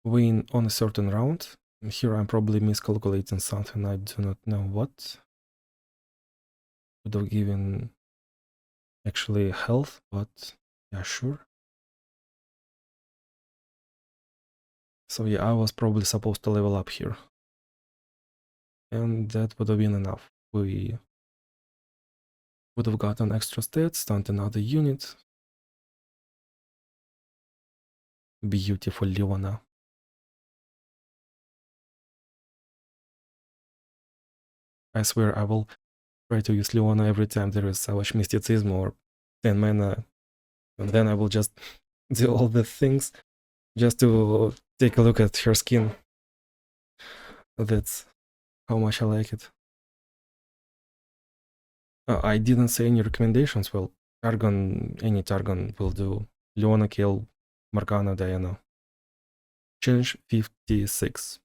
win on a certain round. Here I'm probably miscalculating something. I do not know what. Would have given actually health, but yeah, sure. So yeah, I was probably supposed to level up here. And that would have been enough. We would have gotten extra stats, stunned another unit. Beautiful Leona. I swear I will try to use Leona every time there is Savage Mysticism or 10 mana, and then I will just do all the things just to take a look at her skin. That's how much I like it. I didn't say any recommendations. Well, Targon, any Targon will do. Leona, Kayle, Morgana, Diana. Change 56.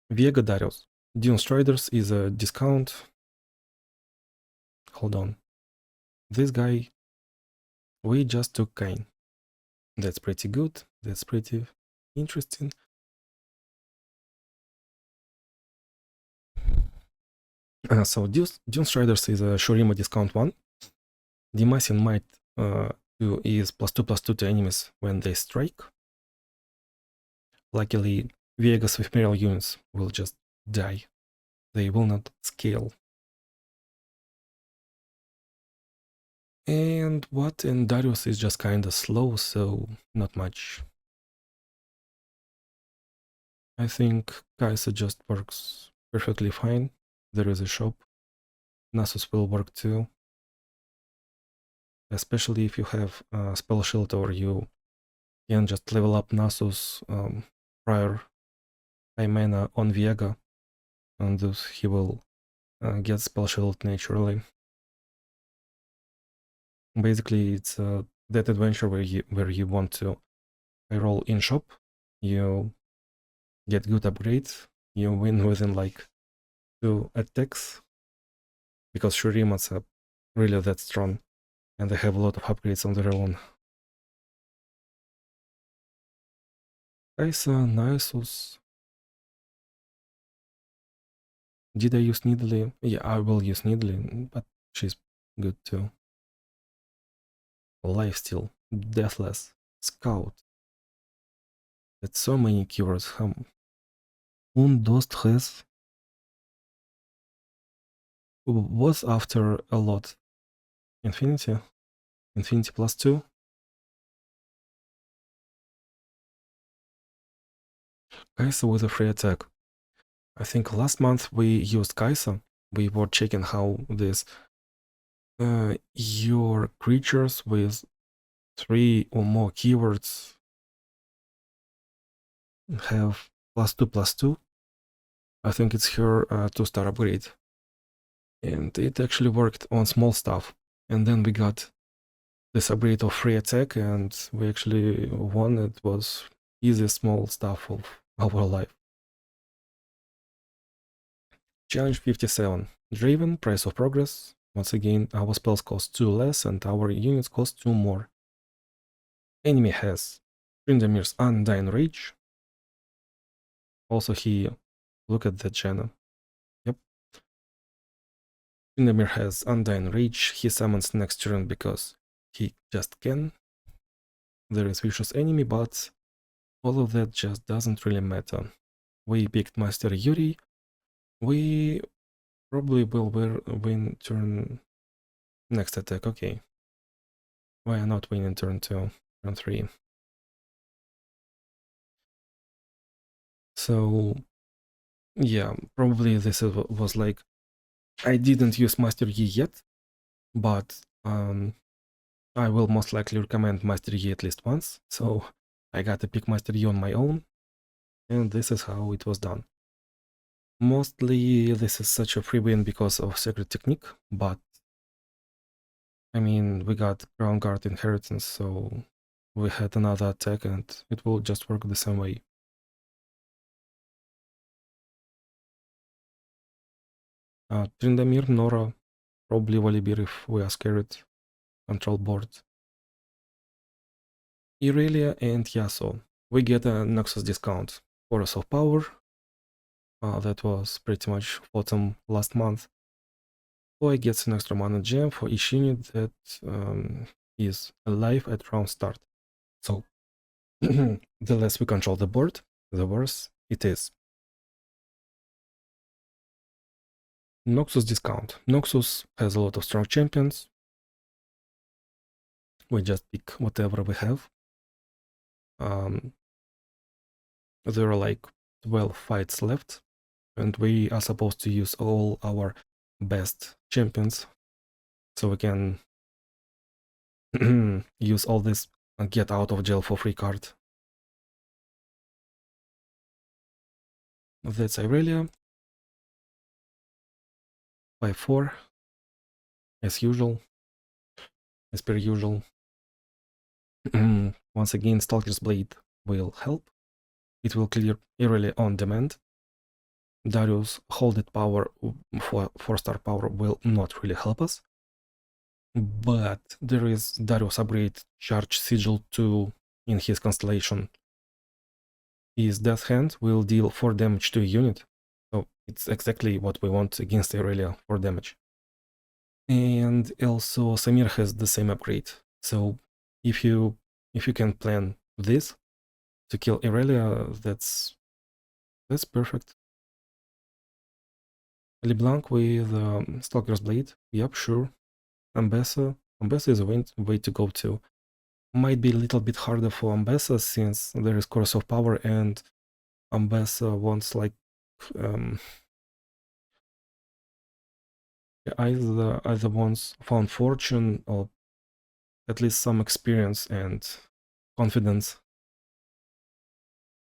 Vega Darius. Dune Striders is a discount. Hold on. This guy, we just took Kain. That's pretty good. That's pretty interesting. So Dune Striders is a Shurima discount 1. Demassing Might 2 is +2/+2 to enemies when they strike. Luckily, Vegas with Imperial units will just die. They will not scale. And what? And Darius is just kinda slow, so not much. I think Kaisa just works perfectly fine. There is a shop. Nasus will work too. Especially if you have a spell shield or you can just level up Nasus prior high mana on Viega, and thus he will get spell shield naturally. Basically, it's that adventure where you want to roll in shop, you get good upgrades, you win within like 2 attacks, because Shurimas are really that strong, and they have a lot of upgrades on their own. Kaisa, Nasus. Did I use Needly? Yeah, I will use Needly, but she's good too. Lifesteal, Deathless, Scout. That's so many keywords. Dost has was after a lot. Infinity? Infinity +2? Kaisa with a free attack. I think last month we used Kaisa. We were checking how this your creatures with 3 or more keywords have +2/+2. I think it's her 2-star upgrade. And it actually worked on small stuff. And then we got this upgrade of free attack, and we actually won. It was easy small stuff of our life. Challenge 57. Draven, Price of Progress. Once again, our spells cost 2 less and our units cost 2 more. Enemy has Trindamir's Undying Rage. Also he... Look at that channel. Yep. Trindamir has Undying Rage. He summons next turn because he just can. There is Vicious Enemy, but all of that just doesn't really matter. We picked Master Yuri. We probably will win turn next attack. Okay. Why not win in turn 2, turn 3? So yeah, probably this was like, I didn't use Master Yi yet, but I will most likely recommend Master Yi at least once. So I got to pick Master Yi on my own, and this is how it was done. Mostly this is such a free win because of Sacred Technique, but I mean, we got Ground Guard Inheritance, so we had another attack and it will just work the same way. Trindamir, Nora, probably Volibear if we are scared. Control board. Irelia and Yasuo. We get a Noxus discount. Chorus of Power. That was pretty much autumn last month. So I get an extra mana gem for each unit that is alive at round start. So the less we control the board, the worse it is. Noxus discount. Noxus has a lot of strong champions. We just pick whatever we have. There are like 12 fights left, and we are supposed to use all our best champions, so we can use all this get out of jail for free card. That's Irelia. 5-4, as usual. as per usual. Once again, Stalker's Blade will help. It will clear Irelia on demand. Darius Holded Power for 4-star power will not really help us. But there is Darius Upgrade Charge Sigil 2 in his constellation. His Death Hand will deal 4 damage to a unit. So it's exactly what we want against Irelia for damage. And also Samir has the same upgrade. So if you can plan this to kill Irelia, that's perfect. LeBlanc with Stalker's Blade. Yep, sure. Ambessa is a way to go to. Might be a little bit harder for Ambessa since there is Course of Power and Ambessa wants like either wants Found Fortune or at least some experience and confidence.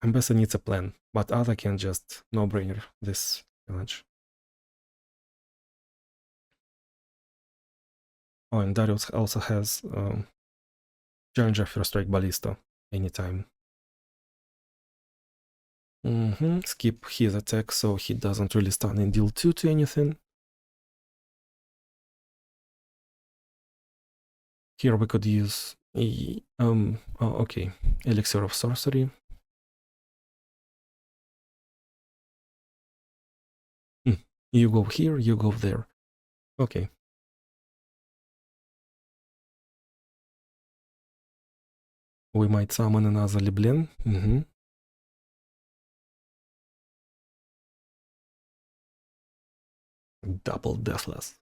Ambessa needs a plan, but Ada can just no-brainer this challenge. Oh, and Darius also has Challenger First Strike Ballista anytime. Skip his attack so he doesn't really stun and deal 2 to anything. Here we could use okay, Elixir of Sorcery. You go here, you go there. Okay. We might summon another Leblanc. Double Deathless.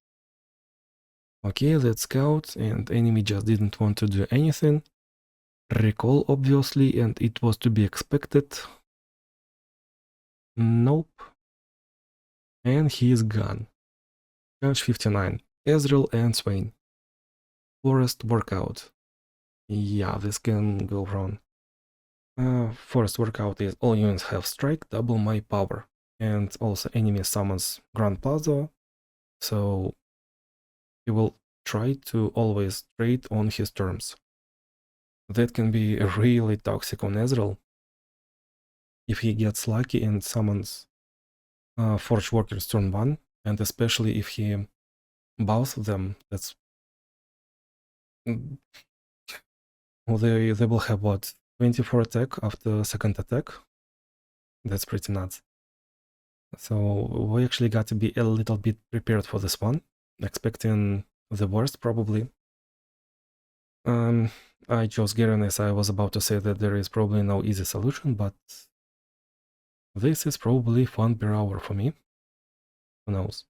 Okay, that's Scout, and enemy just didn't want to do anything. Recall, obviously, and it was to be expected. Nope. And he is gone. Challenge 59. Ezreal and Swain. Forest Workout. Yeah, this can go wrong. Forest Workout is all units have strike, double my power. And also enemy summons Grand Plaza, so he will try to always trade on his terms. That can be really toxic on Ezreal if he gets lucky and summons Forge Workers turn 1, and especially if he bows them, that's... They will have, what, 24 attack after second attack? That's pretty nuts. So we actually got to be a little bit prepared for this one, expecting the worst probably. I chose Garen as I was about to say that there is probably no easy solution, but this is probably fun per hour for me. Who knows?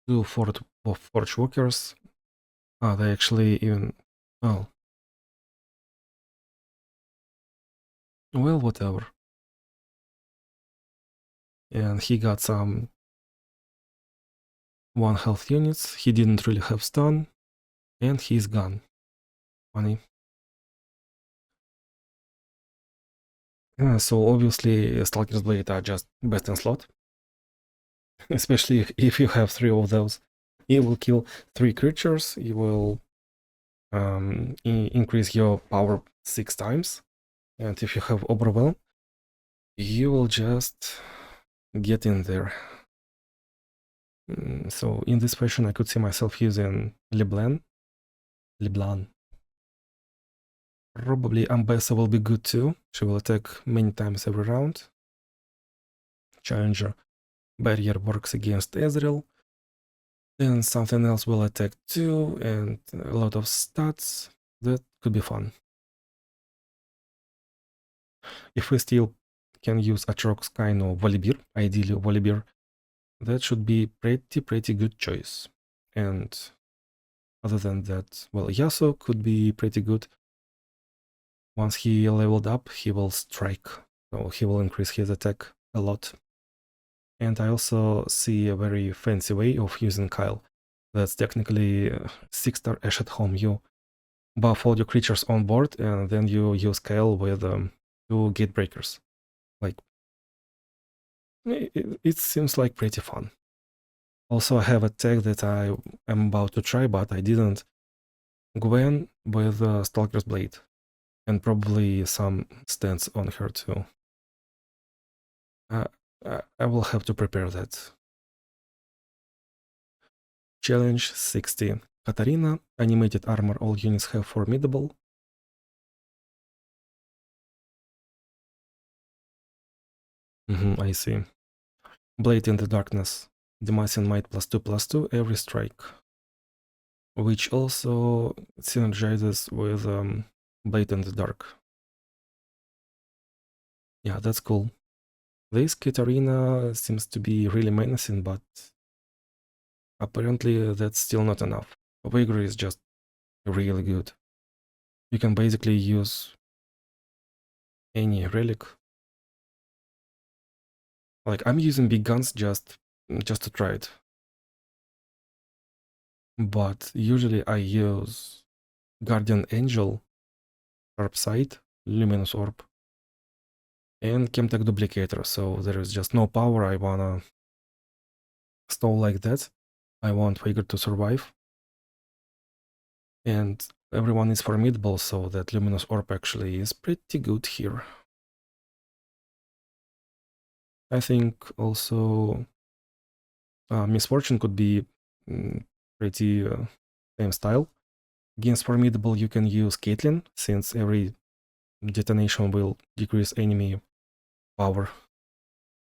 Two Forge Walkers. They actually even... Oh. Well, whatever. And he got some 1 health units. He didn't really have stun. And he's gone. Funny. So obviously Stalker's Blade are just best in slot. Especially if you have 3 of those. You will kill 3 creatures. You will increase your power 6 times. And if you have Overwhelm, you will just get in there. So in this fashion, I could see myself using Leblanc. Probably Ambessa will be good too. She will attack many times every round. Challenger Barrier works against Ezreal. Then something else will attack too, and a lot of stats. That could be fun. If we still can use Atrox, Kain or Volibear, ideally Volibear, that should be pretty good choice. And other than that, well, Yasuo could be pretty good. Once he leveled up, he will strike, so he will increase his attack a lot. And I also see a very fancy way of using Kyle. That's technically 6-star Ash at home. You buff all your creatures on board, and then you use Kyle with 2 gate breakers. Like, it seems like pretty fun. Also, I have a tag that I am about to try, but I didn't. Gwen with Stalker's Blade, and probably some stance on her too. Uh, I will have to prepare that. Challenge 60. Katarina, animated armor, all units have formidable. I see. Blade in the darkness. Demacian might +2/+2 every strike. Which also synergizes with Blade in the dark. Yeah, that's cool. This Katarina seems to be really menacing, but apparently that's still not enough. Vigor is just really good. You can basically use any relic. Like, I'm using big guns just to try it. But usually I use Guardian Angel, Sharp Sight, Luminous Orb, and Chemtech Duplicator, so there is just no power I wanna stall like that. I want Vigor to survive. And everyone is formidable, so that Luminous Orb actually is pretty good here. I think also Misfortune could be pretty same style. Against Formidable, you can use Caitlyn, since every detonation will decrease enemy power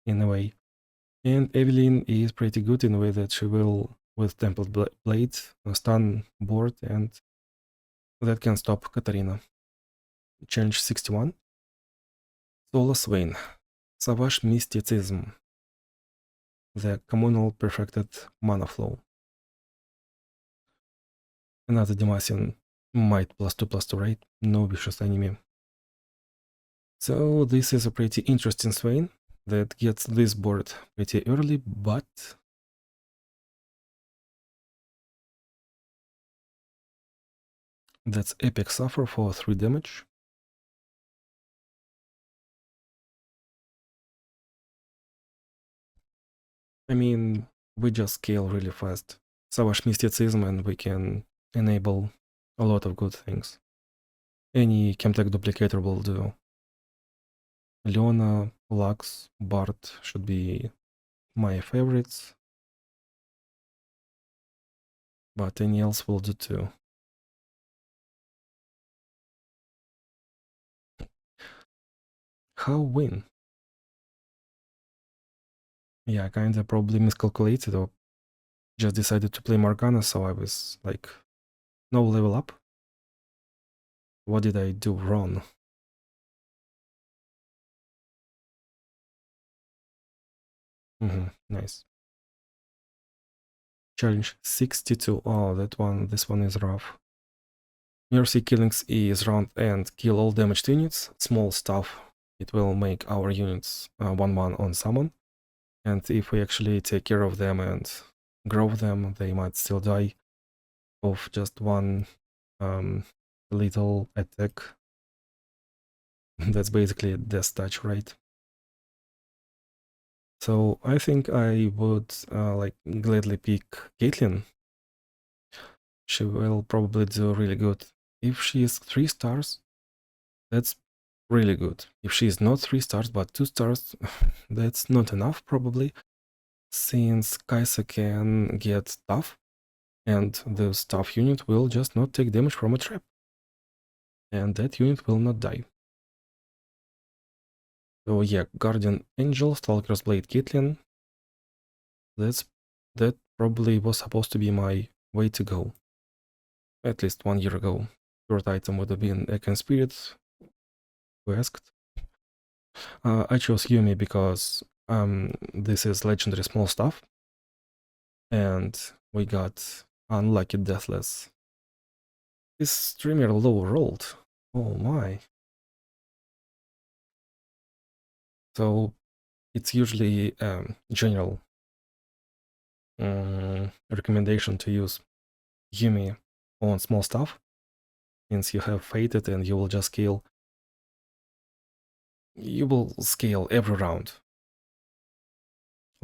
in a way. And Evelyn is pretty good in a way that she will, with Temple Blade, stun board, and that can stop Katarina. Challenge 61. Solas Vein. Savage Mysticism. The communal perfected Manaflow. Another Demacian might +2/+2 rate, no vicious enemy. So this is a pretty interesting Swain that gets this board pretty early, but that's Epic Suffer for 3 damage. I mean, we just scale really fast. Savage Mysticism, and we can enable a lot of good things. Any Chemtech Duplicator will do. Leona, Lux, Bart should be my favorites, but any else will do too. How win? Yeah, I kinda probably miscalculated or just decided to play Morgana, so I was like, no level up? What did I do wrong? Nice. Challenge 62. Oh, this one is rough. Mercy Killings is round and kill all damaged units. Small stuff. It will make our units 1/1 on summon. And if we actually take care of them and grow them, they might still die of just one little attack. That's basically Death Touch, right? So I think I would like gladly pick Caitlyn. She will probably do really good. If she is 3 stars, that's really good. If she is not 3 stars but 2 stars, that's not enough probably, since Kaisa can get tough, and the tough unit will just not take damage from a trap. And that unit will not die. So yeah, Guardian Angel, Stalker's Blade, Caitlyn. That probably was supposed to be my way to go. At least 1 year ago. Third item would have been Ekan Spirit, who asked. I chose Yumi because this is legendary small stuff. And we got Unlucky Deathless. This streamer low rolled. Oh my. So it's usually general recommendation to use Yumi on small stuff, since you have Fated and you will just scale. You will scale every round.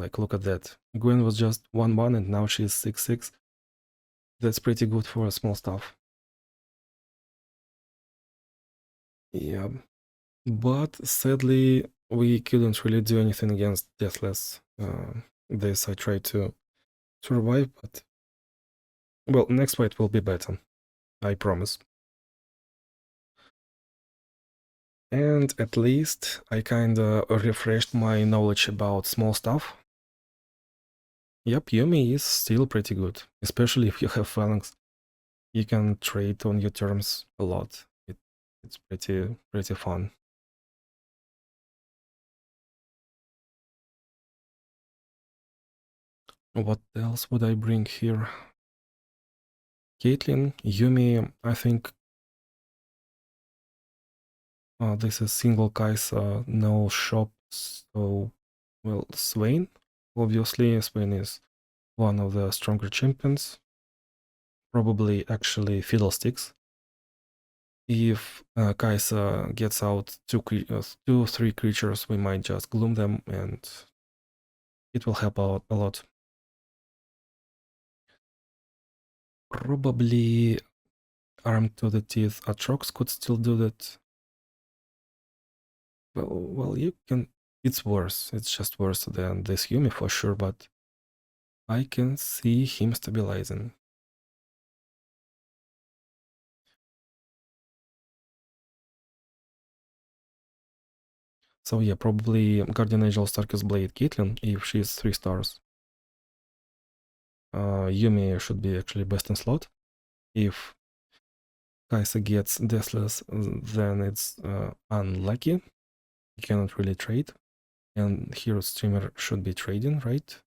Like, look at that. Gwen was just 1-1 and now she's 6-6. That's pretty good for small stuff. Yeah. But sadly, we couldn't really do anything against Deathless. This I tried to survive, but... Well, next fight will be better. I promise. And at least I kinda refreshed my knowledge about small stuff. Yep, Yumi is still pretty good, especially if you have phalanx. You can trade on your terms a lot. It's pretty fun. What else would I bring here? Caitlyn, Yumi, I think this is single Kaisa, no shop, so, well, Swain. Obviously, Swain is one of the stronger champions. Probably actually Fiddlesticks. If Kaisa gets out two, three creatures, we might just gloom them and it will help out a lot. Probably Armed to the Teeth Atrox could still do that. Well, you can... It's worse. It's just worse than this Yumi for sure, but I can see him stabilizing. So yeah, probably Guardian Angel Starkest Blade Caitlyn if she's 3 stars. Yumi should be actually best in slot. If Kaisa gets Deathless, then it's unlucky. You cannot really trade. And Hero Streamer should be trading, right?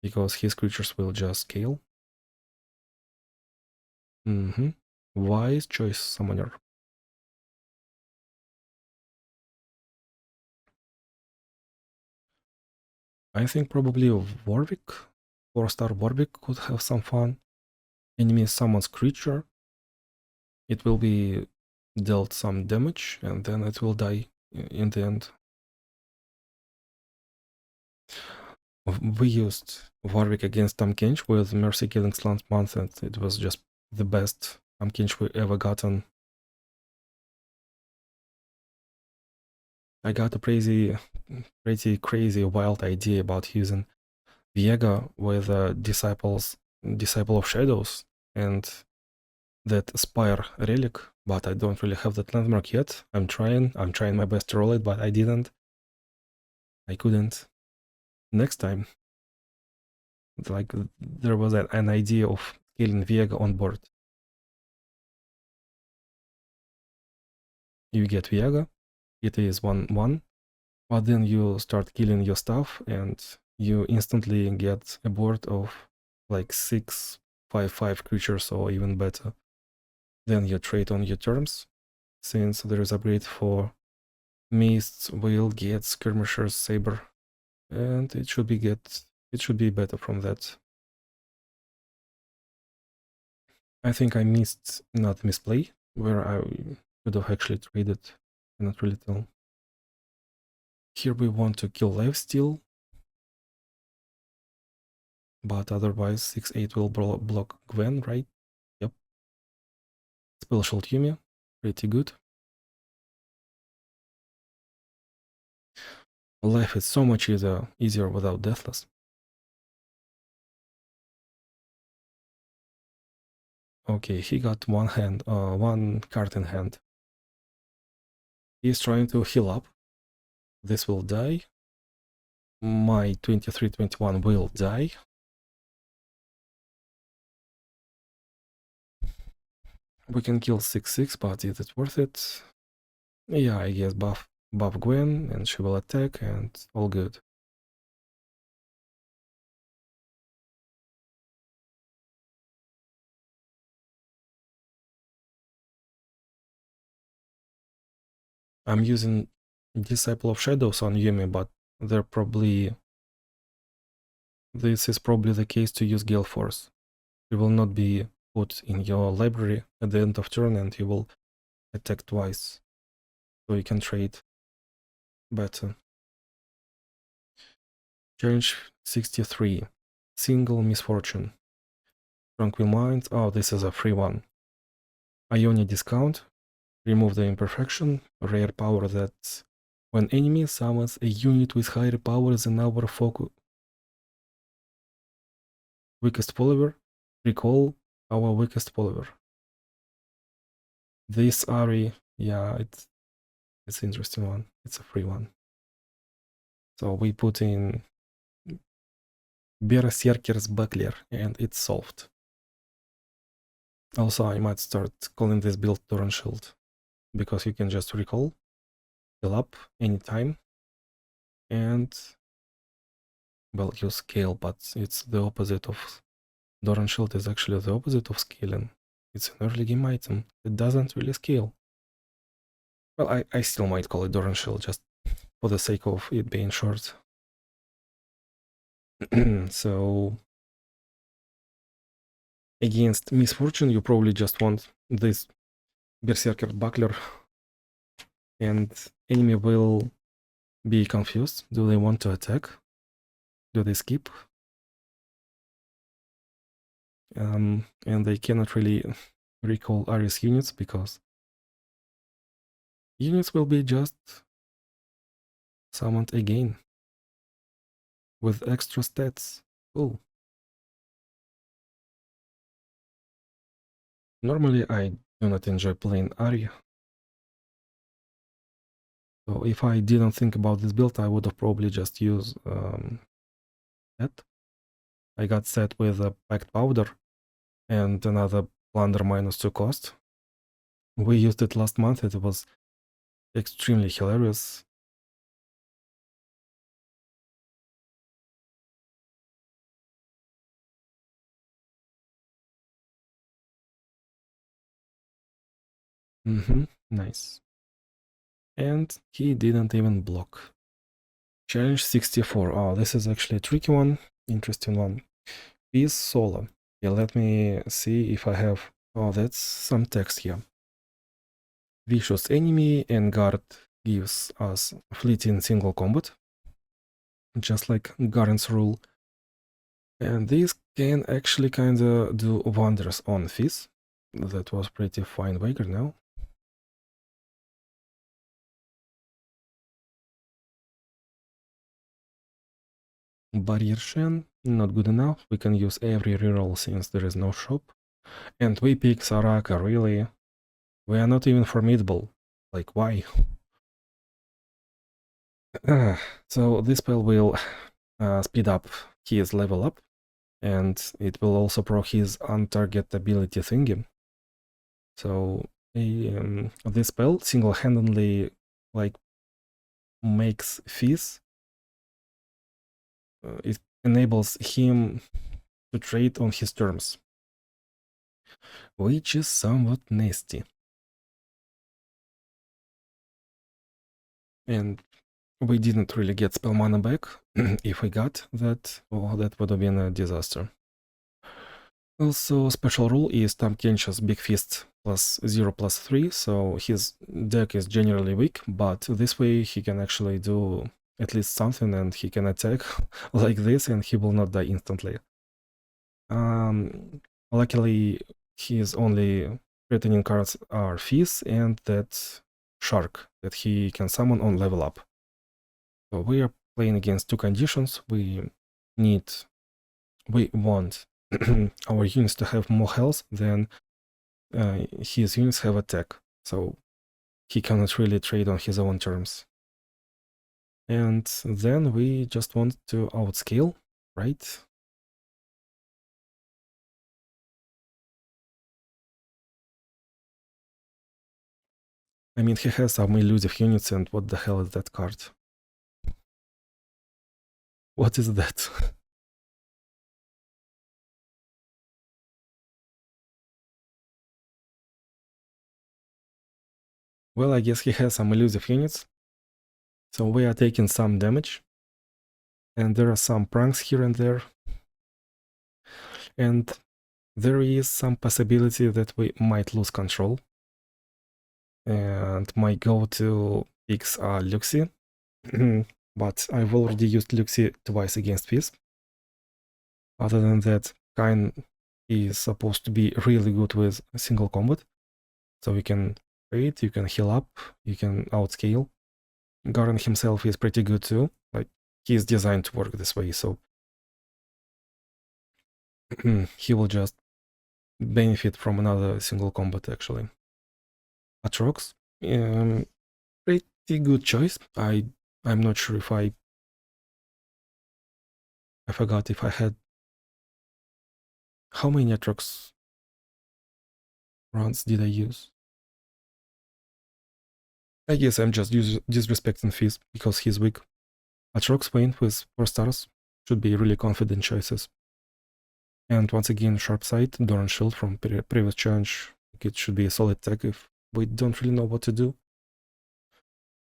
Because his creatures will just scale. Wise choice, Summoner. I think probably Warwick, 4-star Warwick could have some fun. Enemy summons creature. It will be dealt some damage and then it will die in the end. We used Warwick against Tahm Kench with Mercy Killing Slant Month and it was just the best Tahm Kench we ever gotten. I got a pretty crazy wild idea about using Viega with Disciple of Shadows and that Spire relic, but I don't really have that landmark yet. I'm trying my best to roll it, but I didn't. I couldn't. Next time. Like, there was an idea of killing Viega on board. You get Viega, it is 1-1, but then you start killing your stuff and you instantly get a board of like 6/5/5 creatures or even better. Then you trade on your terms. Since there is upgrade for Mists, will get Skirmisher's Saber, and it should be better from that. I think I missed not misplay, where I could have actually traded. I cannot really tell. Here we want to kill lifesteal, but otherwise 6/8 will block Gwen, right? Yep. Spell Shield Yumi, pretty good. Life is so much easier without Deathless. Okay, he got one card in hand. He's trying to heal up. This will die. My 23/21 will die. We can kill 6/6, but is it worth it? Yeah, I guess buff Gwen and she will attack and all good. I'm using Disciple of Shadows on Yumi, but this is probably the case to use Gale Force. It will not be put in your library at the end of turn and you will attack twice. So you can trade better. Challenge 63. Single misfortune. Tranquil Mind. Oh, this is a free one. Ionia discount. Remove the imperfection. Rare power that when enemy summons a unit with higher power than our focus weakest follower, recall our weakest follower. This Ari, yeah, it's an interesting one. It's a free one. So we put in Berserker's Buckler and it's solved. Also, I might start calling this build Torrent Shield because you can just recall, fill up anytime, and well, you scale, but it's the opposite of Torrent Shield is actually the opposite of scaling. It's an early game item. It doesn't really scale. Well, I still might call it Torrent Shield just for the sake of it being short. So against Misfortune, you probably just want this Berserker Buckler, and enemy will be confused. Do they want to attack? Do they skip? And they cannot really recall Ares units because units will be just summoned again with extra stats. Cool. Normally I do not enjoy playing Ari. So if I didn't think about this build, I would have probably just used that. I got set with a Packed Powder and another Plunder -2 cost. We used it last month. It was extremely hilarious. Nice. And he didn't even block. Challenge 64. Oh, this is actually a tricky one. Interesting one. Peace solo. Yeah, let me see if I have... Oh, that's some text here. Vicious enemy and guard gives us fleeting single combat. Just like Garen's rule. And this can actually kinda do wonders on Fizz. That was pretty fine Wager now. Barrier Shen, not good enough. We can use every reroll since there is no shop. And we pick Saraka, really? We are not even formidable. Like, why? So this spell will speed up his level up, and it will also pro his untargetability thingy. So this spell single-handedly like makes Fizz. It enables him to trade on his terms, which is somewhat nasty. And we didn't really get spell mana back. If we got that, well, that would have been a disaster. Also, special rule is Tom Kench's Big Fist +0/+3, so his deck is generally weak, but this way he can actually do at least something and he can attack like this and he will not die instantly. Luckily, his only threatening cards are Fizz and that Shark that he can summon on level up. So we are playing against two conditions. We want our units to have more health than his units have attack. So he cannot really trade on his own terms. And then we just want to outscale, right? I mean, he has some elusive units, and what the hell is that card? What is that? Well, I guess he has some elusive units. So we are taking some damage. And there are some pranks here and there. And there is some possibility that we might lose control. And my go-to picks are Luxie. but I've already used Luxie twice against Fizz. Other than that, Kain is supposed to be really good with single combat. So you can trade, you can heal up, you can outscale. Garen himself is pretty good too. Like, he's designed to work this way, so he will just benefit from another single combat actually. Atrox, pretty good choice. I'm not sure if I forgot if I had how many Atrox runs did I use? I guess I'm just disrespecting Fizz because he's weak. Atrox Vayne with 4 stars should be really confident choices. And once again, Sharp Sight, Doran Shield from previous challenge. It should be a solid tech if we don't really know what to do.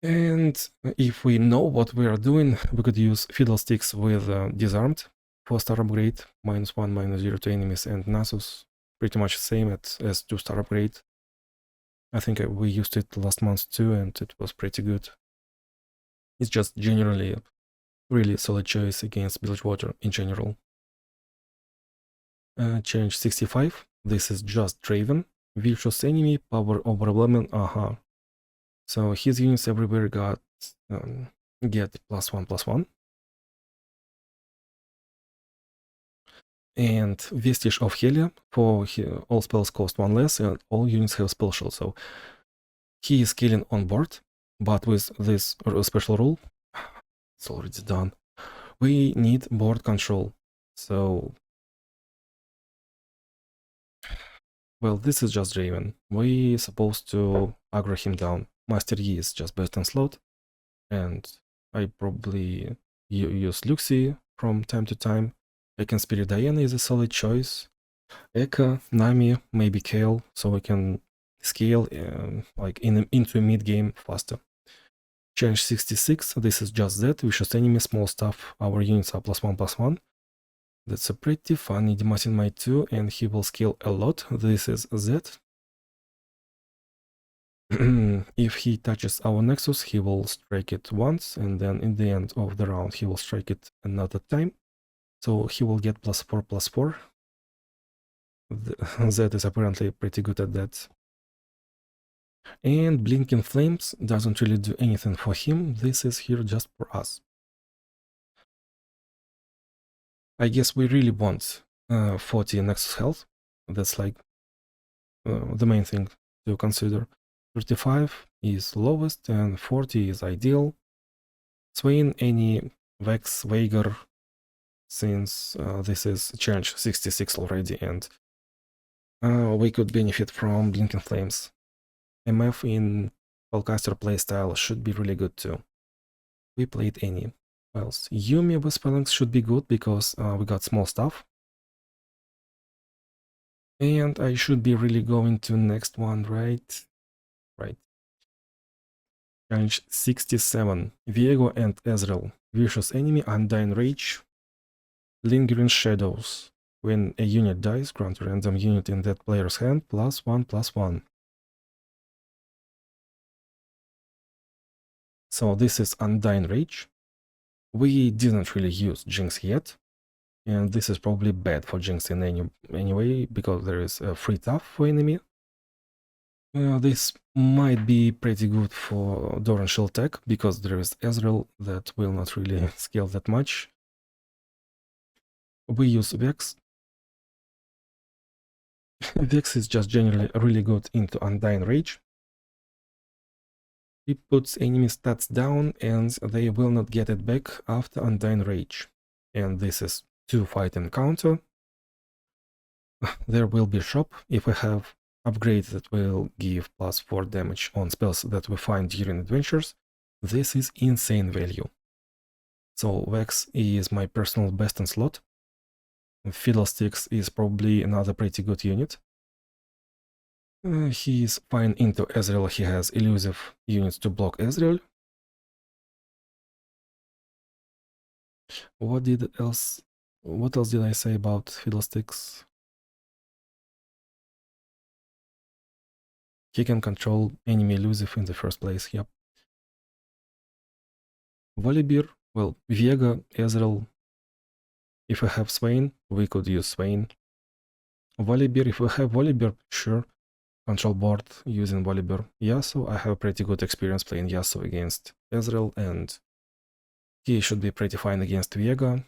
And if we know what we are doing, we could use Fiddlesticks with Disarmed, 4-star upgrade, -1, -0 to enemies, and Nasus, pretty much the same as 2-star upgrade. I think we used it last month too, and it was pretty good. It's just generally a really solid choice against Bilgewater in general. Challenge 65, this is just Draven. Vicious enemy, power overwhelming, So his units everywhere get +1/+1. And Vestige of Helia, for all spells cost 1 less and all units have spell shield. So he is killing on board, but with this special rule, it's already done. We need board control. So, well, this is just Draven. We supposed to aggro him down. Master Yi is just best in slot, and I probably use Luxie from time to time. Eken Spirit Diana is a solid choice. Eka, Nami, maybe Kale, so we can scale like into mid game faster. Challenge 66, this is just that, vicious enemy, small stuff, our units are +1/+1. That's a pretty funny Demacian Might 2, and he will scale a lot. This is Z. If he touches our Nexus, he will strike it once, and then in the end of the round, he will strike it another time. So he will get +4/+4. Z is apparently pretty good at that. And Blinking Flames doesn't really do anything for him. This is here just for us. I guess we really want 40 Nexus health. That's like the main thing to consider. 35 is lowest and 40 is ideal. Swain, any Vex, Veigar, since this is challenge 66 already, and we could benefit from Blinking Flames. MF in Spellcaster playstyle should be really good too. We played any. What else? Yumi with Phalanx should be good because we got small stuff. And I should be really going to next one, right? Right. Challenge 67. Viego and Ezreal. Vicious enemy, Undying Rage. Lingering Shadows. When a unit dies, grant a random unit in that player's hand +1/+1. So this is Undying Rage. We didn't really use Jinx yet, and this is probably bad for Jinx in anyway, because there is a free tough for enemy. This might be pretty good for Doran Shield tech, because there is Ezreal that will not really scale that much. We use Vex. Vex is just generally really good into Undying Rage. It puts enemy stats down and they will not get it back after Undying Rage. And this is 2 fight and counter. There will be shop if we have upgrades that will give +4 damage on spells that we find during adventures. This is insane value. So Vex is my personal best in slot. Fiddlesticks is probably another pretty good unit. He's fine into Ezreal, he has elusive units to block Ezreal. What else did I say about Fiddlesticks? He can control enemy elusive in the first place, yep. Volibear, well, Viega, Ezreal. If we have Swain, we could use Swain. Volibear, if we have Volibear, sure. Control board using Volibear. Yasuo, I have a pretty good experience playing Yasuo against Ezreal, and he should be pretty fine against Viega.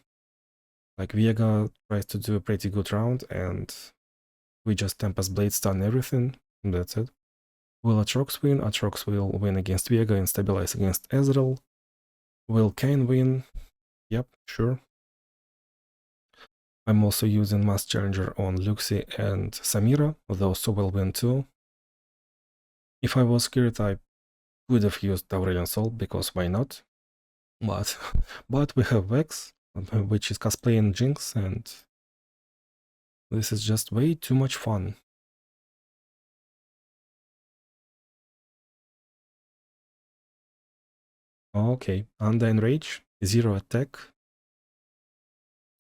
Like, Viega tries to do a pretty good round, and we just Tempest Blade stun everything, and that's it. Will Atrox win? Atrox will win against Viega and stabilize against Ezreal. Will Kayn win? Yep, sure. I'm also using Mass Challenger on Luxie and Samira, those two will win too. If I was scared, I would have used Aurelion Sol, because why not? But, but we have Vex, which is cosplaying Jinx, and this is just way too much fun. Okay, Undying Rage, 0 attack,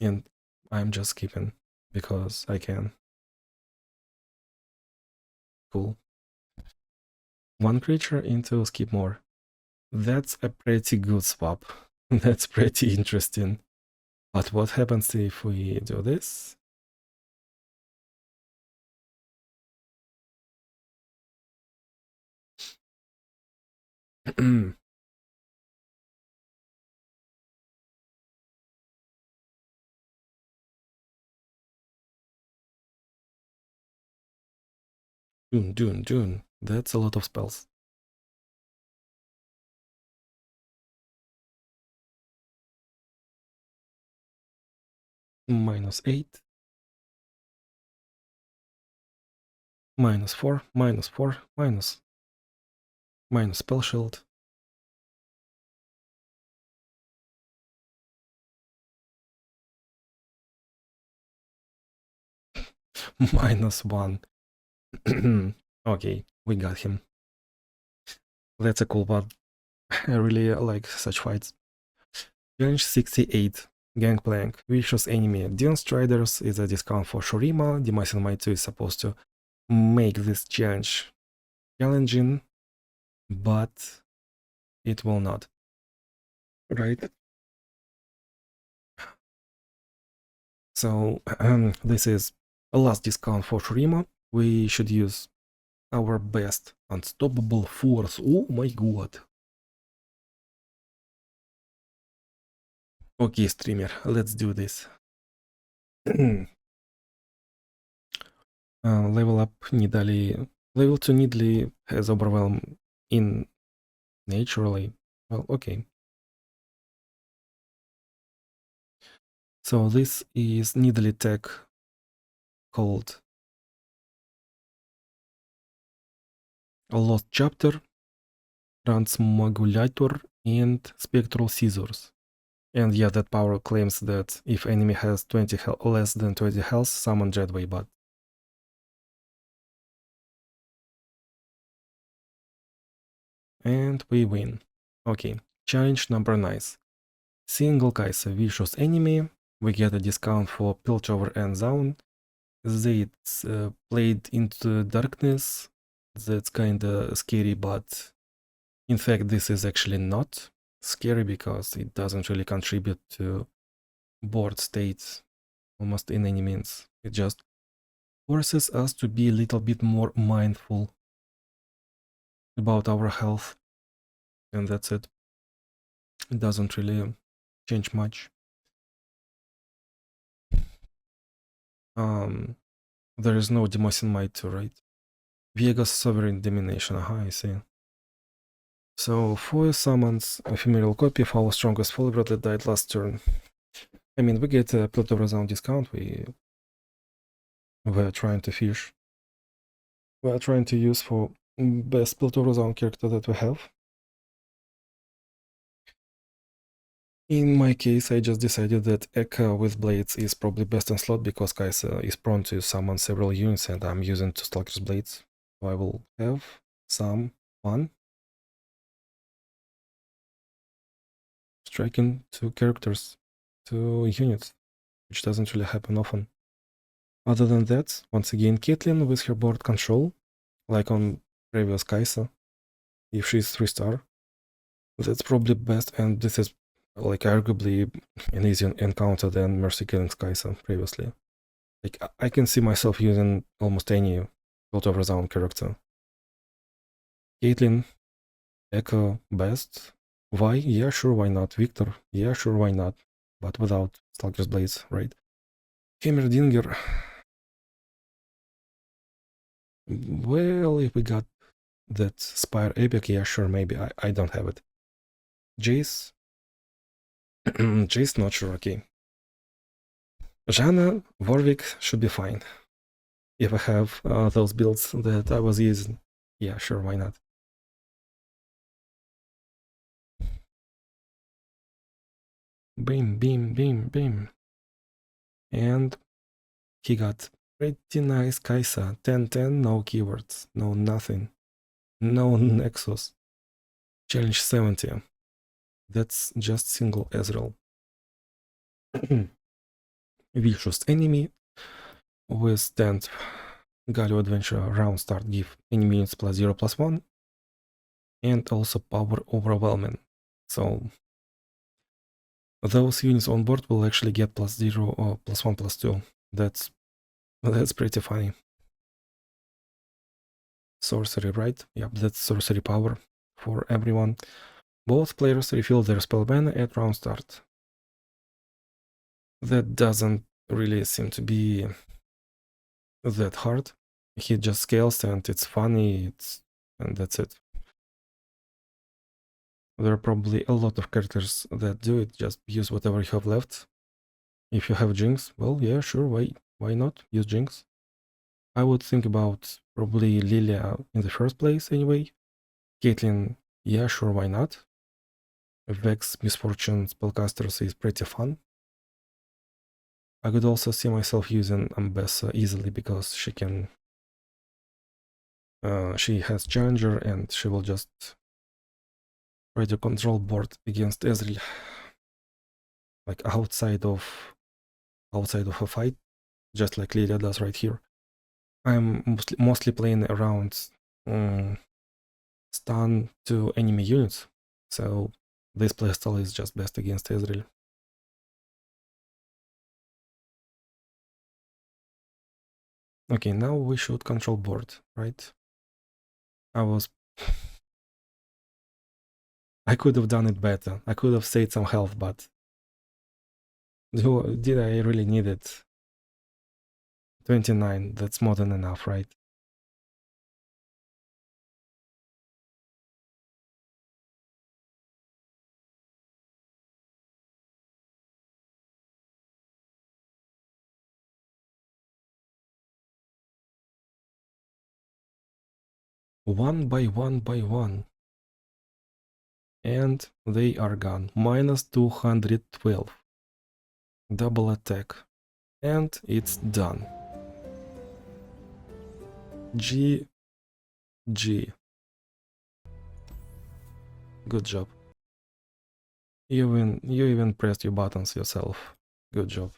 and I'm just skipping, because I can. Cool. One creature into skip more. That's a pretty good swap. That's pretty interesting. But what happens if we do this? Dun dun dun. That's a lot of spells. -8. -4. -4. Minus spell shield. -1. Okay, we got him. That's a cool one. I really like such fights. Challenge 68. Gangplank. Vicious enemy. Demon Striders is a discount for Shurima. Demising Might 2 is supposed to make this challenge challenging, but it will not. Right? So this is a last discount for Shurima. We should use our best unstoppable force. Oh my god. Okay, streamer, let's do this. Level up Nidalee. Level 2 Nidalee has overwhelm in naturally. Well, okay. So this is Nidalee tech called a Lost Chapter, Transmogulator, and Spectral Scissors. And yeah, that power claims that if enemy has 20 less than 20 health, summon Jetway Bot. And we win. Okay, challenge number 9. Single Kai'Sa vicious enemy. We get a discount for Piltover and Zone. It's played into darkness. That's kinda scary, but in fact this is actually not scary because it doesn't really contribute to board states almost in any means. It just forces us to be a little bit more mindful about our health, and that's it. It doesn't really change much. There is no Demosin Might too, right? Vegas Sovereign Domination, I see. So, foil summons ephemeral copy of our strongest follower that died last turn. I mean, we get a Piltover Zone discount, we're trying to fish. We're trying to use for best Piltover Zone character that we have. In my case, I just decided that Echo with Blades is probably best in slot because Kai'Sa is prone to summon several units and I'm using 2 Stalker's Blades. So I will have some fun striking 2 characters, 2 units, which doesn't really happen often. Other than that, once again, Caitlyn with her board control, like on previous Kai'Sa, if she's 3-star. That's probably best, and this is like arguably an easier encounter than Mercy killing Skysa previously. Like I can see myself using almost any World of Resound character. Caitlyn, Echo, best. Why? Yeah, sure, why not? Victor, yeah, sure, why not? But without Stalker's Blades, right? Heimerdinger. Well, if we got that Spire Epic, yeah, sure, maybe. I don't have it. Jace. Jace, not sure, okay. Janna, Warwick should be fine. If I have those builds that I was using, yeah, sure, why not? Beam, beam, beam, beam. And he got pretty nice Kaisa. 10-10, no keywords, no nothing. No Nexus. Challenge 70. That's just single Ezreal. Vicious enemy. Withstand Galio Adventure round start give enemy units +0/+1. And also power overwhelming. So those units on board will actually get +0 or +1/+2. That's pretty funny. Sorcery, right? Yep, that's sorcery power for everyone. Both players refill their spell mana at round start. That doesn't really seem to be that hard. He just scales and it's funny, and that's it. There are probably a lot of characters that do it, just use whatever you have left. If you have Jinx, well, yeah, sure, why not use Jinx? I would think about probably Lilia in the first place anyway. Caitlyn, yeah, sure, why not? Vex, Misfortune, Spellcasters is pretty fun. I could also see myself using Ambessa easily because she can... she has Challenger and she will just try to control board against Ezreal. Like outside of a fight, just like Lilia does right here. I'm mostly playing around stun to enemy units, so this playstyle is just best against Ezreal. Okay, now we should control board, right? I could have done it better. I could have saved some health, but did I really need it? 29, that's more than enough, right? One by one. And they are gone. -212. Double attack. And it's done. GG. Good job. You even pressed your buttons yourself. Good job.